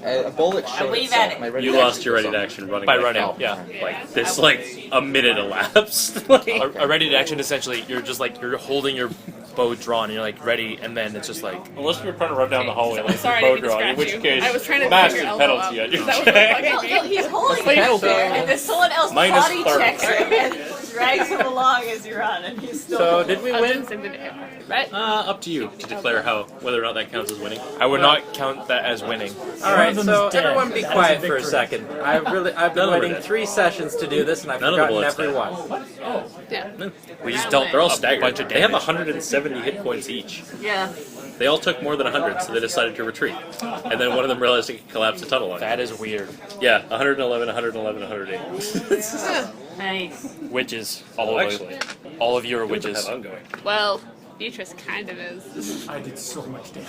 A bullet showed wave itself. at it. My ready You to lost action your ready goes to up. action running By like running, hell. yeah. Like this, like a minute elapsed. Like, A ready to action essentially, you're just like you're holding your bow drawn, and you're like ready, and then it's just like unless you're trying to run down the hallway like Sorry, your I bow didn't drawn, in scratch which you. case I was trying to massive put your elbow penalty up. on your That was check. No, he's holding the it penalty? there, and then someone else Minus body 30. checks him and drags him along as you run, and he's still. So did we win? Right? Up to you to declare whether or not that counts as winning. I would not count that as winning. All right, them so is dead. everyone be That is quiet a for a victory. second. I've been None of them are waiting dead. 3 sessions to do this, and I've None of the forgotten bullets every died. one. Yeah. We just dealt They're all a staggered. bunch of They have damage. 170 hit points each. Yeah. They all took more than 100, so they decided to retreat. And then one of them realized it could collapse the tunnel on it. That is weird. Yeah, 111, 111, 108. Nice. Witches, all Oh, of actually. you. All of you are Good to witches. have ongoing. Well, Beatrice kind of is. I did so much damage.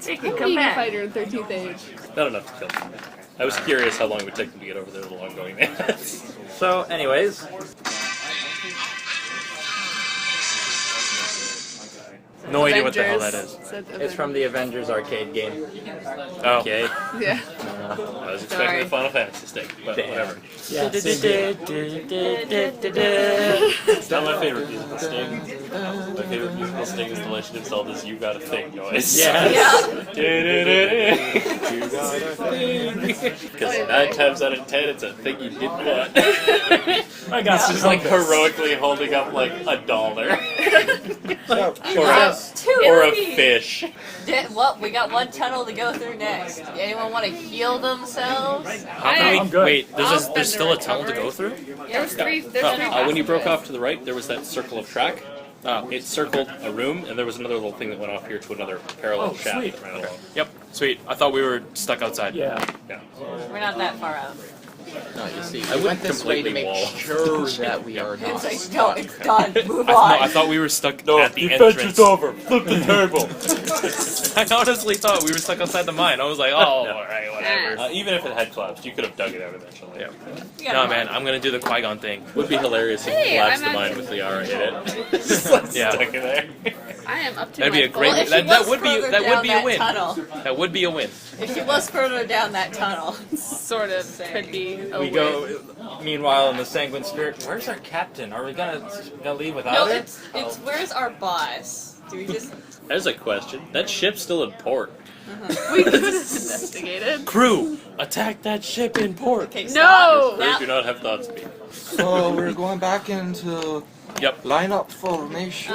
You can Being come a back. fighter in 13th age. Not enough to kill them. I was curious how long it would take them to get over their little ongoing damage. So, anyways, No idea what the hell that is. it's from the Avengers arcade game. Oh. Okay. Yeah. I was expecting a Final Fantasy stick, but whatever. Yeah, same here. It's not my favorite musical sting. My favorite musical sting is the Legend of Zelda's You Got a Thing noise. Yes. You got a thing. Because 9 times out of 10, it's a thing you didn't want. I got It's just like heroically holding up like $1. Or a fish. Well, we got one tunnel to go through next. Anyone want to heal themselves? How can we, I'm good. wait, I'll there's spend still a the tunnel to go recovery. through? There's three. There's three. When you broke passages. off to the right, there was that circle of track. It circled a room, and there was another little thing that went off here to another parallel Oh, shaft sweet. that ran along. Yep, sweet. I thought we were stuck outside. Yeah. Yeah. We're not that far out. No, you see, I we went this way to completely make wall. sure that we are It's not. like, no, it's done. Move I on. thought we were stuck No, at the the entrance. adventure's over. Flip the table. I honestly thought we were stuck outside the mine. I was like, oh, alright, whatever. Even if it had collapsed, you could have dug it out eventually. Yeah. No, man, I'm gonna do the Qui-Gon thing. Would be hilarious if Hey, you collapsed I'm the mine actually- with Liara in it. Just like Yeah. stuck in there. I am up to That'd my be a great. Well, if that, he that was would be further that would down be a that win. tunnel. That would be a win. If she was further down that tunnel. Sort of could be a We win. go. Meanwhile, in the Sanguine Spirit, where's our captain? Are we gonna leave without No, her? it's where's our boss? Do we just There's a question. That ship's still in port. We could have investigated. Crew, attack that ship in port. okay, No! stop. They Now, do not have thought speed. So we're going back into Yep. lineup formation.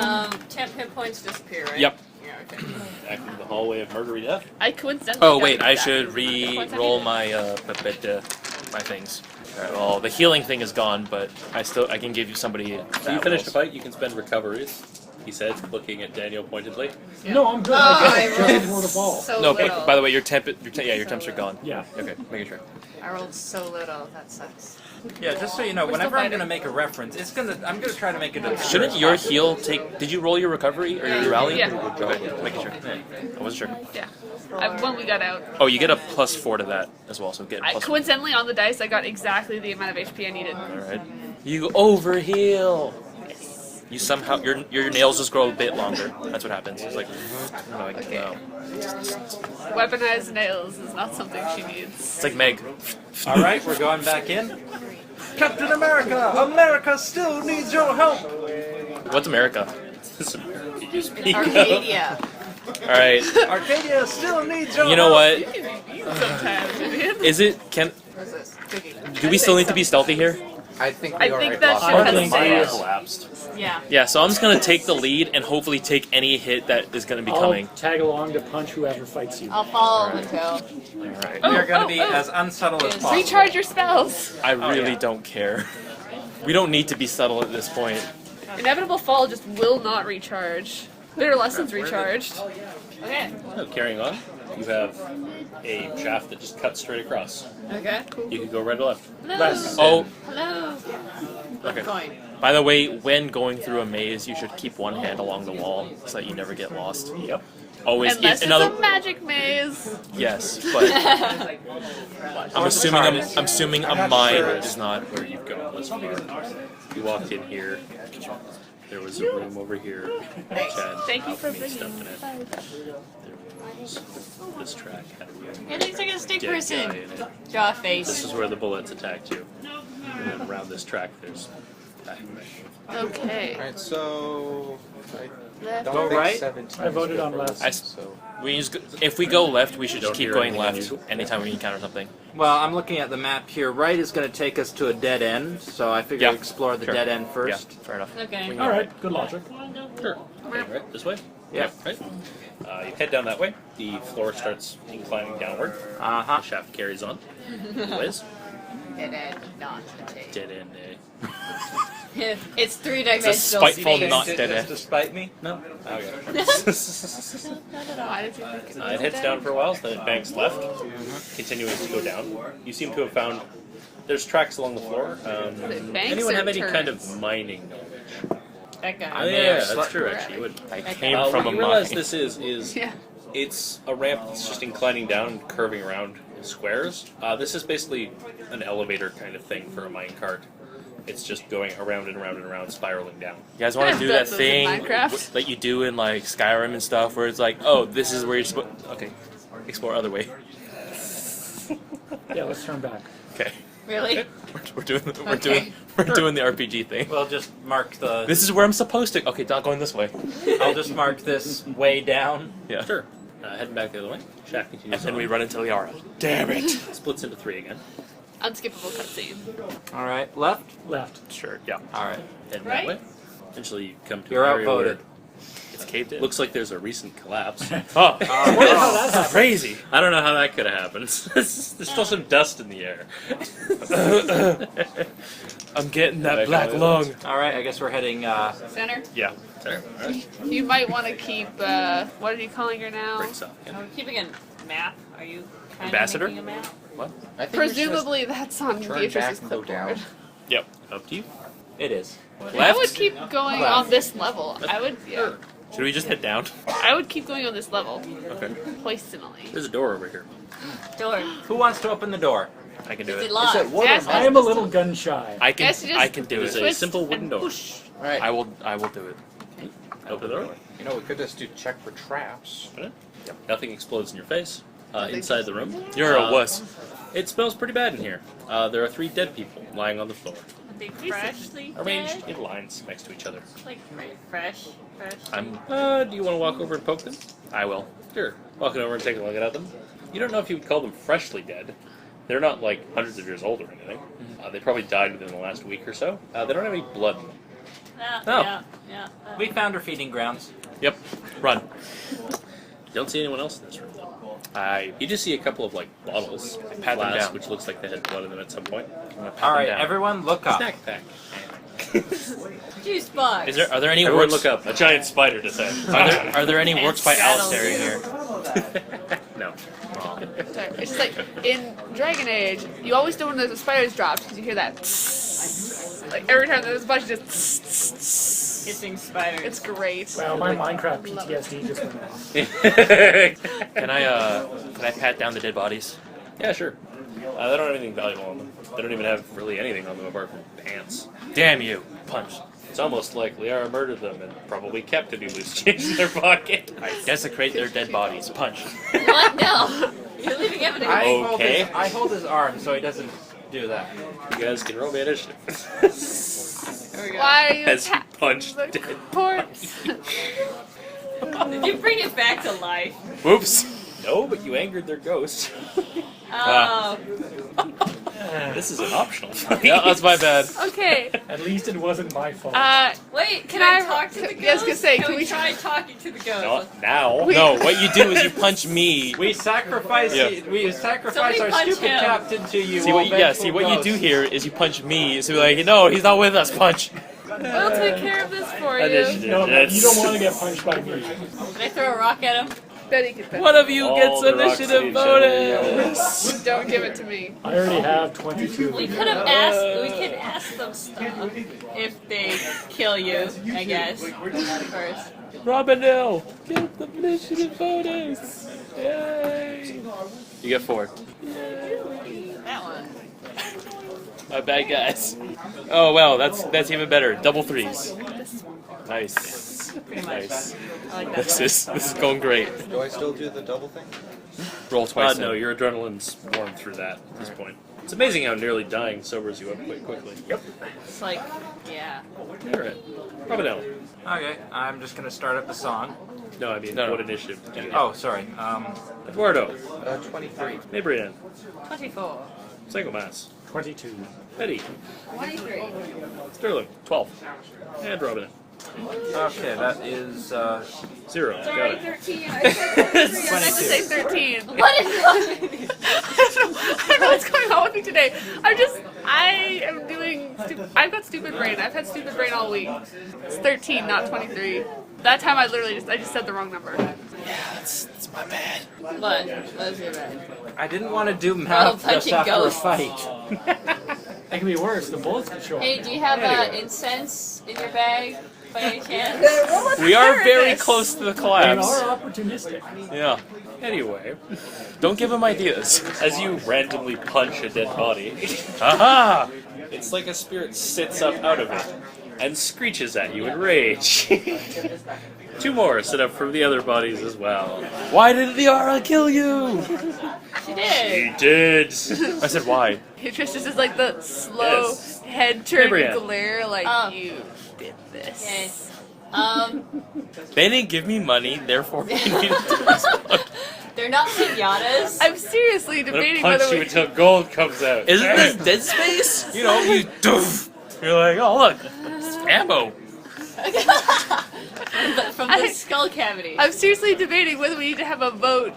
temp hit points disappear, right? Yep. Yeah, okay. Back into the hallway of murdery death. I coincidentally. Oh got wait, I exactly should the points I re-roll needed. my my things. Alright, well, the healing thing is gone, but I can give you somebody. So you finish the fight, you can spend recoveries. He said, looking at Daniel pointedly. No, I'm good. Oh, I I just rolled more to fall. so No, little. by the way, your temps are gone. Yeah. Okay, making sure. I rolled so little. That sucks. Yeah, just so you know, We're whenever still I'm gonna fighting. make a reference, I'm gonna try to make it obscure. Shouldn't your heal take? Did you roll your recovery or your rally? Yeah. Okay, making sure. I wasn't sure. Yeah. When we got out, Oh, you get a +4 to that as well, so get a plus. coincidentally on the dice, I got exactly the amount of HP I needed. All right. You overheal. You somehow your nails just grow a bit longer. That's what happens. It's like, Okay. no. Weaponized nails is not something she needs. It's like Meg. All right, we're going back in. Captain America, America still needs your help. What's America? You speak of. Arcadia. All right. Arcadia still needs your You know what? Sometimes, idiot. Is it? What's this? Cookie. Do we still need to be stealthy here? I think I we already think that lost ship one. has Halfling saved. is- Collapsed. Yeah. Yeah. So I'm just gonna take the lead and hopefully take any hit that is gonna be I'll coming. tag along to punch whoever fights you. I'll follow until. All right. We are going to Oh, be oh. as unsubtle as possible. Recharge your spells. I really don't care. We don't need to be subtle at this point. Inevitable Fall just will not recharge. Bitter Lessons recharged. Okay. Oh, carrying on, you have a shaft that just cuts straight across. Okay. You can go right or left. Less. Oh, Hello. okay. Coin. By the way, when going through a maze, you should keep one hand along the wall so that you never get lost. Yep. Always. Unless it's a magic maze. Yes, but I'm assuming a mine is not. Where you've gone this far. You walked in here. There was a room over here. Which had Thank you for alchemy bringing stuff in it. it. There was this track had a It looks like a stick dead guy person. in it. Jaw This face. is where the bullets attacked you. And then around this track, there's. Okay. Alright, so I Left. don't Go think right. 17 I voted is on good left. for us, so If we go left, we should Don't just keep hear going anything left unusual. anytime we encounter something. Well, I'm looking at the map here. Right is going to take us to a dead end, so I figure Yeah. we explore the Sure. dead end first. Yeah, fair enough. Okay. All right, good logic. Sure. Okay, right, this way? Yep. Right. You head down that way. The floor starts inclining downward. Uh-huh. The shaft carries on. Liz? Dead end, not a tape. Dead end. It's It's three-dimensional a spiteful space. not dead end. Despite me? No. Okay. Why did you think it was It heads dead? down for a while, then it banks left, continuing to go down. You seem to have found. There's tracks along the floor. it banks Anyone or have any kind turns? of mining knowledge? That guy. Oh, may yeah, have that's slept true. right. Actually, you would. I Okay. came from a What you realize mine. this is Yeah. it's a ramp that's just inclining down and curving around in squares. This is basically an elevator kind of thing for a mine cart. It's just going around and around and around, spiraling down. You guys want to I've do done that those in thing Minecraft. that you do in like Skyrim and stuff, where it's like, oh, this is where you're supposed. Okay, explore other way. Yeah, let's turn back. Okay, Really? we're doing Okay. the RPG thing. We'll just mark the. This is where I'm supposed to. Okay, not going this way. I'll just mark this way down. Yeah. Sure. Heading back the other way. Shaft continues And then on. we run into Liara. Damn it. Splits into three again. Unskippable cutscene. All right, left. Left. Sure. Yeah. All right. Heading Right? that way. Eventually, you come to You're an area outvoted. where It's caved in. looks like there's a recent collapse. Oh, that's crazy. I don't know how that could have happened. There's still some dust in the air. I'm getting that Back black out of lung. All right. I guess we're heading. Center? Yeah. There. All right. You might want to keep. What are you calling her now? Breaks up. Are we keeping a map? Are you kind Ambassador? of making a map? I think we should Presumably that's on turn Beatrice's back and go clipboard. down. Yep. Up to you. It is. I Left? would keep going Left. on this level. I would. Yeah. Should we just head down? I would keep going on this level. Okay. Poisonally. There's a door over here. Door. Who wants to open the door? I can do Is it. it locked? Yes, I am a little gun shy. I can. Yes, you just I can do It's it. a simple wooden and door. push. Alright. I will do it. Open the door. You know, we could just do check for traps. Open it. Nothing explodes in your face. Inside the room. You're a wuss. It smells pretty bad in here. There are 3 dead people lying on the floor, Are they freshly arranged dead? in lines next to each other. Like fresh. I'm. Do you want to walk over and poke them? I will. Sure. Walking over and taking a look at them. You don't know if you would call them freshly dead. They're not like hundreds of years old or anything. They probably died within the last week or so. They don't have any blood in them. Yeah. We found her feeding grounds. Yep. Run. Don't see anyone else in this room though. You just see a couple of like bottles, pat them glass, down. which looks like they had blood in them at some point. All right, everyone, look up. Snack pack. Juice box. Are there any Everyone works? look up. A giant spider descends. Are there any works by Saddles. Alistair in here? No. Sorry. It's just like in Dragon Age, you always know when the spiders dropped because you hear that. Like every time there's a bunch, just. Hissing spiders. It's great. Wow, my Minecraft PTSD just went off. Can I pat down the dead bodies? Yeah, sure. They don't have anything valuable on them. They don't even have really anything on them apart from pants. Damn you! Punch. It's almost like Liara murdered them and probably kept any loose change in their pocket. I desecrate their dead bodies. Punch. What? No. You're leaving evidence. Okay. I hold his arm so he doesn't do that. You guys can roll me initiative. There we go. Why are you As you attack punch the dead. corpse? Did you bring it back to life? Whoops. No, but you angered their ghost. Oh. This is an optional fight. Yeah, that's my bad. Okay. At least it wasn't my fault. Wait, can Can I I- talk to the ghost? yeah, I was gonna say, can can we we try talking to the ghost? Not now. No, what you do is you punch me. We sacrifice Yeah. Somebody our punch stupid him. captain to you. See what you do here is you punch me. So you're like, no, he's not with us. Punch. We'll take care of this for you. Initiative. no, That's- you don't want to get punched by me. Can I throw a rock at him? Betty gets that. One of you All gets the rocks initiative at each other, bonus. Don't give it to me. I already have 22. We could have asked. We could ask them stuff if they kill you. I guess first. Robinell, get the initiative bonus. Yay. You get 4. That one. My bad, guys. Oh well, that's even better. Double 3s. Nice. Nice. I like that. This is going great. Do I still do the double thing? Roll twice. No, then. your adrenaline's worn through that at this point. It's amazing how nearly dying sobers you up quite quickly. Yep. It's like, yeah. Alright. Robinell. Okay, I'm just gonna start up the song. No, I mean, No. what initiative did you get? Oh, sorry. Eduardo. 23. Mabrianne. 24. Psycho Mass. 22. Betty. 23. Sterling. 12. And Robin. Okay, that is 0. Got Sorry, it. 13. I meant to say 13. What is I don't know what's going on with me today. I am doing, I've got stupid brain. I've had stupid brain all week. It's 13, not 23. That time I just said the wrong number. That's my bad. What? What is your bad? I didn't want to do math just punching after ghosts. a fight. That can be worse. The bullets can show up. Hey, do you have incense in your bag by any chance? We are very this. close to the They collapse. are opportunistic. Yeah. Anyway, Don't give him ideas. as you randomly punch a dead body, Aha! it's like a spirit sits up out of it and screeches at you in rage. 2 more sit up from the other bodies as well. Why did Liara kill you? She did. He did. I said why. It just is like the slow Yes. head turn Mabrianne. glare, like Oh. you did this. Yes. They didn't give me money, therefore we needed to respond. They're not pinatas. I'm seriously I'm gonna debating punch whether you we. until gold comes out. Isn't this Dead Space? You know, you doof. You're like, oh look, it's ammo. From the skull cavity. I'm seriously debating whether we need to have a vote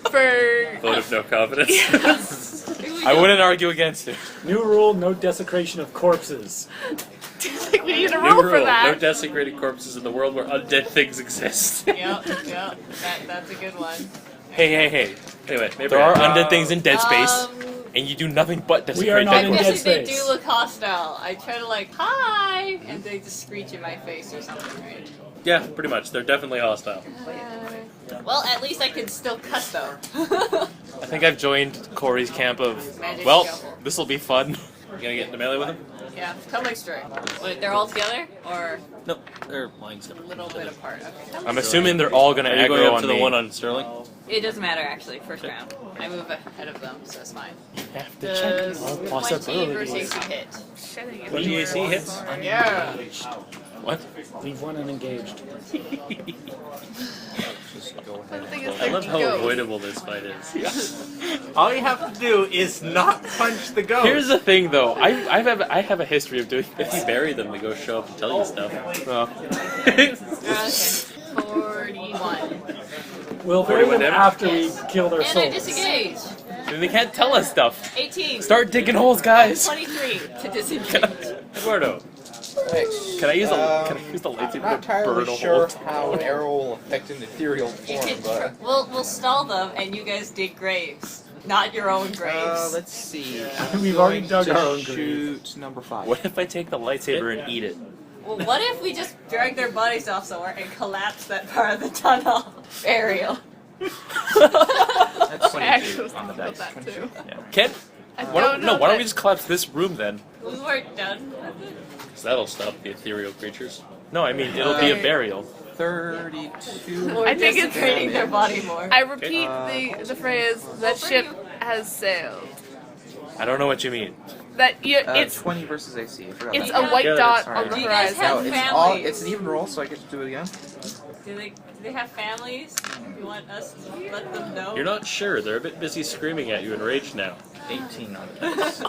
for. Vote of no confidence. I wouldn't argue against it. New rule: no desecration of corpses. Like we need a New rule for rule, no that. desecrated corpses in the world where undead things exist. Yep. That's a good one. Hey. Anyway, maybe There are undead things in Dead Space. and you do nothing but We are desecrate not that in corpse. Dead Especially they Space. do look hostile. I try to like, hi! And they just screech in my face or something, right? Yeah, pretty much. They're definitely hostile. Well, at least I can still cut though. I think I've joined Corey's camp of, Magic well, shuffle. this will be fun. You gonna get into melee with them? Yeah, tell my story. Wait, they're all together? Or Nope, they're lying a separate. little bit apart? Okay. I'm assuming they're all gonna Are you going aggro up on to the me. one on Sterling? It doesn't matter actually, first round. I move ahead of them, so it's fine. Have to check all Does 20 versus possibilities. AC hit? Shedding 20 AC hits? Yeah. What? Leave one unengaged. The thing is, I love how go. avoidable this fight is. All you have to do is not punch the ghost. Here's the thing, though. I have a history of doing If you bury them, they go show up and tell you stuff. Okay. 41. We'll bury them damage? after we kill their And I souls. disengage. They can't tell us stuff. 18. Start digging holes, guys. 23 to disengage. Eduardo. Can I use the lightsaber I'm not to burn entirely a sure hole? how an arrow will affect an ethereal You form, can but we'll stall them and you guys dig graves. Not your own graves. let's see. We've already dug To our own grave. shoot number 5. What if I take the lightsaber and eat it? Well, what if we just drag their bodies off somewhere and collapse that part of the tunnel? Burial. That's I actually 22 was on the thinking dice. about that too. Ken? I Why don't don't, know no, why don't that- we just collapse this room then? We weren't done with it. So that'll stop the ethereal creatures. No, I mean, it'll be a burial. 32. We're I think it's- desecrating their body more. I repeat the phrase, that ship has sailed. I don't know what you mean. That you, it's 20 versus AC. I forgot it's about a white Yeah, dot sorry. on the Do you guys horizon. have that. No, it's all. families? It's an even roll, so I get to do it again. Do they have families? You want us to let them know? You're not sure. They're a bit busy screaming at you in rage now. 18 on the dice.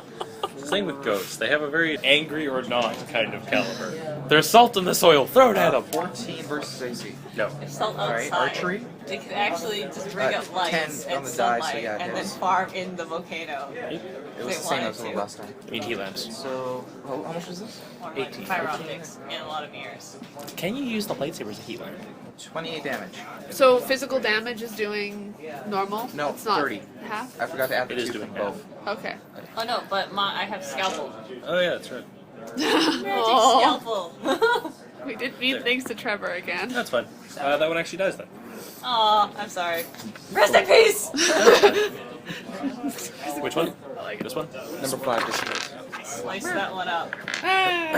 Same with ghosts. They have a very angry or not kind of caliber. There's salt in the soil. Throw it at them. 14 versus AC. No. If salt Alright, outside, archery. they could actually just bring up 10 lights on and the die, so sunlight yeah, it and then hits. farm in the volcano. It was They the same wanted as the to. last time. I mean, he lamps. So, how much was this? 18. Fiber optics and a lot of mirrors. Can you use the lightsaber as a heat lamp? 28 damage. So physical damage is doing normal? No, it's not 30. half? I forgot to add the It is 2 doing from both. Okay. Oh no, but I have scalpel. Oh yeah, that's right. Magic Aw. scalpel. We did mean things to Trevor again. That's fine. That one actually dies then. Aw, I'm sorry. Rest in peace! Which one? This one? Number 5 disappears. Slice that one up.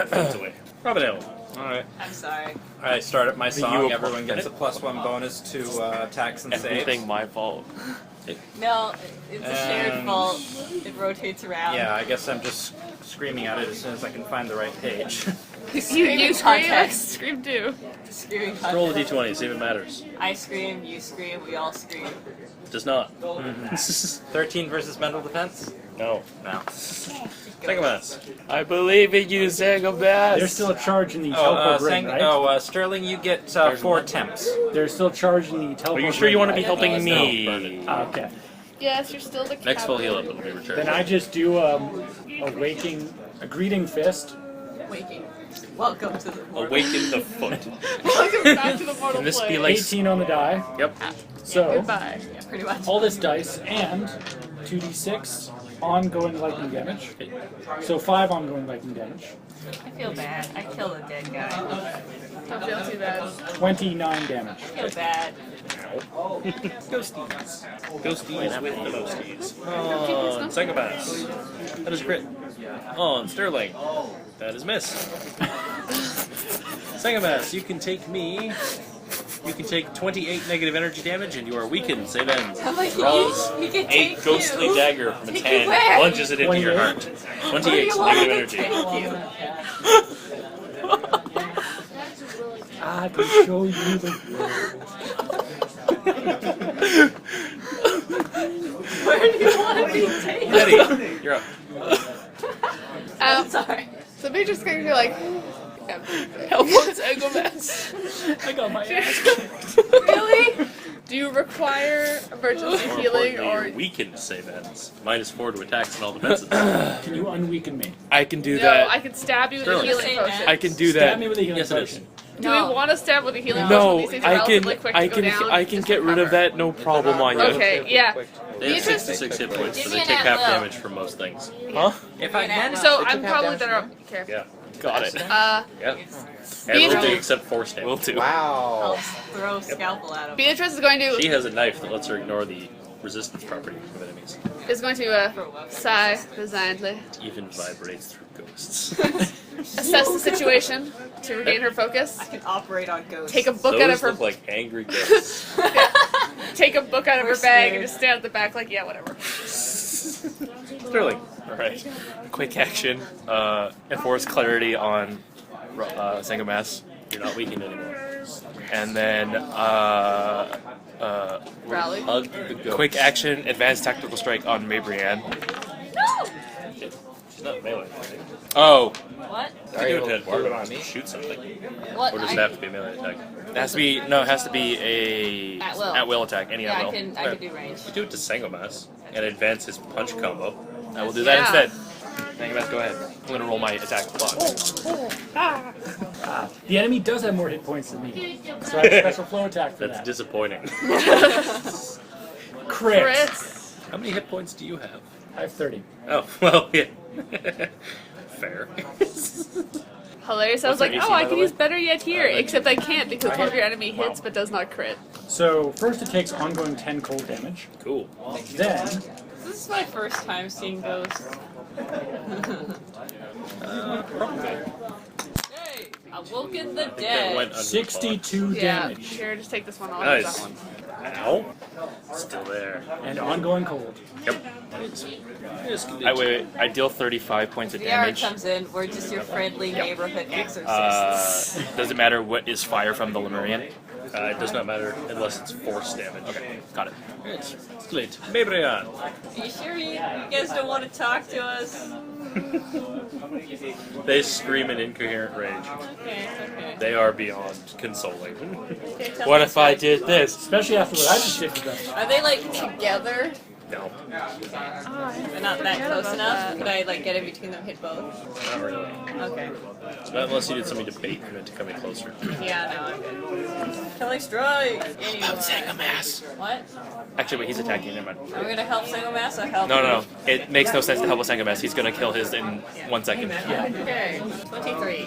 Fades away. Robin. Alright. I'm sorry. I start up my you song. a Everyone gets a permanent? +1 bonus to attacks and Everything saves. my fault. No, it's a shared And- fault. It rotates around. Yeah, I guess I'm just screaming at it as soon as I can find the right page. You Screaming scream, I context. scream too. Screaming Roll a context. d20, see if it matters. I scream, you scream, we all scream. Does not. 13 versus mental defense? No. No. Take a mass. I believe in you, Zagobas. They're still charging the teleport ring, right? Sterling, you get 4 temps. They're still charging the teleport Are ring. you sure you want to be right? helping burn me? it. Okay. Yes, you're still the Next full heal up, captain. it'll be returned. Then I just do a greeting fist. Waking. Welcome to the world. Awaken the foot. Welcome back to the mortal Can this be plane. like 18 on the die. Yep. So Goodbye. Yeah, pretty much. all this dice and 2d6 ongoing lightning damage. So 5 ongoing lightning damage. I feel bad. I killed a dead guy. Don't feel too bad. 29 damage. I feel bad. Ghosties. Ghosties with the mosties. Oh, On Psychopaths. That is crit. On Sterling. That is miss. Psychopaths, you can take me. You can take 28 negative energy damage and you are weakened. Save ends. I'm like, Draws you can a take ghostly you. dagger from its Take you hand, where? plunges it into your heart. 28 negative energy. I can show you the Where do you want to be taken? Eddie, you're up. Sorry. So they're just gonna be like, help us, Zagobas. I got my ass. Really? Do you require emergency healing or? Weakened save ends. -4 to attacks and all defenses. Can you unweaken me? I can do No, that. I can stab you with a Sterling. healing Same potion. I can do Stab that. me with a healing Yes, it is. potion. Do No. we want to stab with a healing No, potion? These things are I relatively can, quick I to go can, down. I can Just get rid of recover. that. No problem on you. Okay, yeah. They have Beatrice- 66 hit points, so Give they me an take half at will. damage from most things. Huh? If I can. So They I'm took probably half better. Okay. Yeah. Got it. Yeah. Everything except force damage. Will do. Wow. I'll throw scalpel at him. Beatrice is going She to has a knife that lets her ignore the resistance property of enemies. sigh resignedly, It even vibrates through ghosts. assess the situation to regain her focus. I can operate on ghosts. Take a book Those out of her look like angry ghosts. take a book out of her We're bag scared. and just stand at the back like, yeah, whatever. Sterling. Alright. Quick action. Enforce clarity on Sangomas. You're not weakened anymore. And then Rally. Hug the ghost. quick action, advanced tactical strike on Mabrianne. She's not melee. Right? Oh, What? You can do it to Word on me. shoot something. What? Or does it have to be a melee attack? it has to be it has to be a At will. attack. Any Yeah, at will. I can do range. You do it to Sangomas and advance his punch combo. I will do that Yeah. instead. Sangomas, go ahead. I'm gonna roll my attack block. The enemy does have more hit points than me, so I have a special flow attack for That's that. disappointing. Crit. Crits. How many hit points do you have? I have 30. Oh, well, yeah. Fair. Hilarious. I was What's her like, AC, oh, by I the can way? use better yet here, except I can't because one of your enemy hits but does not crit. So first it takes ongoing 10 cold damage. Cool. Then This is my first time seeing ghosts. Probably. Hey, awoken the That dead. went under 62 Yeah. damage Here, just take this one. I'll use Nice. that one. Ow. Still there. and ongoing cold. Yep. I deal 35 points of Liara damage. comes in. We're just your friendly neighborhood exorcists. Does it matter what is fire from the Lemurian? It does not matter unless it's force damage. Okay, got it. It's great. Mabrianne. Are you sure you guys don't want to talk to us? They scream in incoherent rage. Okay, okay. They are beyond consoling. Okay, tell What me if I what's did this? Especially after what I just did to them. right. Are they like together? No, They're not that close enough? Could I like get in between them, hit both? not really. Okay. Not unless you did something to bait them into coming closer. Yeah, no, I'm good. Killing strike! Anyway. What? Actually, wait, he's attacking. Never mind. Are we gonna help Sangomas or help? No, no, no. It makes no sense to help with Sangomas. He's gonna kill his in 1 second. Okay. 23.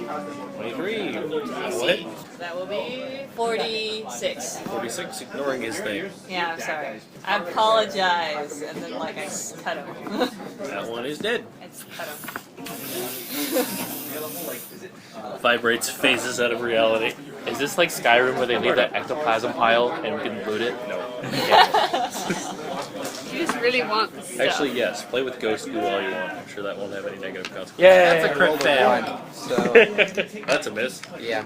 23. What? That will be 46. 46, ignoring his thing. Yeah, I'm sorry. I apologize. And then like I cut him. That one is dead. It's cut him. Vibrates, phases out of reality. Is this like Skyrim where they leave that ectoplasm pile and we can loot it? No. You just really want this stuff. Actually, yes. Play with ghost goo all you want. I'm sure that won't have any negative consequences. Yeah, That's a crit fail. So, That's a miss. yeah.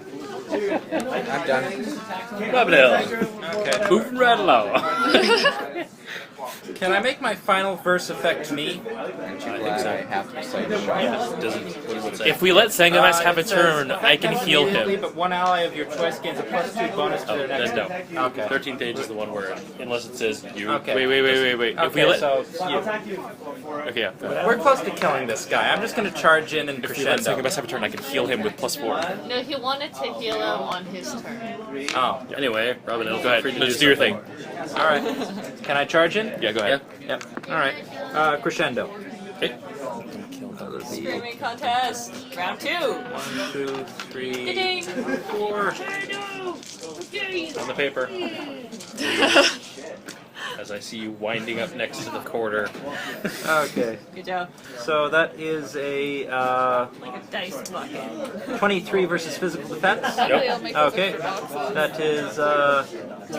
I'm done. Mabrianne. Okay. Moving right along. Can I make my final verse affect me? Aren't you glad I have to say this? Doesn't, what does it say? If we let Sangomas have a It says, turn, I can "Effect heal immediately, him. But one ally of your choice gains a +2 bonus to Oh, their next. then no. Okay. 13th page is the one word. Unless it says you. Okay. Wait. If we Okay, let so you. okay, yeah. Go ahead. We're close to killing this guy. I'm just gonna charge in and If we let crescendo. Sangomas have a turn, I can heal him with +4. No, he wanted to heal him on his turn. Oh, Anyway, Robin, Go ahead. free to Let's do your thing. all right. Can I charge in? Yeah, go ahead. Yep. All right. Crescendo. Okay. Screaming contest. Round 2. 1, 2, 3, Ding. 4. On the paper. As I see you winding up next to the quarter. Okay. Good job. So that is a Like a dice bucket. 23 versus physical defense. Hopefully I'll make those Okay. extra boxes. That is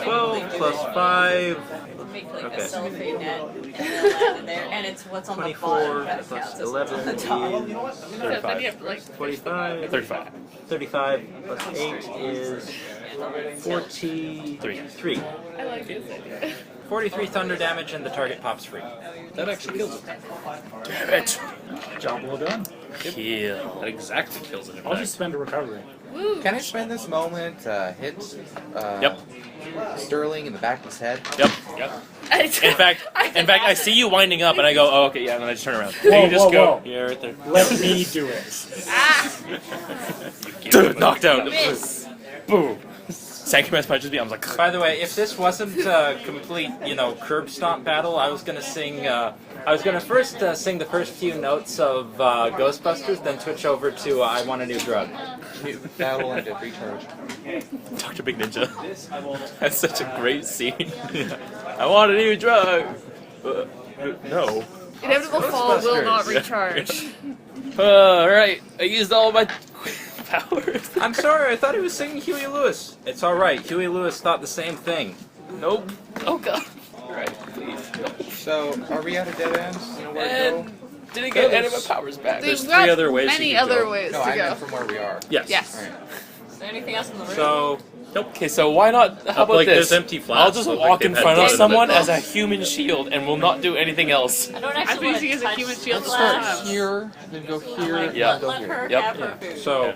12 plus 5. We'll make like Okay. a cellophane net and then land in there. And it's what's on the 24 bottom that plus counts as what's on 11 the top. is So then you have to, like, 45. 35. 35 plus 8 is 43. I like this idea. 43 thunder damage and the target pops free. That actually kills it. Damn it. Job well done. Kill. That exactly kills it. In I'll fact. just spend a recovery. Woo. Can I spend this moment to hit Yep. Sterling in the back of his head? Yep. In fact, I see you winding up, and I go, "Oh, okay, yeah." And then I just turn around. And you just go, "Yeah, right there." Let me do it. Dude, knocked out. Miss. Boom. Sankomas punches me. I'm like, By the way, if this wasn't a complete, curb stomp battle, I was gonna sing. I was gonna first sing the first few notes of Ghostbusters, then switch over to "I Want a New Drug." Battle ended. Recharge. Dr. Big Ninja. That's such a great scene. I want a new drug. No. Inevitable fall will not recharge. Alright, I used all my powers. I'm sorry, I thought he was singing Huey Lewis. It's all right. Huey Lewis thought the same thing. Nope. Oh god. Right, please. So, are we at a dead end? You know where to go? And didn't get any of my powers back. There's three other ways many you can other go. ways No, to I go. meant from where we are. Yes. Yes. Alright. Is there anything else in the room? So, Okay, so why not? How about like, this? there's empty I'll flasks, just so, walk like, in they've front had of blood someone in the as a human shield, and will not do anything else. I don't I'm actually want using to it as a touch human the shield. glass. Start Here, then go here, Yeah. then go Let here. her Yep. have her food. so,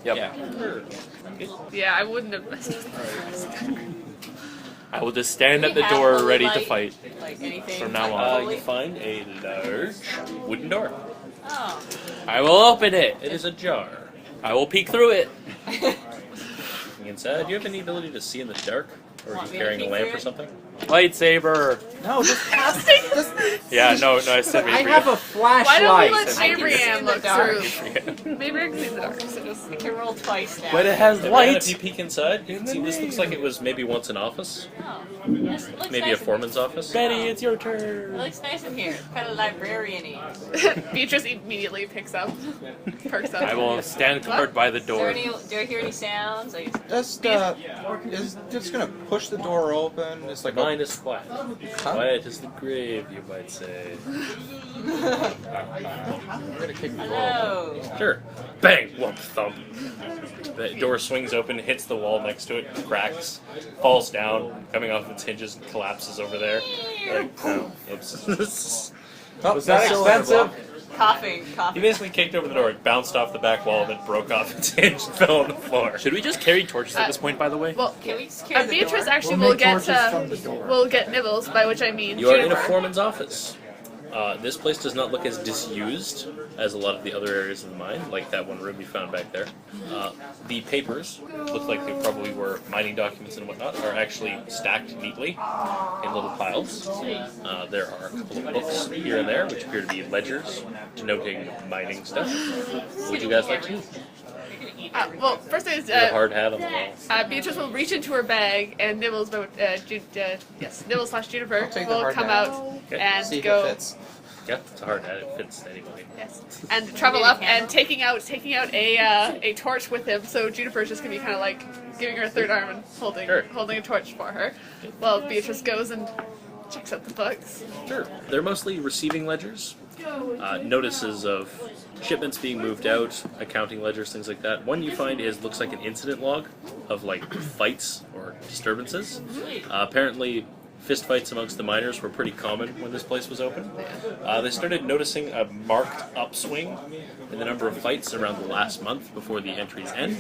Yep. yeah. Yeah, I wouldn't have messed with I will just stand Do at we the have door holy ready to light? fight. Like anything From now like on. holy? You find a large wooden door. Oh. I will open it. It is ajar. I will peek through it. Looking inside, do you have any ability to see in the dark? Or are Want you me to carrying a peek lamp through or it? something? Lightsaber. No, just Yeah, no, I said I have a Why don't we flashlight. let I can see Mabrianne in the look dark. through? Maybe I can see in the dark. So just You can roll twice now. But it has And light. if you peek inside, you can see this looks like it was maybe once an office. Oh. Yes, it looks Maybe nice a foreman's office. Betty, it's your It turn. looks nice in here. Kind of librarian-y. Beatrice immediately perks up. I will stand guard by the Is there door. any, do I hear any sounds? Like, just is just gonna push the door open. It's like Mine is quiet. Quiet as the grave, you might say. I'm gonna kick the door open. hello. Sure. Bang! Whoop! Thump. The door swings open, hits the wall next to it, cracks, falls down, coming off its hinges, and collapses over there. Like, oh, oops. Oh, Was that that's still in the expensive? block. Coughing, He coughing. basically kicked over the door, it bounced off the back wall, then broke off its hinge and fell on the floor. Should we just carry torches at this point, by the way? Well, Can we just carry the Beatrice door? actually We'll will make get torches from the door. will get nibbles, by which I mean You are in a Juniper. foreman's office. This place does not look as disused as a lot of the other areas of the mine, like that one room you found back there. The papers look like they probably were mining documents and whatnot, are actually stacked neatly in little piles. There are a couple of books here and there, which appear to be ledgers denoting mining stuff. What would you guys like to do? Well, first thing is There's a hard hat on the wall. Beatrice will reach into her bag, and Nibbles, Nibbles / Juniper I'll take the will hard come hat. out Okay. and See if go. it fits. Yeah, it's a hard hat. It fits anyway. Yes. And travel up and taking out a torch with him. So Juniper's just gonna be kind of like giving her a third arm and holding a torch for her, while Beatrice goes and checks out the books. Sure. They're mostly receiving ledgers, notices of shipments being moved out, accounting ledgers, things like that. One you find looks like an incident log of like fights or disturbances. Apparently, fist fights amongst the miners were pretty common when this place was open. They started noticing a marked upswing in the number of fights around the last month before the entries end.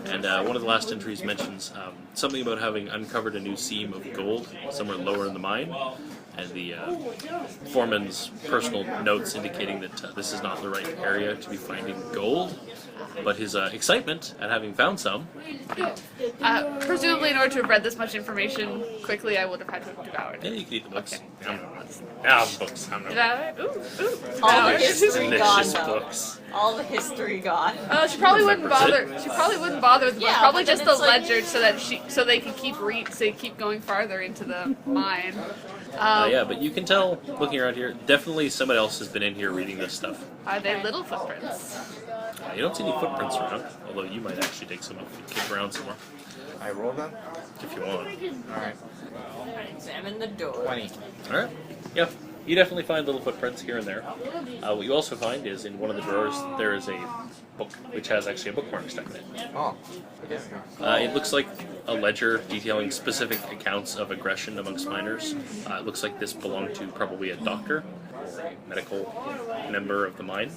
And one of the last entries mentions something about having uncovered a new seam of gold somewhere lower in the mine. And the foreman's personal notes indicating that this is not the right area to be finding gold. But his excitement at having found some. Presumably, in order to have read this much information quickly, I would have had to have devoured Yeah, it. you can eat the books. Okay. Books. Devour it? Ooh. All the Devour it. history gone, Delicious though. books. All the history gone. She probably wouldn't bother. She probably wouldn't bother with the book. Yeah, Probably but then just the it's like- ledger, so they can keep going farther into the mine. Yeah, but you can tell, looking around here, definitely somebody else has been in here reading this stuff. Are they little footprints? You don't see any footprints around, although you might actually dig some up and kick around somewhere, I roll them. if you want. Alright. Examine the door. 20. Alright, yeah, you definitely find little footprints here and there. What you also find is in one of the drawers there is a book, which has actually a bookmark stuck in it. Oh. Okay. It looks like a ledger detailing specific accounts of aggression amongst miners. It looks like this belonged to probably a doctor or a medical member of the mine.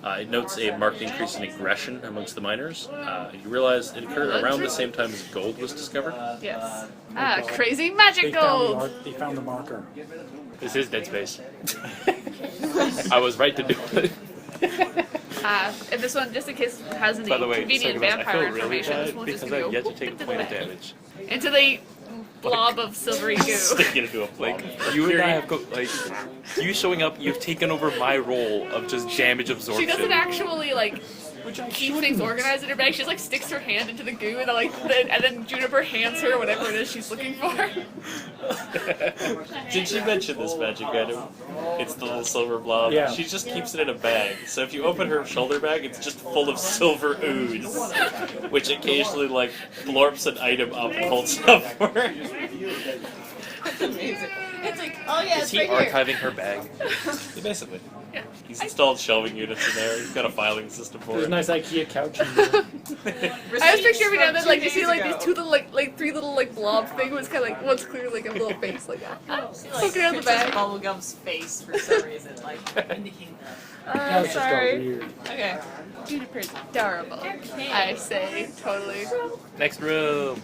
It notes a marked increase in aggression amongst the miners. You realize it occurred around the same time as gold was discovered. Yes. Crazy magic gold. They found the marker. This is Dead Space. I was right to do it. And this one, just in case it has any By the way, convenient Succubus, I vampire feel really information, this bad one just because gonna I've go yet to take a point of damage. into the blob of silvery goo. Stick it into a Like, plate. you and I have like, you showing up, you've taken over my role of just damage absorption. She doesn't actually like keep things organized in her bag. She just like sticks her hand into the goo and then Juniper hands her whatever it is she's looking for. Did she mention this magic item? It's the little silver blob. Yeah. She just keeps it in a bag. So if you open her shoulder bag, it's just full of silver ooze, which occasionally like blorps an item up and holds it up for her. That's amazing. It's like, oh yeah, Is it's he right here. archiving her bag? Yeah, basically. Yeah. He's installed shelving units in there. He's got a filing system for There's a it. nice IKEA couch in there. I was picturing every now and then, like, you see, like, Receipts these two little, like, three little, like, blob thing was kind of like, one's clearly, like, a little face, like that. She Poking out the Princess bag. Bubblegum's face for some reason, like. Couch just got Sorry. weird. Okay. Juniper's adorable. I say, totally. Next room.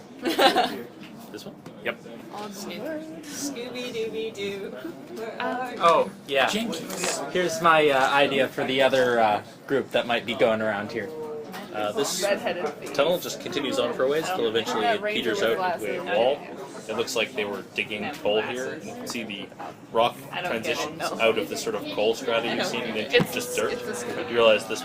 This one? Yep. On the floor. Scooby Dooby Doo. Oh, yeah. Jenkins. Here's my idea for the other group that might be going around here. This Redheaded thief. tunnel just continues on for a ways until eventually Yeah, it ranger peters with out into a glasses. wall. It looks like they were digging coal here, and you can see the rock I don't get it, transitions no. out of the sort of coal strata I you've don't seen get into It's- just dirt. it's this- You realize this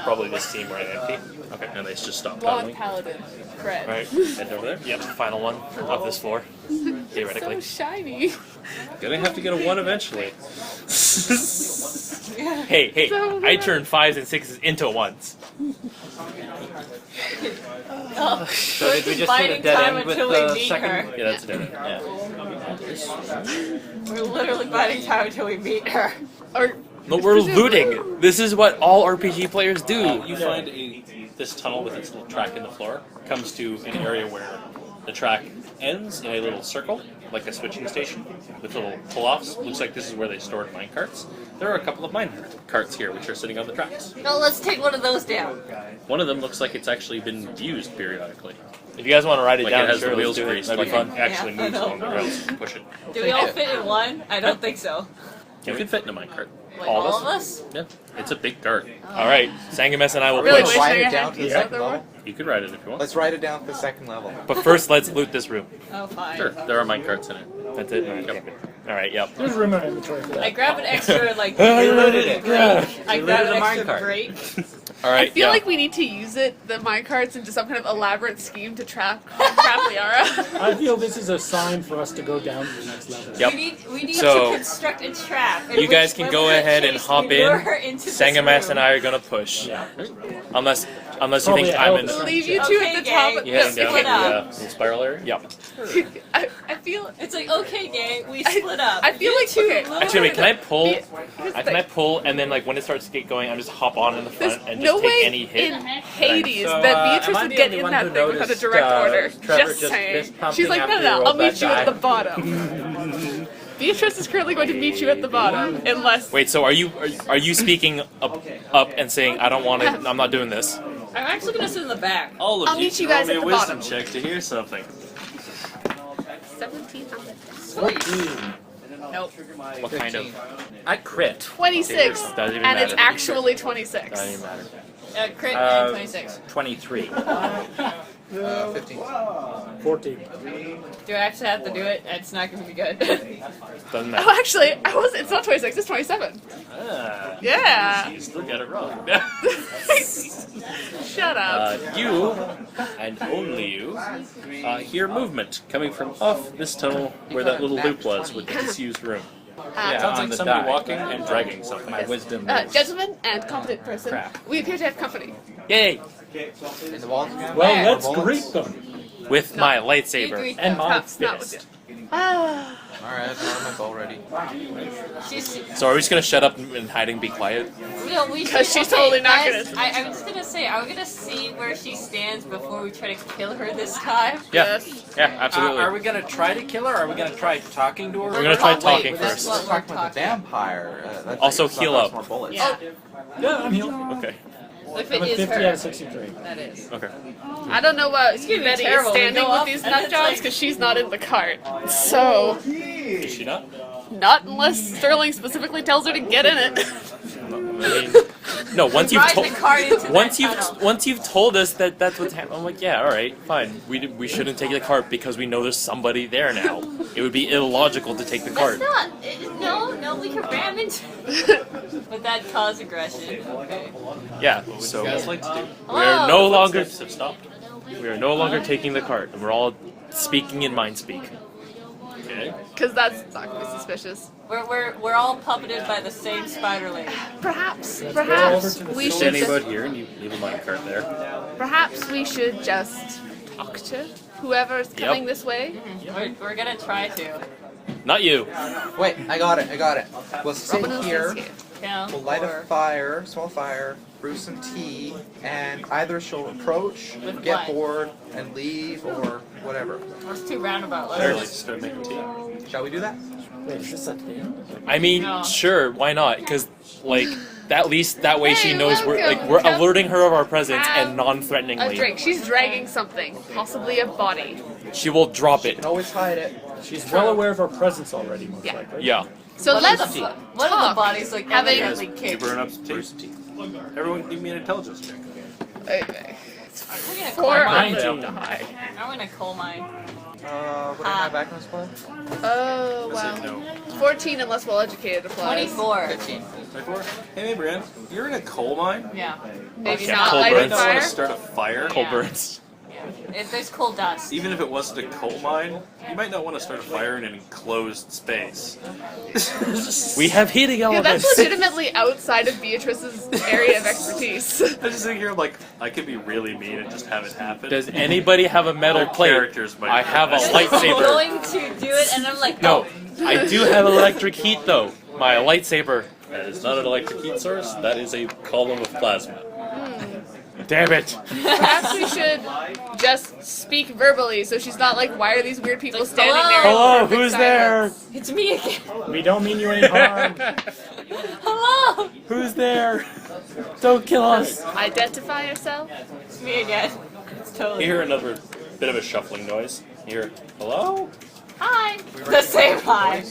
seam ran empty. Okay, and they just stopped Blonde paddling. paladin. Red. Alright. Head over there. Yep. Final one of this floor. Theoretically. So shiny. Gonna have to get a 1 eventually. Hey, So I turned 5s and 6s into 1s. Oh, So did we just hit a biding dead time end with until we the meet second? her. Yeah, that's it. Yeah. We're literally biding time until we meet her. Or But we're looting. This is what all RPG players do. You find this tunnel with its little track in the floor comes to an area where the track ends in a little circle, like a switching station, with little pull-offs. Looks like this is where they stored mine carts. There are a couple of mine carts here, which are sitting on the tracks. No, let's take one of those down. One of them looks like it's actually been used periodically. If you guys want to ride it Like down, it has sure, the wheels let's do it. greased, That'd be like fun. it actually Yeah, I moves know. along the rails. Push it. Do we all fit in one? I don't think so. You can fit in a mine cart. Like All of all of us? Yeah, it's a big cart. All right, Sangames and I will Really push. wishing Ride I it had down to the these second other level. You could ride it if you want. Let's ride it down to the second level. But first, let's loot this room. Oh, fine. Sure, there are mine carts in it. That's it. All right, Yep. all right, yep. There's room in our inventory for I that. grab an extra, like, We looted it. grate. I We grab looted an a mine extra cart. grate. All I right, feel yeah. like we need to use the minecarts into some kind of elaborate scheme to trap Liara. I feel this is a sign for us to go down to the next level. Yep. We need So, to construct a trap. You guys can go ahead and hop in. Sangamas and I. I are gonna push. Yeah. Unless you Probably think a I'm hell in. of a Leave you Yeah. two Okay, at the top. gang. You heading Split down the up. Little spiral area? Yep. I feel. It's like, okay, gang, we split up. I feel You like- two okay. move Actually, wait, can I pull? Here's the Can I thing. pull and then like when it starts to get going, I'm just hop on in the There's front and no just take way any hit. in Hades So, that am Beatrice I would the get only in one that who thing without a noticed, direct order. Trevor Just just saying. fist pumping She's like, no, after no, he no, I'll rolled meet that you at the die? bottom. Beatrice is currently going to meet you at the bottom, unless. Wait, so are you speaking up and saying I don't want to? I'm not doing this. I'm actually gonna sit in the back. All of I'll meet you guys roll at me the a wisdom bottom. check to hear something. 17 on the Nope. What kind of? I crit. 26, Doesn't even and it's matter. actually Doesn't 26. even matter. Crit Uh, and 26. 23. 15. 14. Do I actually have to do it? It's not gonna be good. Doesn't Oh, matter. actually, it's not 26, it's 27. Ah, Yeah. you still got it wrong. Shut up. You, and only you, hear movement coming from off this tunnel where that little loop was with the disused room. Yeah, Sounds on like the somebody die. walking and dragging something. My wisdom. Gentlemen and competent person, Crap. we appear to have company. Yay! In the walls? Well, Where? let's Bullets? greet them. With my You lightsaber. agree. And my Perhaps not with fist. you. Ah. Alright, I have my bow ready. She's, So are we just gonna shut up and hide and be quiet? no, we 'Cause should- she's totally not guys, gonna- I'm just gonna say, are we gonna see where she stands before we try to kill her this time? Yeah. Yes. Yeah, absolutely. Are we gonna try to kill her? Or are we gonna try talking to her? We're gonna try Oh, wait, talking that's first. what we're Talking about the talking. vampire. That's Also like, heal suck up. More bullets. Yeah, Yeah, I'm healed. Okay. if I'm it at is 50 her. out of 63. That is. Okay. I don't know what gonna be Betty is terrible. We standing go with up these and nut it's jobs like- because she's not in the cart. So, Is she not? not unless Sterling specifically tells her to get in it. I mean, no. Once you've Ride told, the cart into that tunnel. once you've told us that that's what's happening, I'm like, yeah, all right, fine. We shouldn't take the cart because we know there's somebody there now. It would be illogical to take the cart. That's not. No, we could ram into. Would that cause aggression? Okay. Yeah. What would So you guys like to do? we are no longer Footsteps have stopped. we are no longer taking the cart, and we're all speaking in mind speak. Okay. Because that's not going to be suspicious. We're all puppeted by the same spider lady. Perhaps over we to the should Standing just, about here, and you leave a minecart there. perhaps we should just talk to whoever is coming this way. We're gonna try to. Not you. Wait, I got it. We'll sit Someone else here. is here. Yeah. We'll light a fire, small fire, brew some tea, and either she'll approach, With get what? bored, and leave, or whatever. That's too roundabout. Apparently, start making tea. Shall we do that? Wait, is this a thing? I mean, No. sure, why not? Because like at least that way she Hey, knows welcome. we're Come alerting her of our presence have and A non-threateningly. drink. She's dragging something, possibly a body. She will drop You it. can always hide it. She's well aware of our presence already, most Yeah. likely. Yeah. So let's What are the talk. bodies like Having- evidently You kicked? burn up some tea. Everyone, give me an intelligence check. Okay. We're gonna Four coal of mine. them. Die. I'm gonna coal mine. What am I back on this play? Oh That's wow. it, no. 14 and less well-educated applies. 24. 15. 24? Hey, Mabrianne, you're in a coal mine? Yeah. Maybe Yeah, not coal lighting burns. You might not want fire. to start a fire. Coal Yeah. burns. There's coal dust. Even if it wasn't a coal mine, you might not want to start a fire in an enclosed space. We have heating Yeah, elements. that's legitimately outside of Beatrice's area of expertise. I just think here, like, I could be really mean and just have it happen. Does anybody have a metal All plate? characters might I be have a best. I'm lightsaber. going to do it, and I'm like, No, I do have electric heat though. My lightsaber. That is not an electric heat source. That is a column of plasma. Damn it. Perhaps we should just speak verbally, so she's not like, why are these weird people Like, standing there? in Hello, perfect who's there? silence? it's me again. We don't mean you any harm. Hello. Who's there? Don't kill us. Identify yourself. It's me again. It's totally. You hear another bit of a shuffling noise. You hear, hello? Hi. The same hi.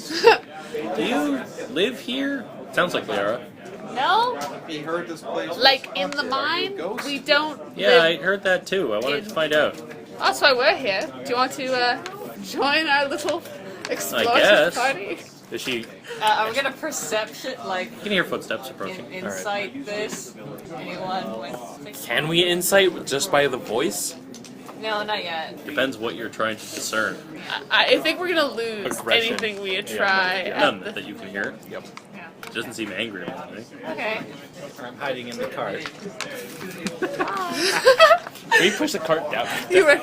Do you live here? Sounds like Liara. No. He heard this place. was Like in the haunted. Are you a mine, ghost? we don't. Yeah, I live- heard that too. I wanted to find out. That's why we're here. Do you want to join our little explosion guess. party? Is she? Are we gonna perception like You can hear footsteps approaching. insight this? Anyone with? Can we insight just by the voice? No, not yet. Depends what you're trying to discern. I think we're gonna lose Aggression. anything we try. None at the- that you can hear. Yep. It doesn't seem angry about anything. Okay. I'm hiding in the cart. Can we push the cart down? You were.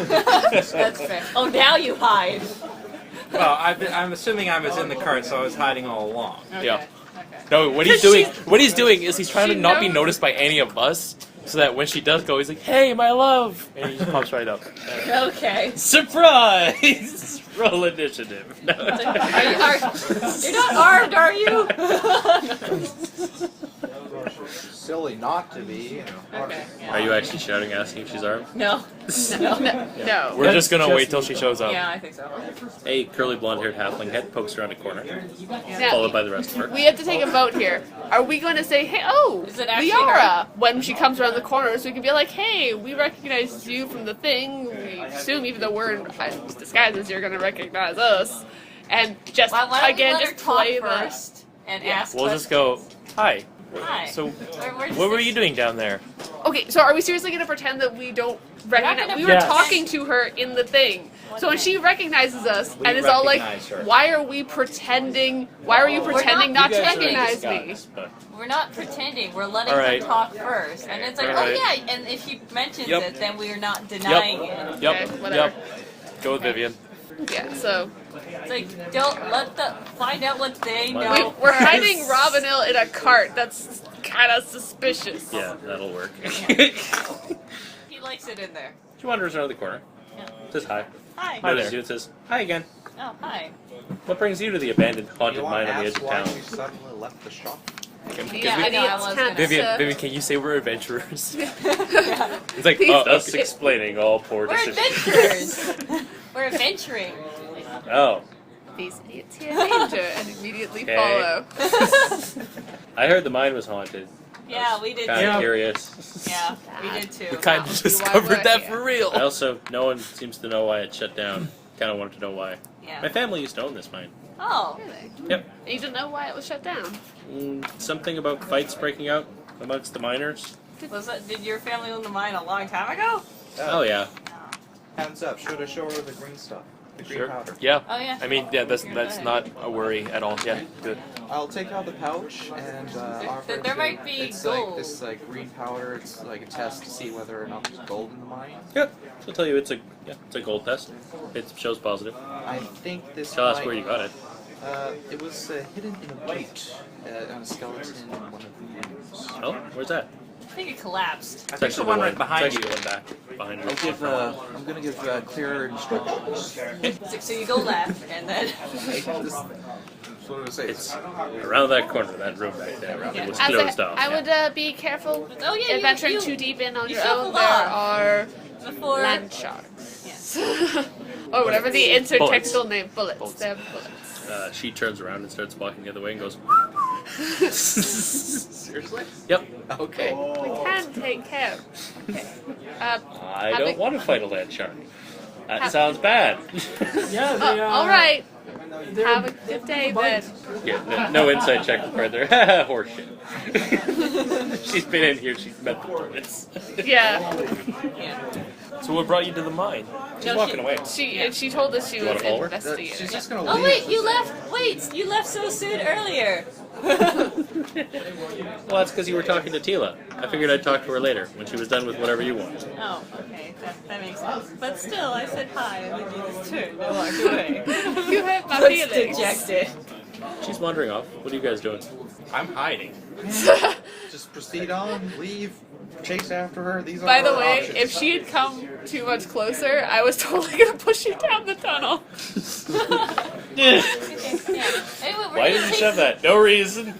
That's fair. Oh, now you hide. Well, I'm assuming I was in the cart, so I was hiding all along. Okay. Yeah. No, what he's doing is he's trying to She not be knows. noticed by any of us, so that when she does go, he's like, "Hey, my love," and he just pops right up. Okay. Surprise! Roll initiative. No. You're not armed, are you? Silly not to be, you know. Okay. Are you actually shouting, asking if she's armed? No. No. We're just gonna wait till she shows up. Yeah, I think so. A curly blonde-haired halfling head pokes around a corner, Now, followed by the rest of her. we have to take a vote here. Are we going to say, "Hey, oh, Is it actually Liara," when she comes around the corner, so we can be like, "Hey, we recognize you from the thing. We assume, even though we're in disguises, you're going to recognize us." And just Why don't again, we let her just talk play the. first and ask We'll questions? just go, "Hi." Hi. So, We're just what were you doing down there? Okay, so are we seriously going to pretend that we don't recognize? gonna We were Yes. talking to her in the thing. So when she recognizes us We and is all like, recognize her. "Why are we pretending? Why are you pretending not to You guys are in recognize me?" disguise, but We're not pretending. We're letting Alright. them talk first, and it's like, Alright. oh yeah, and if she mentions Yep. it, then we are not denying it. Yep. Okay, whatever. Yep. Go with Vivian. Yeah, so It's like, don't let the find out what they Why know. we're first. hiding Robinil in a cart. That's kind of suspicious. yeah, that'll work. He likes it in there. She wanders around the corner. Yeah. Says hi. Hi. Notices there. you and says, hi again. Oh, hi. What brings you to the abandoned Do haunted you want mine to on the edge ask of why town? we suddenly left the shop? Yeah, I know. I was gonna. Vivian, can you say we're adventurers? It's like, Please. oh, Thus okay. explaining all poor We're decisions. adventurers. We're adventuring. Oh. These idiots hear danger and immediately Okay. follow. I heard the mine was haunted. Yeah, we did Kind of too. curious. Yeah, we did too. We kind That of must be why discovered we're that here. for real. I also, no one seems to know why it shut down. Kind of wanted to know why. My Yeah. family used to own this mine. Oh. Really? Yep. You don't know why it was shut down? Something about fights breaking out amongst the miners. Did your family own the mine a long time ago? Oh yeah. Hands up. Show her the green stuff. The green powder. Yeah. Oh yeah. I mean, yeah, that's not a worry at all. Yeah, good. I'll take out the pouch and offer There to- might be it's gold. Like this green powder. It's like a test to see whether or not there's gold in the mine. Yep. She'll tell you it's a gold test. It shows positive. I think this. Tell us might- where you got it. It was hidden in a boot on a skeleton in one of the rooms. Oh, where's that? I think it collapsed. I think the one right behind it's you. actually the one back behind her. I'll give. I'm gonna give clearer instructions. So you go left, and then What do I say? It's around that corner, that room back there. It was closed off. I would be careful Oh, yeah, venturing you- too deep in on you your own. shuffled There off. are before. land sharks. Or whatever the insert Bullets. technical name. Bullets. Bullets. They're bullets. She turns around and starts walking the other way and goes, Seriously? "Yep, Okay. We can take care. Okay. I Have don't they- want to fight a land shark. That Have- sounds bad." Yeah, they, all right. they're- Have a good day then. Yeah, no inside check required there. Horseshit. She's been in here. She's met the bullets. Yeah. Yeah. So what brought you to the mine? She's walking away. She told us she You wanna was follow her? investigating. She's just gonna Oh leave. wait, you left. Wait, you left so soon earlier. Well, that's because you were talking to Teelah. I figured I'd talk to her later when she was done with whatever you wanted. Oh, okay, that makes sense. But still, I said hi, and then you just turned and walked away. You hurt my Looks feelings. dejected. She's wandering off. What are you guys doing? I'm hiding. Just proceed on, leave, chase after her. These are By the our way, options. if she had come too much closer, I was totally gonna push you down the tunnel. Yeah. Anyway, we're Why gonna did you take- shove that? No reason.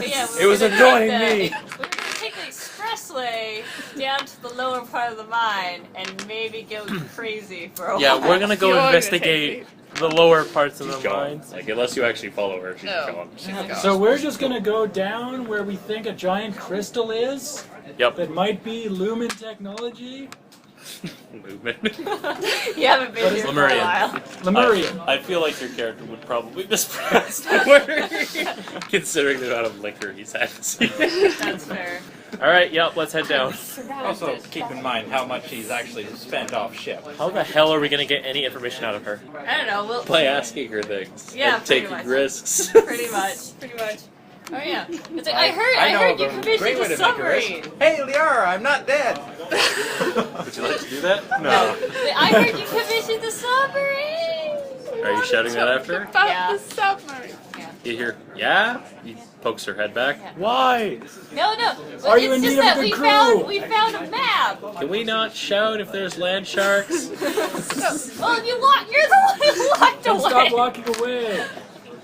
Yeah, It was annoying me. We're gonna take the expressway down to the lower part of the mine and maybe go crazy for a Yeah, while. we're gonna go You're gonna investigate the lower parts of She's the gone. mines. Like, unless you actually follow her, she's No. gone. She's gone. So we're just gonna go down where we think a giant crystal is. Yep. That might be Lumen technology. Movement. You haven't been here for a Lemurian. while. Lemurian. I feel like your character would probably mispronounce the word, considering the amount of liquor he's had. That's fair. All right. Yep. Let's head down. Also, keep in mind how much he's actually spent off ship. How the hell are we gonna get any information out of her? I don't know. We'll By asking her things Yeah, and pretty taking much. risks. pretty much. Oh yeah. It's like, I know heard of you a great way commissioned a to make a risk. submarine. Hey, Liara, I'm not dead. Would you like to do that? No. I heard you commissioned the submarine. Are you shouting that after her? About Yeah. the submarine. You hear, yeah? He pokes her head back. Why? No. Are it's you in just need of that a we good crew? found a map. Can we not shout if there's land sharks? Well, you're the one who walked Don't away. stop walking away.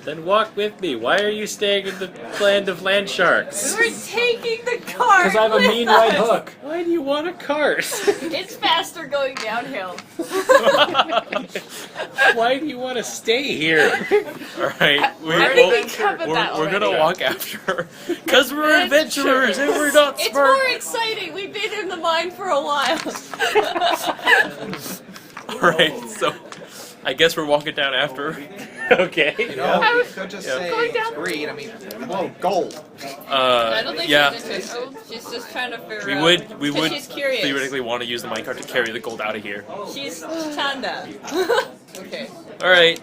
Then walk with me. Why are you staying in the land of land sharks? We were taking the cart. Because I have a with mean right us. hook. Why do you want a cart? It's faster going downhill. Why do you want to stay here? All right. I think we covered that We're gonna already. walk after her because we're adventurers and we're not It's smart. more exciting. We've been in the mine for a while. All right. So I guess we're walking down after her. Okay. You know, I we was could just yeah. say Going down- green. I mean, whoa, gold. I don't think Yeah. she's interested. She's just trying to figure We out. would 'cause she's curious. theoretically want to use the minecart to carry the gold out of here. She's Chanda. Okay. All right.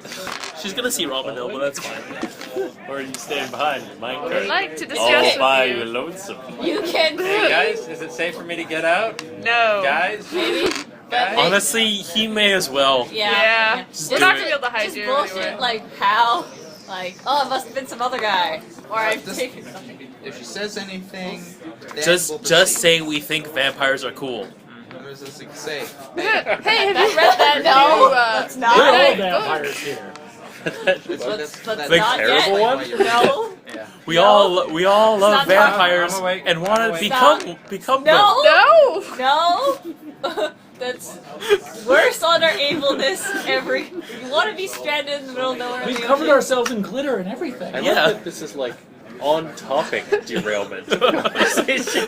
She's gonna see Robin Hill, but that's fine. Or are you staying behind the I'd minecart? like to All discuss by with your you. lonesome. You can. Hey guys, is it safe for me to get out? No. Guys? Maybe. But Honestly, he may as well. Yeah. Just We're do not it. gonna be able to hide Just you bullshit anyway. like how? Like, oh, it must have been some other guy. Or I've Just- taken something. If she says anything, then we'll Just proceed. say we think vampires are cool. What does this say? Hey, have you read that No, new, that's We're not. all Hey, vampires here. Let's The not terrible yet. one? No. Yeah. We No. all love Stop. vampires I'm awake. and want I'm to awake. become them. No. No! No. That's worse on our ableness ever. You want to be stranded in the middle of nowhere. We in the covered ocean? ourselves in glitter and everything. I Yeah. love that this is like on topic derailment conversation.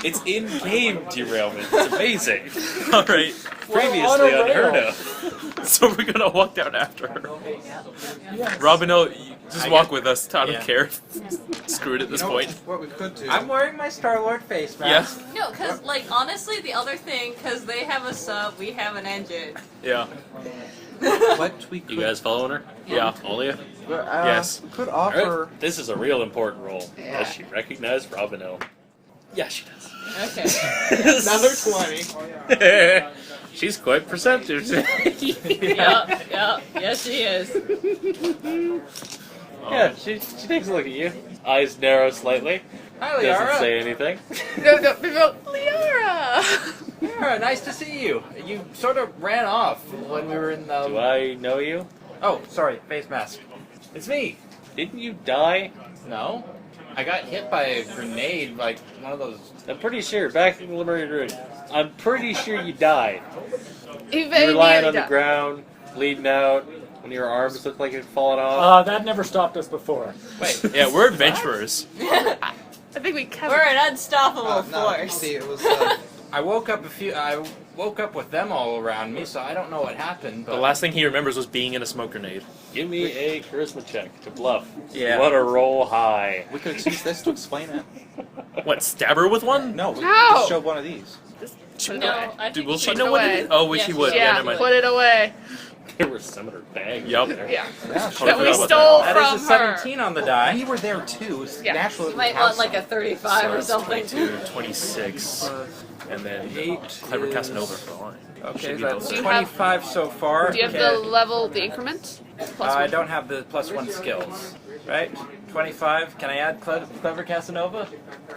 It's in-game derailment. It's amazing. All right. Previously on a unheard rail. of. So we're gonna walk down after her. Yes. Robino, you just I walk guess- with us. I don't yeah. care. Screw it at this You know point. what we could do? I'm wearing my Star-Lord face Yeah. mask. No, because, like, honestly, the other thing, because they have a sub, we have an engine. Yeah. What we could You guys following her? Yeah. All of you? Yes. We could All offer. right. This is a real important role. Yeah. Does she recognize Robino? Yeah, she does. Okay. Another 20. She's quite perceptive. Yep. Yes, she is. Yeah, she takes a look at you. Eyes narrow slightly. Hi, Doesn't Liara. say anything. No, Liara! Liara, nice to see you. You sort of ran off when we were in the... Do I know you? Oh, sorry, face mask. It's me. Didn't you die? No. I got hit by a grenade, like one of those... I'm pretty sure. Back in the Liberated Room. I'm pretty sure you died. You You were lying immediately on the died. ground, bleeding out, when your arms looked like it had fallen off. That never stopped us before. Wait. Yeah, we're adventurers. I think we covered. We're an unstoppable No, force. see, it was. I woke up with them all around me, so I don't know what happened. But The last thing he remembers was being in a smoke grenade. Give me a charisma check to bluff. Yeah. You want to roll high. We could use this to explain it. What, stab her with one? No, we No. just showed one of these. Put it No, away. I think Will you she put know it what away. it is? Oh, Yeah, she would. she- Yeah, Yeah, never mind. put it away. There were some of her bags. Yup. there. Yeah. Yeah, That we forgot about stole that from is a her. 17 on the die. we were there too. It's Yeah. natural. You that we might have want like a some. 35 So or it's something. 22, 26, and then 8 Clever is- Casanova for line. Okay, Should be that's those. Do you have- 25 so far. Do you have Okay. the level, the increment? Plus I one. don't have the +1 skills. Right? 25. Can I add Clever Casanova?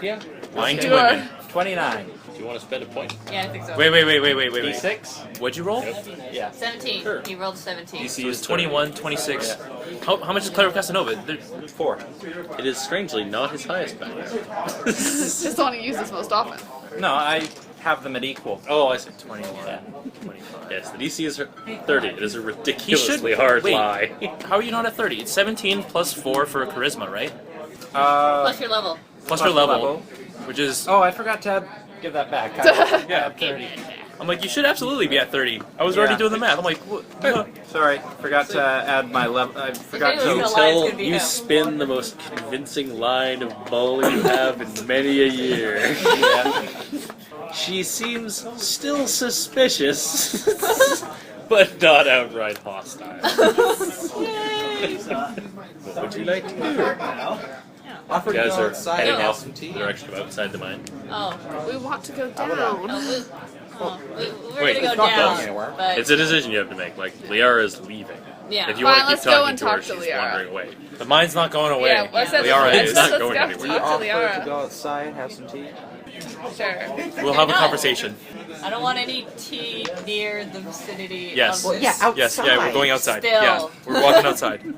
Yeah. Lying to Sure. women. 29. Do you want to spend a point? Yeah, I think so. Wait. D6? What'd you roll? Yeah. 17. Sure. He rolled 17. DC It was is 21, 26. How much is Clever Casanova? 4. It is strangely not his highest value. Just don't want to use this most often. No, I have them at equal. Oh, I said 21, Yeah. 25. yes. The DC is 30. It is a He ridiculously should hard wait. lie. How are you not at 30? It's 17 plus 4 for charisma, right? Plus your level. Plus your level, which is. Oh, I forgot to give that back. Yeah, 30. I'm like, you should absolutely be at 30. I was already Yeah. doing the math. I'm like, what? Sorry, forgot to add my level. I forgot If it was to. gonna lie, it's Until gonna be you him. spin the most convincing line of bull you have in many a year. Yeah. She seems still suspicious, but not outright hostile. What would you like to do? Offer You to guys go are outside heading and have off some in tea. the direction of outside the mine. Oh. We want to go down. We're Wait, gonna go it's not down. going anywhere. But It's a decision you have to make. Like, Liara is leaving. yeah. If you want Fine, to let's keep go talking and to her, talk to she's Liara. wandering away. The mine's not going away. Yeah, I said Liara let's, is let's not going go anywhere. We talk to offer to Liara. go outside, have some tea. Sure. We'll have a No. conversation. I don't want any tea near the vicinity Yes. of Well, this. yeah, outside. Yes, yeah, we're going outside. Still. Yeah, we're walking outside.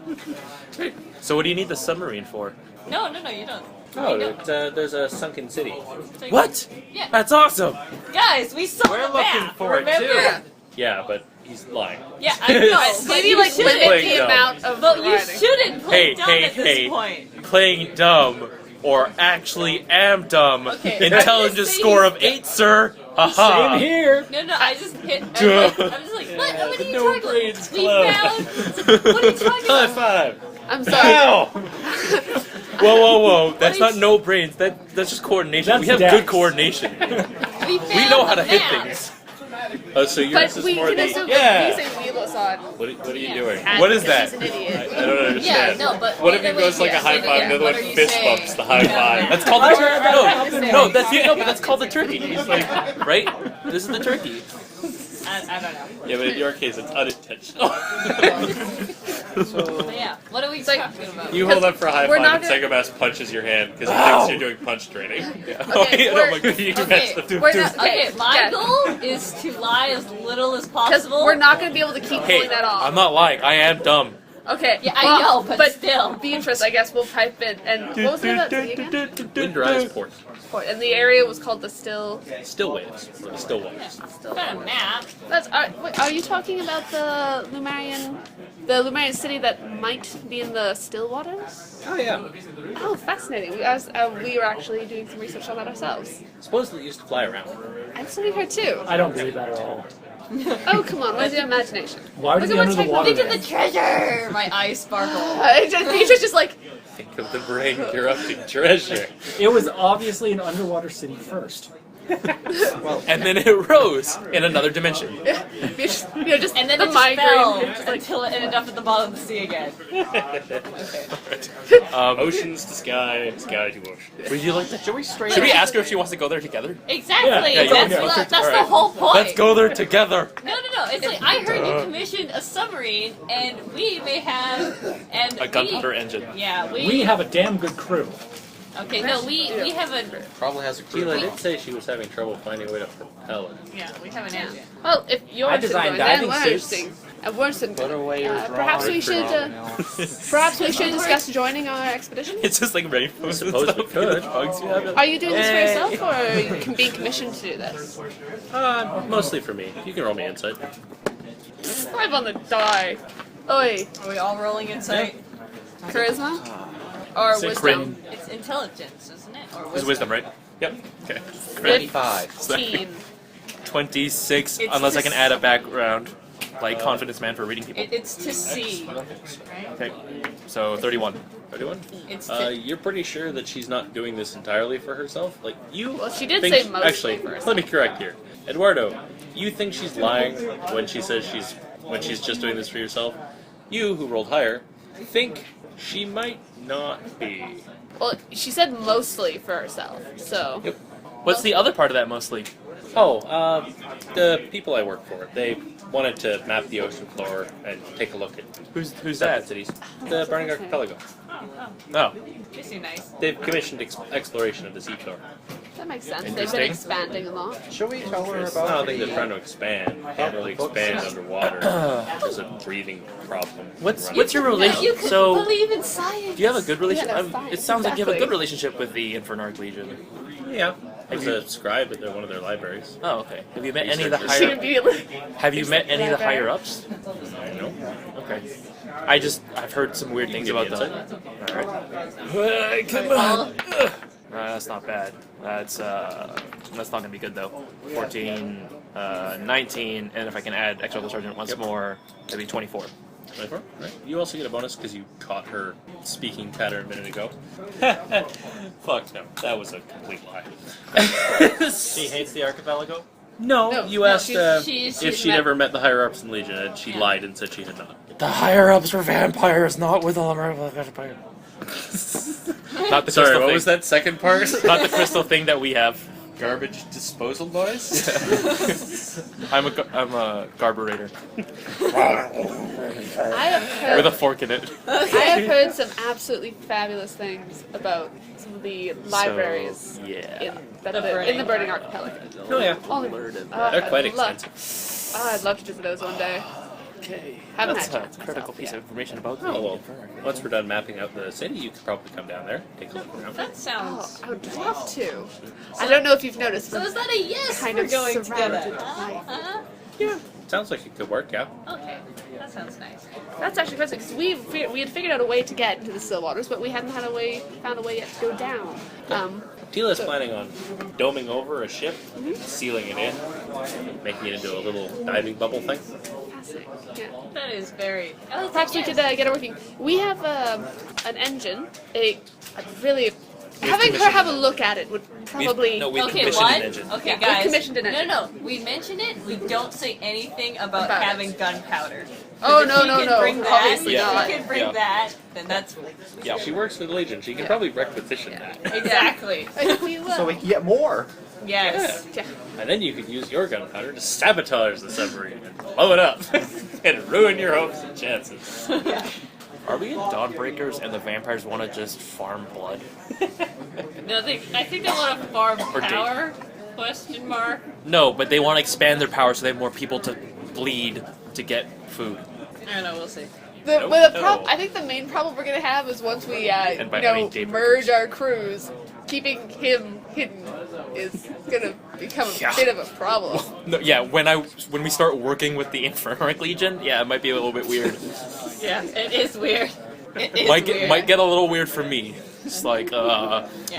So what do you need the submarine for? No, you don't. Oh, We don't. there's a sunken city. What? Yeah. That's awesome. Guys, we saw We're the looking map, for it, remember? too. Yeah, but he's lying. Yeah, I know. but Maybe you like shouldn't. limit Playing the dumb. amount of But you writing. shouldn't play Hey, dumb hey, at this hey. point. Playing dumb or actually am dumb. Okay. Intelligence score of 8, sir. Haha. Same here. No, I just hit. I'm Duh. just like, what are you No talking brains about? We club. found. What are you talking High about? five! I'm sorry. Ow! Whoa. That's are not you- no brains. That's just coordination. That's we have dex. good coordination. We We know how to hit map. things. Oh, so yours But is we more can the... assume Yeah. that he's a Wheelos on. What are you Yeah. doing? What is that? He's an idiot. I don't understand. Yeah, no, but What if either he way, goes like a yes, high either five, way, and the other what one are you fist saying? bumps the high five? That's called the turkey. saying. No, that's called the turkey. He's like, right? This is the turkey. I don't know. Yeah, but in your case, it's unintentional. But yeah, what are we like- talking about? You hold up for a high We're five, not and gonna- Segomas punches your hand because he Ow! thinks you're doing punch training. Yeah. Okay, Oh we're- my god. You Okay. messed up. We're not, Okay, my yeah. goal is to lie as little as Because possible. we're not going to be able to keep Hey, pulling that off. I'm not lying. I am dumb. Okay. Yeah, I know, but still. Beatrice, I guess we'll pipe in. And what was the other thing again? Wind rise port. port, and the area was called the Still. Still waves, or the still waters. I've got a map. That's wait, are you talking about the Lumarian city that might be in the still waters? Oh yeah. Oh, fascinating. We were actually doing some research on that ourselves. Supposedly it used to fly around. I've studied her too. I don't believe that at all. Oh, come on, where's your imagination? Why would Look it at be what under the water? Think of the treasure! My eyes sparkle. He's just like, Think of the brain corrupting treasure. It was obviously an underwater city first. And then it rose in another dimension. just And then the it just migraine. fell Just like, until it ended up at the bottom of the sea again. Oceans to sky, sky to ocean. Would you like that? Should we straight Should we up- ask her if she wants to go there together? Exactly! Yeah, yeah, that's yeah. that's All the right. whole point! Let's go there together. No. It's like, I heard you commissioned a submarine, and we may have... And A gunpowder engine. Yeah, We have a damn good crew. Okay, no, we have a... Probably has a crew. Teelah did say she was having trouble finding a way to propel it. Yeah, we have an engine. well, if you're I interested in designed going, then diving we're suits. interesting. And we're interested in Put going. away your Perhaps we should. Perhaps we should discuss joining our expedition. It's just like rainbows and Suppose we stuff. could. The bugs you have. Are you doing this for yourself, or are you being commissioned to do this? Mostly for me. You can roll me insight. I'm on the die. Oi, Are we all rolling insight? charisma or Say wisdom? It's intelligence, isn't it? Or It's wisdom, right? Yep. Okay. 95. 15. 26, It's unless I to can add a background, like confidence man for reading people. It's to see, right? Okay. So 31. 31? It's to... You're pretty sure that she's not doing this entirely for herself? Like, you Well, she did think say mostly Actually, for herself. let me correct here. Eduardo, you think she's lying when she says when she's just doing this for yourself? You, who rolled higher, think she might not be. Well, she said mostly for herself, so. Yep. What's the other part of that mostly? Oh, the people I work for, they wanted to map the ocean floor and take a look at Who's separate that? cities. The Burning Archipelago. Oh. They seem nice. They've commissioned exploration of the seafloor. That makes sense. They've Interesting. been expanding a lot. Should we tell her I about don't think the- they're trying to expand. They can't really expand underwater. There's a breathing problem. What's your You relation? can So, believe in science. do you have a good relationship? Yeah, no, It sounds like you have a exactly. good relationship with the Infernarch Legion. Yeah. As a scribe at one of their libraries. Oh, okay. Have you met any of the Researchers. She higher? immediately. Have you met any of the higher ups? I know. Okay. I've heard some weird things give me about them. insight. Alright. Come on. That's not bad. That's not gonna be good though. 14, 19, and if I can add extra sergeant once more, that'd be 24. 24? Right. You also get a bonus because you caught her speaking pattern a minute ago. Fuck no. That was a complete lie. She hates the archipelago? No, No, you no, asked she's if she'd met- ever met the higher ups in Legion, and she lied and said she had not. The higher ups were vampires, not with all vampire. Not the Sorry, crystal what thing. was that second part? Not the crystal thing that we have. Garbage disposal noise? I'm a garburator I have heard. with a fork in it. I have heard some absolutely fabulous things about some of the libraries So, yeah. in the Burning Archipelago. Oh yeah. They're quite expensive. I'd love to visit those one day. Okay. Haven't That's had a chance critical myself piece yet. of information about Oh the well, once we're done mapping out the city, you could probably come down there, take a look around. That Oh, sounds... I would love to. I don't know if you've noticed. So is that a yes Kind for of going surrounded together? by- Sounds like it could work, yeah. Okay, that sounds nice. That's actually crazy because we had figured out a way to get into the still waters, but we hadn't found a way yet to go down. Teelah's planning on doming over a ship, sealing it in, making it into a little diving bubble thing. Fascinating. Yeah. That is very... Perhaps we could get it working. We have an engine. Having her have a look at it would probably. We've Okay, commissioned what? an engine. Okay, Yeah, we've guys. commissioned an engine. No, we mention it. We don't say anything about About having it. gunpowder. Oh, If no, we no, can no, Bring that, obviously if not. we can bring Yeah. that, then that's Yeah, she works for the Legion. She can probably requisition that. exactly. If we will. So we can get more. Yes. Yeah. And then you could use your gunpowder to sabotage the submarine and blow it up and ruin your hopes and chances. Are we in Dawnbreakers and the vampires want to just farm blood? No, I think they want to farm Or power? Question mark. No, but they want to expand their power so they have more people to bleed to get food. I don't know. We'll see. I think the main problem we're gonna have is once we And by I mean daybreakers. merge our crews. keeping him hidden is gonna become a Yeah. bit of a problem. No, yeah, when we start working with the Infernal Legion, yeah, it might be a little bit weird. Yeah, it is weird. It is might weird. get a little weird for me. It's like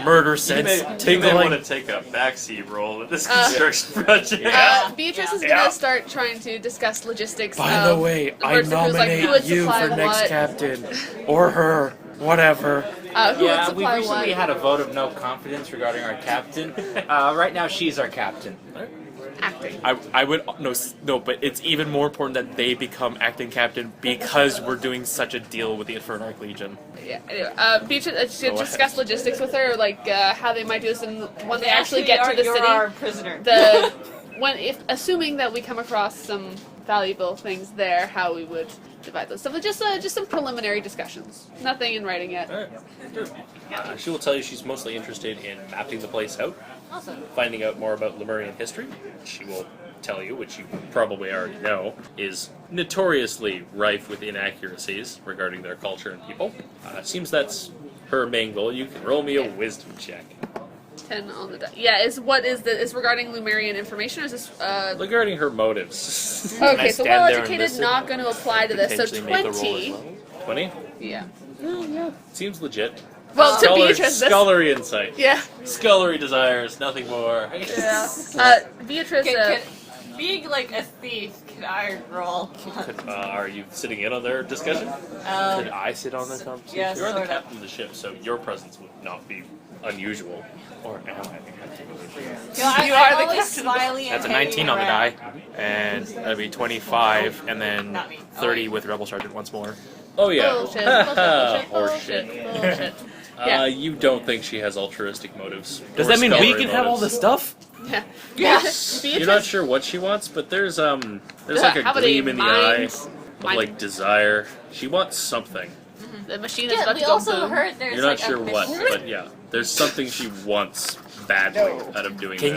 murder sense. You may tingling. want to take a backseat role with this construction project. Beatrice is gonna start trying to discuss logistics. By the of way, the I mercenaries, like, nominate who would you supply for next what, captain, or her, whatever. Who would Yeah, we supply recently what? had a vote of no confidence regarding our captain. Right now, she's our captain. Acting. I would no, but it's even more important that they become acting captain because we're doing such a deal with the Infernal Legion. Yeah. Anyway, Beatrice should discuss logistics with her, like how they might do this, and when they actually get to the you're city. our prisoner. Assuming that we come across some valuable things there, how we would divide those stuff. Just some preliminary discussions. Nothing in writing yet. She will tell you she's mostly interested in mapping the place out, Awesome. finding out more about Lemurian history. She will tell you, which you probably already know, is notoriously rife with inaccuracies regarding their culture and people. Seems that's her main goal. You can roll me a wisdom check. 10 on the die. Yeah, is regarding Lumerian information, or is this Regarding her motives. I okay, so stand well there and educated, listen? not going to apply to this. So Potentially make a roll as 20. well. 20? Yeah. Seems legit. Well, to Beatrice, this. Scullery insight. Yeah. Scullery desires, nothing more. Yeah. Beatrice. Being like a thief, can I roll? Are you sitting in on their discussion? Could I sit on the conversation? Yeah, You're the sort of. captain of the ship, so your presence would not be unusual. Or am I the captain of the ship? You, know, You I'm are the always captain. smiling and That's a hanging 19 on the around. die, and that'd be 25, and then Not me. 30 with Rebel Sergeant once more. Oh yeah. Bullshit. Horseshit. Bullshit. Yeah. You don't think she has altruistic motives. Does or that mean we scholarly can have all motives. this stuff? Yeah. Yes. Beatrice. You're not sure what she wants, but there's like a How about gleam in the eye mind- of mind- like desire. She wants something. The machine is Yeah, about we to go also boom. heard there's You're not like sure a what, mission. but yeah, there's something she wants badly out of doing Hey,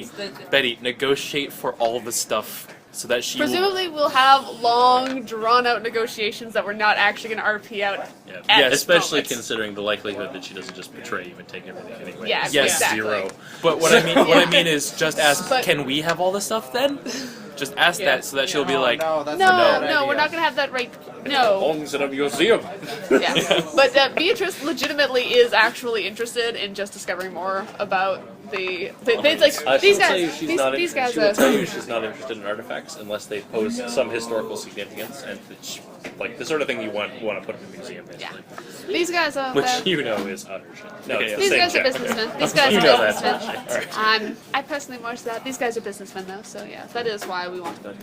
this. Betty, negotiate for all the stuff so that she will... Presumably, we'll have long, drawn-out negotiations that we're not actually going to RP out. Yeah, at this especially moment. considering the likelihood that she doesn't just betray you and take everything anyway. Yeah, is Yes. exactly. zero. But what I mean is just ask, But- can we have all the stuff then? Just ask Yeah. that so that she'll be like, no, that's No, a bad no, idea. we're not going to have that right. No. Belongs in a museum. Yeah. But Beatrice legitimately is actually interested in just discovering more about they like these guys. These guys. She will tell you she's not interested in artifacts unless they pose some historical significance and like the sort of thing you want to put in a museum, basically. These guys. Which you know is utter shit. No, Okay, it's the These same guys are check. businessmen. These guys You are know that's businessmen. bullshit. I personally more to that. These guys are businessmen, though. So yeah, that is why we want to.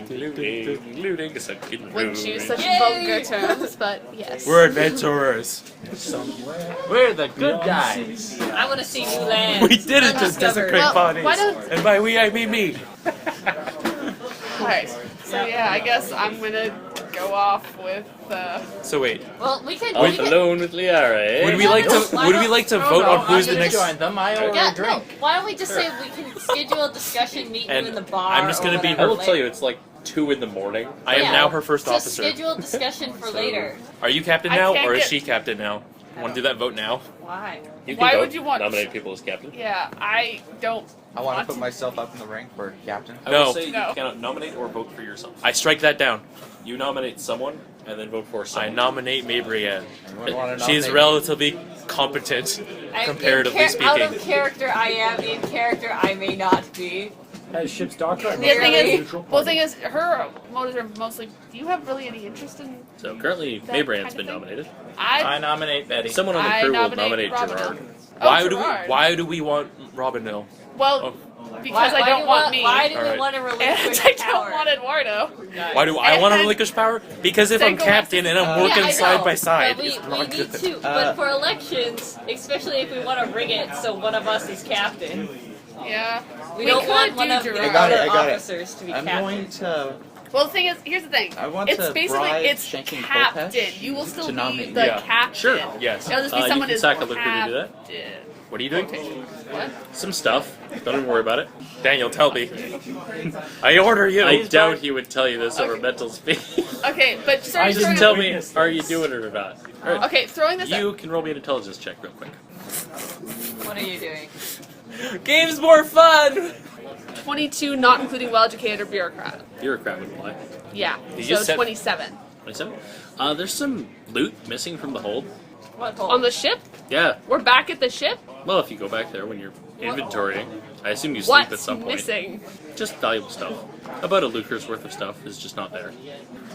Looting, sucking Wouldn't use ruin. such Yay! vulgar terms, but yes. we're adventurers. We're the good guys. I want to see new land. We did it to Undiscovered. desecrate Well, bodies. why don't- And by we, I mean me. Alright. So yeah, I guess I'm gonna go off with. So wait, Well, we could. Off alone with Liara, eh? would we like to vote on who's the I'm next? join them. I order Yeah, a drink. no. Why don't we just say we can schedule a discussion, meet you And in the bar? I'm just gonna or be whatever I will later. tell you, it's like 2 in the morning. I am Yeah. now her first So officer. schedule a discussion for later. Are you captain I now, can't or is get- she captain now? Want to do that vote now? Why? You can Why vote, would you want- nominate people as captain? Yeah, I don't. I want to put myself up in the ring for captain. I No. will say No. you cannot nominate or vote for yourself. I strike that down. You nominate someone and then vote for I someone. nominate Mabrianne. Anyone want to She is nominate? relatively competent, comparatively Out of speaking. character, I am. In character, I may not be. As ship's doctor, I'm The thing is, neutral well, the party. thing is, her motives are mostly. Do you have really any interest in? So currently, That Mabrianne's kind of been thing? nominated. I nominate Betty. Someone on the I crew will nominate nominate Robin. Gerard. Oh, Gerard. Why do we want Robin Hill? Well, because I don't want me. Why do we Alright. want to And relinquish I power? don't want Eduardo. Why do I want to And- relinquish power? Because if I'm Senko captain and I'm has to- working Yeah, I side know, by side, but it's we not need good. to. But for elections, especially if we want to rig it so one of us is captain, Yeah. we, We don't could want one do of the Gerard. I got it, other I got it. officers to be I'm captain. going to. Well, the thing is, here's the thing. I want it's to basically bribe it's Shanking captain. Kopesh You will still to be nominate the me. Yeah. captain. Sure, yes. It'll just be You someone can who's sack other crew to do that. captain. What are you doing? What? Some stuff. Don't even worry about it. Daniel, tell me. I order you. I doubt he would tell you this over Okay. mental speed. Okay, but just I throwing didn't Tell this. me, Witness are you this. doing it or not? All right. Okay, throwing this. You can roll me an intelligence check real quick. What are you doing? Game's more fun. 22, not including well-educated or bureaucrat. Bureaucrat would apply. Yeah, You so just said- 27. 27. There's some loot missing from the hold. What hole? On the ship? Yeah. We're back at the ship? Well, if you go back there when you're inventorying, I assume you sleep at What's some point. missing? Just valuable stuff. About a lucre's worth of stuff is just not there.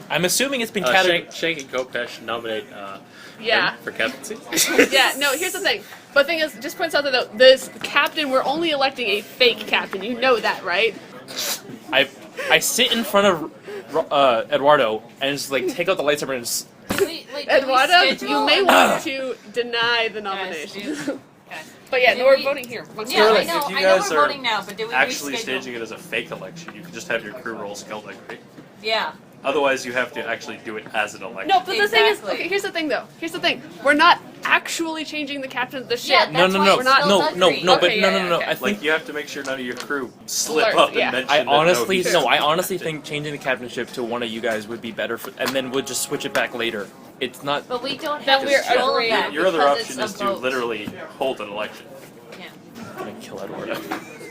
I'm assuming it's been categorized. Shank and Kopesh nominate Yeah. him for captaincy. Yeah, no, here's the thing. But the thing is, just points out that though, this captain, we're only electing a fake captain. You know that, right? I sit in front of Eduardo and just like take out the lightsaber and just, Wait, Eduardo, did we you schedule may a- want to deny the Guys, nomination. dude. Guys. But yeah, Did no, we're we- voting here. Once Yeah, we're I If know. you I know guys we're are voting now, but did we actually reschedule? staging it as a fake election, you could just have your crew roll Skeldegree. Yeah. Otherwise, you have to actually do it as an election. No, but the thing is, Exactly. okay, here's the thing though. Here's the thing. We're not actually changing the captain of the ship. Yeah, no, that's no, why no, we're no, not no, skullduggery. no, but Okay, no, yeah, no, no. okay. I think Like, you have to make sure none of your crew slip Alert, up and yeah. mention I that, honestly, he's no, I honestly captain. think changing the captainship to one of you guys would be better, and then we'll just switch it back later. It's not. But we don't Then have we're control of agreeing. that Your other because option it's is a to vote. literally hold an election. Yeah. I'm gonna kill Eduardo.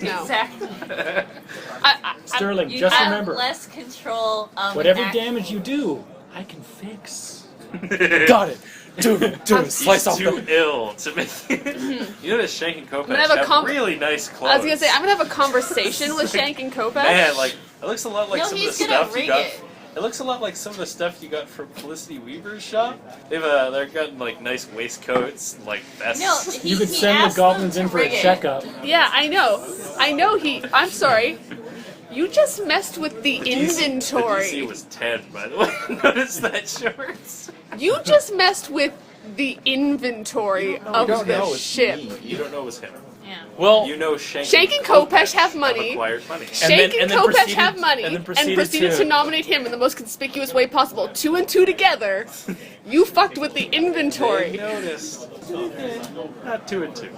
No. Exactly. Sterling, You just have remember, less control of whatever an act- damage you do, I can fix. Got it. Dude, slice off He's too the. ill to make. You notice Shank and Kopesh gonna have a have really nice clothes. I was gonna say I'm gonna have a conversation with Shank and Kopesh. Man, like it looks a lot like No, some of the he's gonna stuff you rig got. it. It looks a lot like some of the stuff you got from Felicity Weaver's shop. They're got like nice waistcoats, like vests. No, he, You could he send the asked goblins them in to for a rig it. checkup. Yeah, I know. I'm sorry. You just messed with the The DC inventory. was 10, by the way. Notice that shorts. You just messed with the inventory of don't know, the it's ship. me. You don't know it was him. Yeah. Well, You know Shank and Kopesh have money. Have acquired money. Shank and then Kopesh proceeded- have money and then and proceeded proceeded to- to nominate him in the most conspicuous way possible. 2 and 2 together. You fucked with the They inventory. noticed. Not 2 and 2.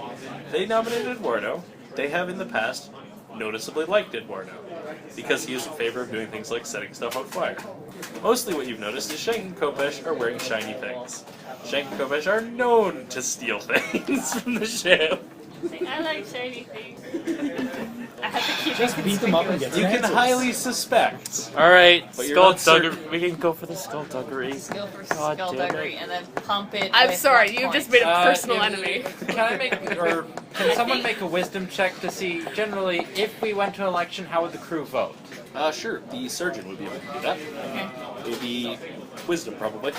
They nominated Eduardo. They have in the past noticeably liked Eduardo because he is in favor of doing things like setting stuff on fire. Mostly what you've noticed is Shank and Kopesh are wearing shiny things. Shank and Kopesh are known to steal things from the ship. I like shiny things. I have to keep Just it beat them up and get You some can answers. highly suspect. all right, But you're not skullduggery. We can go for the skullduggery. Go for God damn skullduggery it. and then pump it. I'm with sorry, luck you've just points. made a personal enemy. Can I make, or can someone make a wisdom check to see, generally, if we went to an election, how would the crew vote? Sure, the surgeon would be able to do that. Okay. It would be wisdom, probably.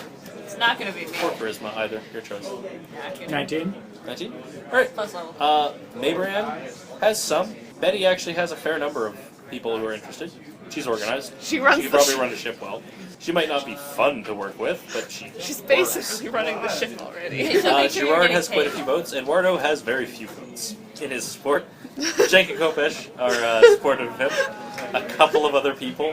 It's not gonna be me. Or charisma, either. Your choice. Not gonna be 19. 19? Alright. Plus level. Mabrianne has some. Betty actually has a fair number of people who are interested. She's organized. She runs She the could probably ship. run a ship well. She might not be fun to work with, but She's works. basically running the ship already. So make sure you're Gerard getting has quite a paid. few votes. Eduardo has very few votes in his support. Shank and Kopesh are supportive of him. A couple of other people.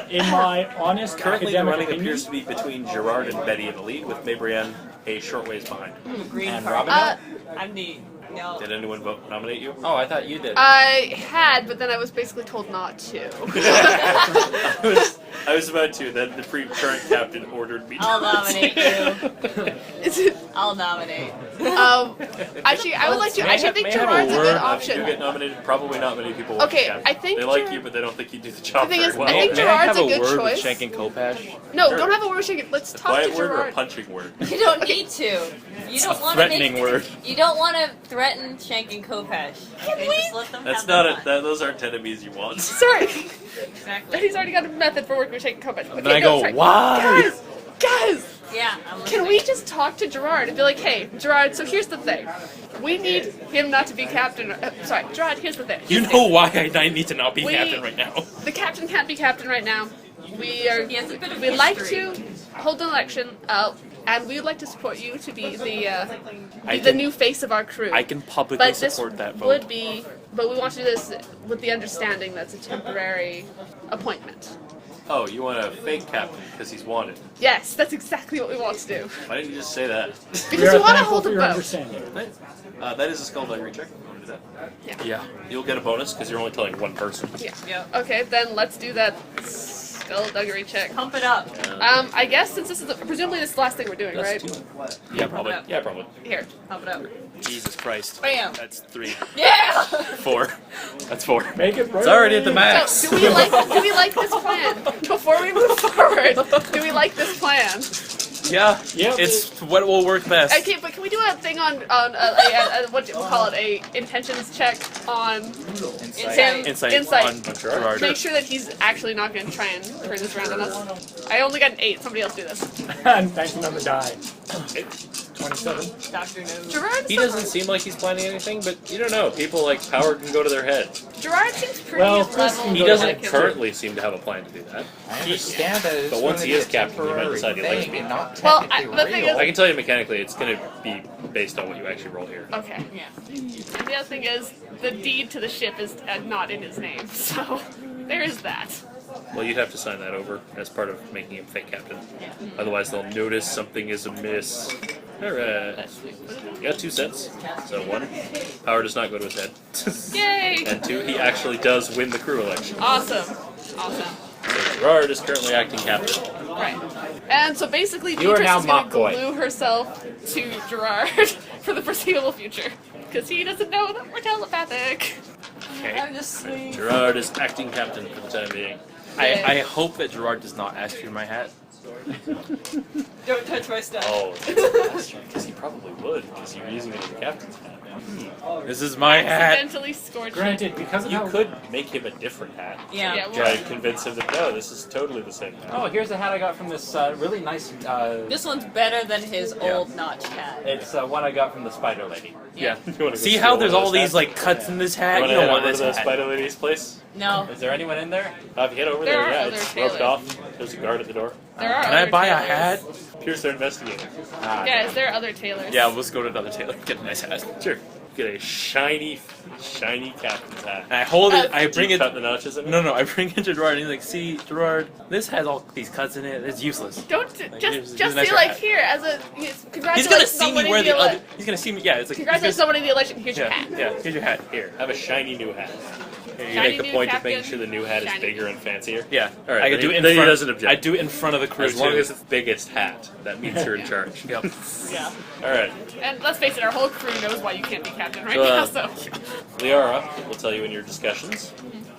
In my honest Currently, the academic running opinion, appears to be between Gerard and Betty in the lead, with Mabrianne a short ways behind. Green And card. Robin? I'm the no. Did anyone nominate you? Oh, I thought you did. I had, but then I was basically told not to. I was about to. Then the current captain ordered me to. I'll nominate you. Is it? I'll nominate. Actually, I would like to. May I Actually, I have- think may I have Gerard's a good word? If option. you get nominated, probably not many people want Okay, to captain. I think they like Gerard- you, but they don't think you do the job The thing very is, well. I think May I Gerard's have a good word choice. with Shank and Kopesh? No, Sure. don't have a word shaking. Let's talk Quiet to word or a Gerard. punching word? You don't need to. You don't want to threatening make, word. You don't want to threaten Shank and Kopesh. Okay, we- just let them That's have not their a. fun. Those aren't enemies you want. Sorry, Exactly. he's already got a method for working with Shake and Kopesh. Okay, Then I no, go, sorry. why? Guys, Yeah, I'm can listening. we just talk to Gerard and be like, hey, Gerard, so here's the thing. We need him not to be captain. Sorry, Gerard, here's the thing. You know why I need to not be We- captain right now. The captain can't be captain right now. We are. He has a bit of We'd like history. to hold an election, and we would like to support you to be the I the can- new face of our crew. I can publicly But this support that vote. would be, but we want to do this with the understanding that's a temporary appointment. Oh, you want a fake captain because he's wanted. Yes, that's exactly what we want to do. Why didn't you just say that? Because we want to thankful hold for a your boat. understanding. That is a skullduggery check. You want to do that? Yeah. You'll get a bonus because you're only telling one person. Yeah. Yep. Okay, then let's do that skullduggery check. Pump it up. I guess since this is presumably this is the last thing we're doing, right? Yeah, probably. up. Yeah, probably. Here. Pump it up. Jesus Christ. Bam. That's 3. Yeah! 4. That's 4. Make it It's already at the max. So, do we like this plan? Before we move forward, do we like this plan? Yeah. Yep. It's what will work best. Okay, but can we do a thing on what do we call it? A intentions check on him? Insight on Gerard. Make sure that he's actually not going to try and turn this around on us. I only got an 8. Somebody else do this. And 19 on the die. 27. Doctor knows. Gerard. He doesn't seem like he's planning anything, but you don't know. People like power can go to their head. Gerard seems pretty Well, Chris level. can He go doesn't like him. currently seem to have a plan to do that. I understand that it's But once going he to is be a captain, he might temporary decide he likes thing me. and not Well, technically the thing real. I can tell you mechanically, it's going to be based on what you actually roll here. Okay. Yeah. The other thing is, the deed to the ship is not in his name, so there is that. Well, you'd have to sign that over as part of making him fake captain. Otherwise, they'll notice something is amiss. Alright. You got 2 cents. So 1, power does not go to his head. Yay! And 2, he actually does win the crew election. Awesome. Awesome. So Gerard is currently acting captain. Right. And so basically, You are Beatrice now is going mock to boy. glue herself to Gerard for the foreseeable future. Because he doesn't know that we're telepathic. I'm just sleep. Gerard is acting captain for the time being. I hope that Gerard does not ask for my hat. Don't touch my stuff. Oh, that's true, because he probably would, because you're using it as a captain's hat now. This is my hat. Accidentally scorched. Granted, because of You how... could make him a different hat. Yeah. Yeah, well, Try to convince him that, no, this is totally the same hat. Oh, here's a hat I got from this really nice. This one's better than his old notched hat. It's one I got from the Spider Lady. Yeah. You wanna go See steal how one there's of all those these hats? like cuts in this hat? You You want don't to want head over this to the hat. Spider Lady's place? No. Is there anyone in there? If you head over There there, are yeah, other it's tailors. roped off. There's a guard at the door. There are Can I other buy a tailors. hat? Pierce their investigator. Yeah, is there other tailors? Yeah, let's go to another tailor. Get a nice hat. Sure. Get a shiny captain's hat. And I hold it. I Did bring you it. cut the notches in it? No, I bring it to Gerard, and he's like, "See, Gerard, this has all these cuts in it. It's useless." Don't Like, just here's a say nicer like hat. here as a congratulations. He's gonna see me wear the ele- other. He's gonna see me. Yeah, it's like. Congratulations, he's someone in the election. Here's your gonna, hat. yeah, here's your hat. Here, have a shiny new hat. Here, you Shiny make the new point of captain. making sure the new hat is Shiny. bigger and fancier. Yeah, All right, I can then do it in then he front. doesn't object. I do it in front of the crew As long too. as it's the biggest hat, that means you're in charge. Yep. Yeah. All right, And let's face it, our whole crew knows why you can't be captain right So, now. So Liara will tell you in your discussions.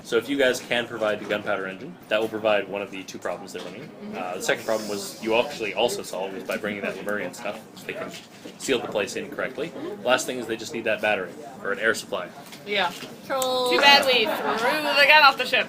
So if you guys can provide the gunpowder engine, that will provide one of the 2 problems they're running. The second problem was you actually also solved was by bringing that Lemurian stuff, so they can seal the place in correctly. Last thing is they just need that battery or an air supply. Yeah. Trolls. too bad we threw the gun off the ship.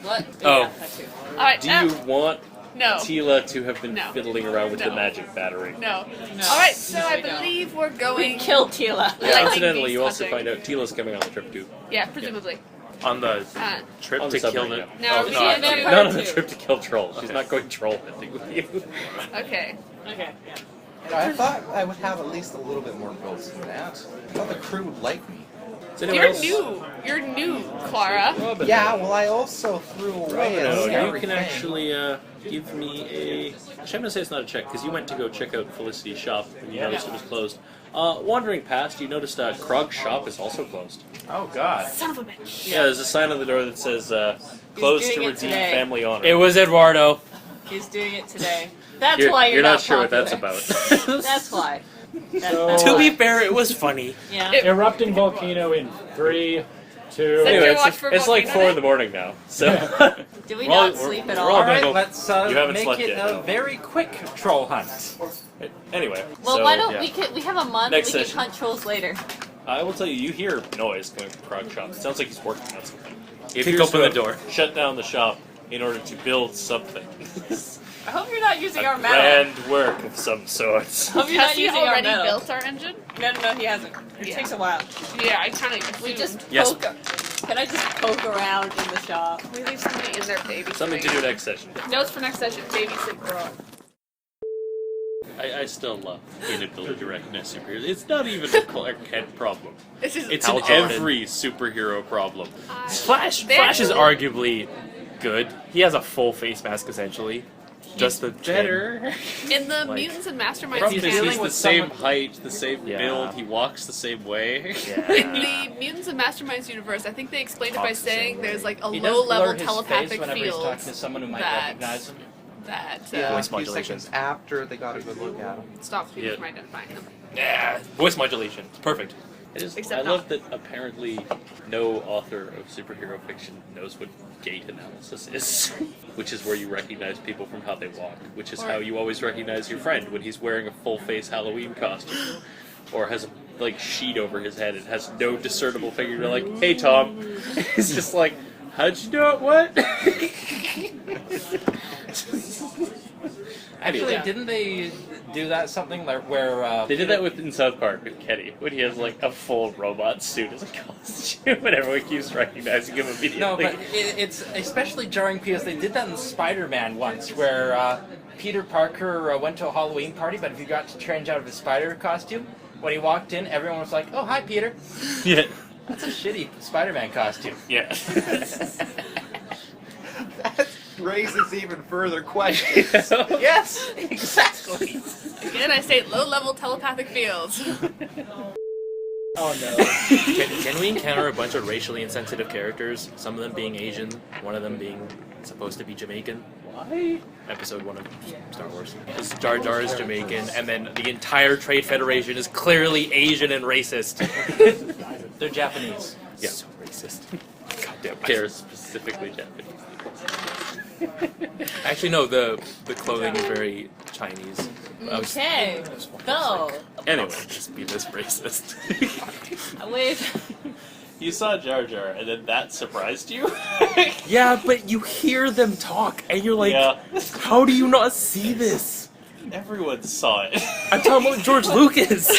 What? Oh. Yeah, that too. All right. Do you want no. Teelah to have been No. fiddling around with the No. magic battery? No. No. All right. So I We don't. believe we're We going. killed Teelah. Yeah. Lightning Incidentally, beast you also hunting. find out Teelah's coming on the trip too. Yeah, presumably. On the Uh, trip On the to kill submarine, it. yeah. No, Oh, we no, can't I- do- Not on the too. trip to kill trolls. She's Okay. not going troll hunting with you. okay. Okay. Yeah. You know, I thought I would have at least a little bit more votes than that. I thought the crew would like me. Is anyone You're else? new. You're new, Clara. Robin. Yeah, well, I also threw away a No, you scary can thing. actually give me a. Actually, I'm gonna say it's not a check because you went to go check out Felicity's shop and you noticed it was closed. Wandering past, you noticed Krog's shop is also closed. Oh God. Son of a bitch. Yeah, there's a sign on the door that says "Closed to doing it redeem today. family honor." It was Eduardo. He's doing it today. That's You're, why you're not sure what that's popular. about. That's why. So- That's To why. be fair, it was funny. Yeah. Erupting volcano in 3, 2... Say- Anyway, watch it's, for it's like volcano 4 in the morning now. So Did we We're all- not sleep at we're all? all All gonna right, go- let's You haven't make slept it yet, a no. very quick troll hunt. anyway, Well, so why don't yeah. we have a month, Next we can session. hunt trolls later. I will tell you, you hear noise coming from Krog's shop. It sounds like he's working on something. If Kick you're open the to door. Shut down the shop in order to build something. I hope you're not using A our metal. grand work of some sorts. Hope you're Has not he using our already metal. built our engine? No, he hasn't. It Yeah. takes a while. Yeah, I kind of. We just Yes. poke. Can I just poke around in the shop? We leave somebody in there babysitting. Something to do next session. Notes for next session: babysit Grog. I still love inability to recognize superheroes. It's not even a Clark Kent problem. This is It's Hal in Jordan. every superhero problem. Flash They is actually- arguably good. He has a full face mask essentially. Just the better. In the Like- Mutants and Masterminds Problem is, canon, he's the with same someone- height, the same Yeah. build, he walks the same way. in the Mutants and Masterminds universe, I think they explained it by Talks the same saying way. there's like a He does low-level blur his face telepathic whenever he's field talking to someone who might that- recognize him. that Yeah, Voice a few modulation. seconds after they got a good look at him. stops people Yeah. from identifying them. Yeah, voice modulation. It's perfect. It is, Except I love not. that apparently no author of superhero fiction knows what gait analysis is, which is where you recognize people from how they walk, which is Or- how you always recognize your friend when he's wearing a full face Halloween costume, or has a sheet over his head and has no discernible figure. You're like, hey Tom, it's just like, how'd you know it? What? Actually, Yeah. didn't they do that something like where They did that in South Park with Kenny when he has like a full robot suit as a costume, and everyone keeps recognizing him immediately. No, but it's especially jarring because they did that in Spider-Man once, where Peter Parker went to a Halloween party, but if he got to change out of his spider costume, when he walked in, everyone was like, "Oh, hi, Peter." yeah, That's a shitty Spider-Man costume. yeah. That raises even further questions. Yes, exactly. Again, I state low-level telepathic fields. Oh no. Can we encounter a bunch of racially insensitive characters? Some of them being Asian, one of them being supposed to be Jamaican. Why? Episode 1 of Star Wars. Because Jar Jar is Jamaican, and then the entire Trade Federation is clearly Asian and racist. They're Japanese. Yeah. So racist. Goddamn. They're specifically Japanese. Actually, no, the clothing is very Chinese. I was- Okay, so Anyway, Just be this racist. with you saw Jar Jar, and then that surprised you? Yeah, but you hear them talk, and you're like, Yeah. how do you not see this? Everyone saw it. I'm talking about George Lucas.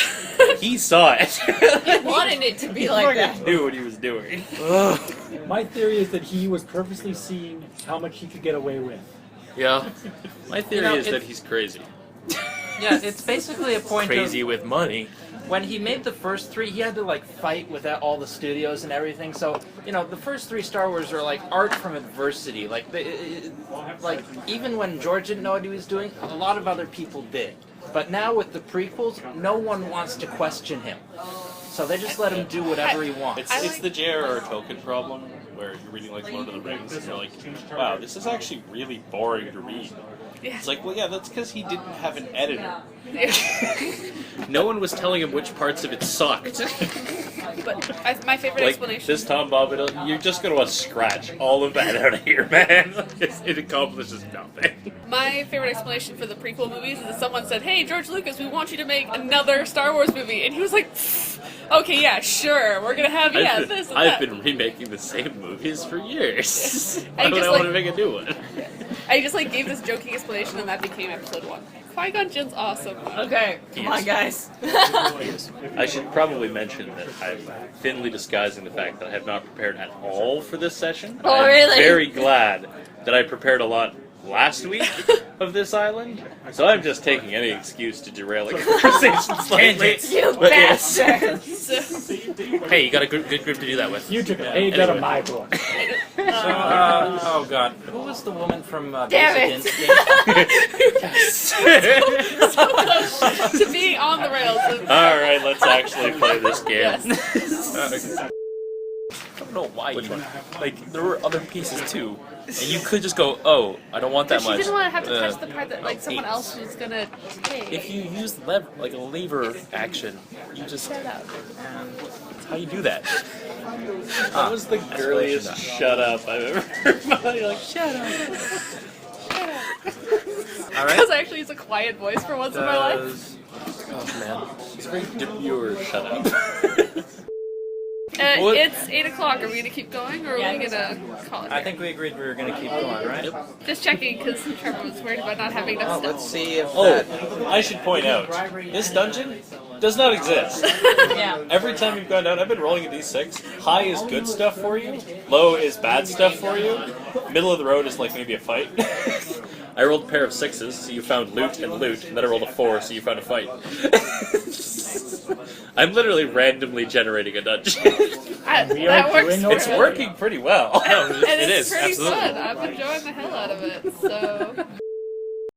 He saw it. he wanted it to be He like fucking that. knew what he was doing. Ugh. My theory is that he was purposely seeing how much he could get away with. Yeah, My theory is that he's crazy. Yeah, it's basically a point crazy of with money. when he made the first three, he had to like fight with all the studios and everything. So the first three Star Wars are like art from adversity. Like like even when George didn't know what he was doing, a lot of other people did. But now with the prequels, no one wants to question him. So they just let him do whatever he wants. It's the J.R.R. Tolkien problem, where you're reading like Lord of the Rings, and you're like, wow, this is actually really boring to read. Yeah. It's like, well, yeah, that's because he didn't have an editor. No one was telling him which parts of it sucked. But my favorite Like, explanation. this Tom Bombadil, you're just going to want to scratch all of that out of here, man. It accomplishes nothing. My favorite explanation for the prequel movies is that someone said, "Hey, George Lucas, we want you to make another Star Wars movie," and he was like, "Okay, yeah, sure, we're gonna have this and I've that." been remaking the same movies for years. Why And would just, I want to like- make a new one? I just like gave this joking explanation, and that became episode 1. Qui-Gon Jinn's awesome. Okay, come on, guys. I should probably mention that I'm thinly disguising the fact that I have not prepared at all for this session. Oh, I'm really? very glad that I prepared a lot last week of this island, so I'm just taking any excuse to derail a conversation slightly. You But yes. bastard! So, Hey, you got a good group to do that with. You took a page out of my book. So, oh god, who was the woman from Damn Basic it. Instinct? so close to being on the rails. Alright, let's actually play this game. Yes. I don't know why. Like, there were other pieces too. And you could just go, oh, I don't want that She much. didn't want to have to touch the part that like someone else was gonna take. If you use like a lever action, you just. Shut up. That's how you do that. That was the girliest shut up I've ever heard. You're like, shut up. Alright. Because I actually use a quiet voice for once in my life. Oh, man. It's very demure shut up. What? It's 8 o'clock. Are we gonna keep going, or are Yeah, we gonna call it? I think we agreed we were going to keep going, right? Just checking, because Trevor was worried about not having enough Let's stuff. see if Oh, that... I should point out, this dungeon does not exist. Yeah. Every time you've gone down, I've been rolling a d6. High is good stuff for you. Low is bad stuff for you. Middle of the road is like maybe a fight. I rolled a pair of 6s, so you found loot, and then I rolled a 4, so you found a fight. I'm literally randomly generating a dungeon. We are That works doing for It's us. working pretty well. No, And it it's is pretty absolutely. fun. I'm enjoying the hell out of it. So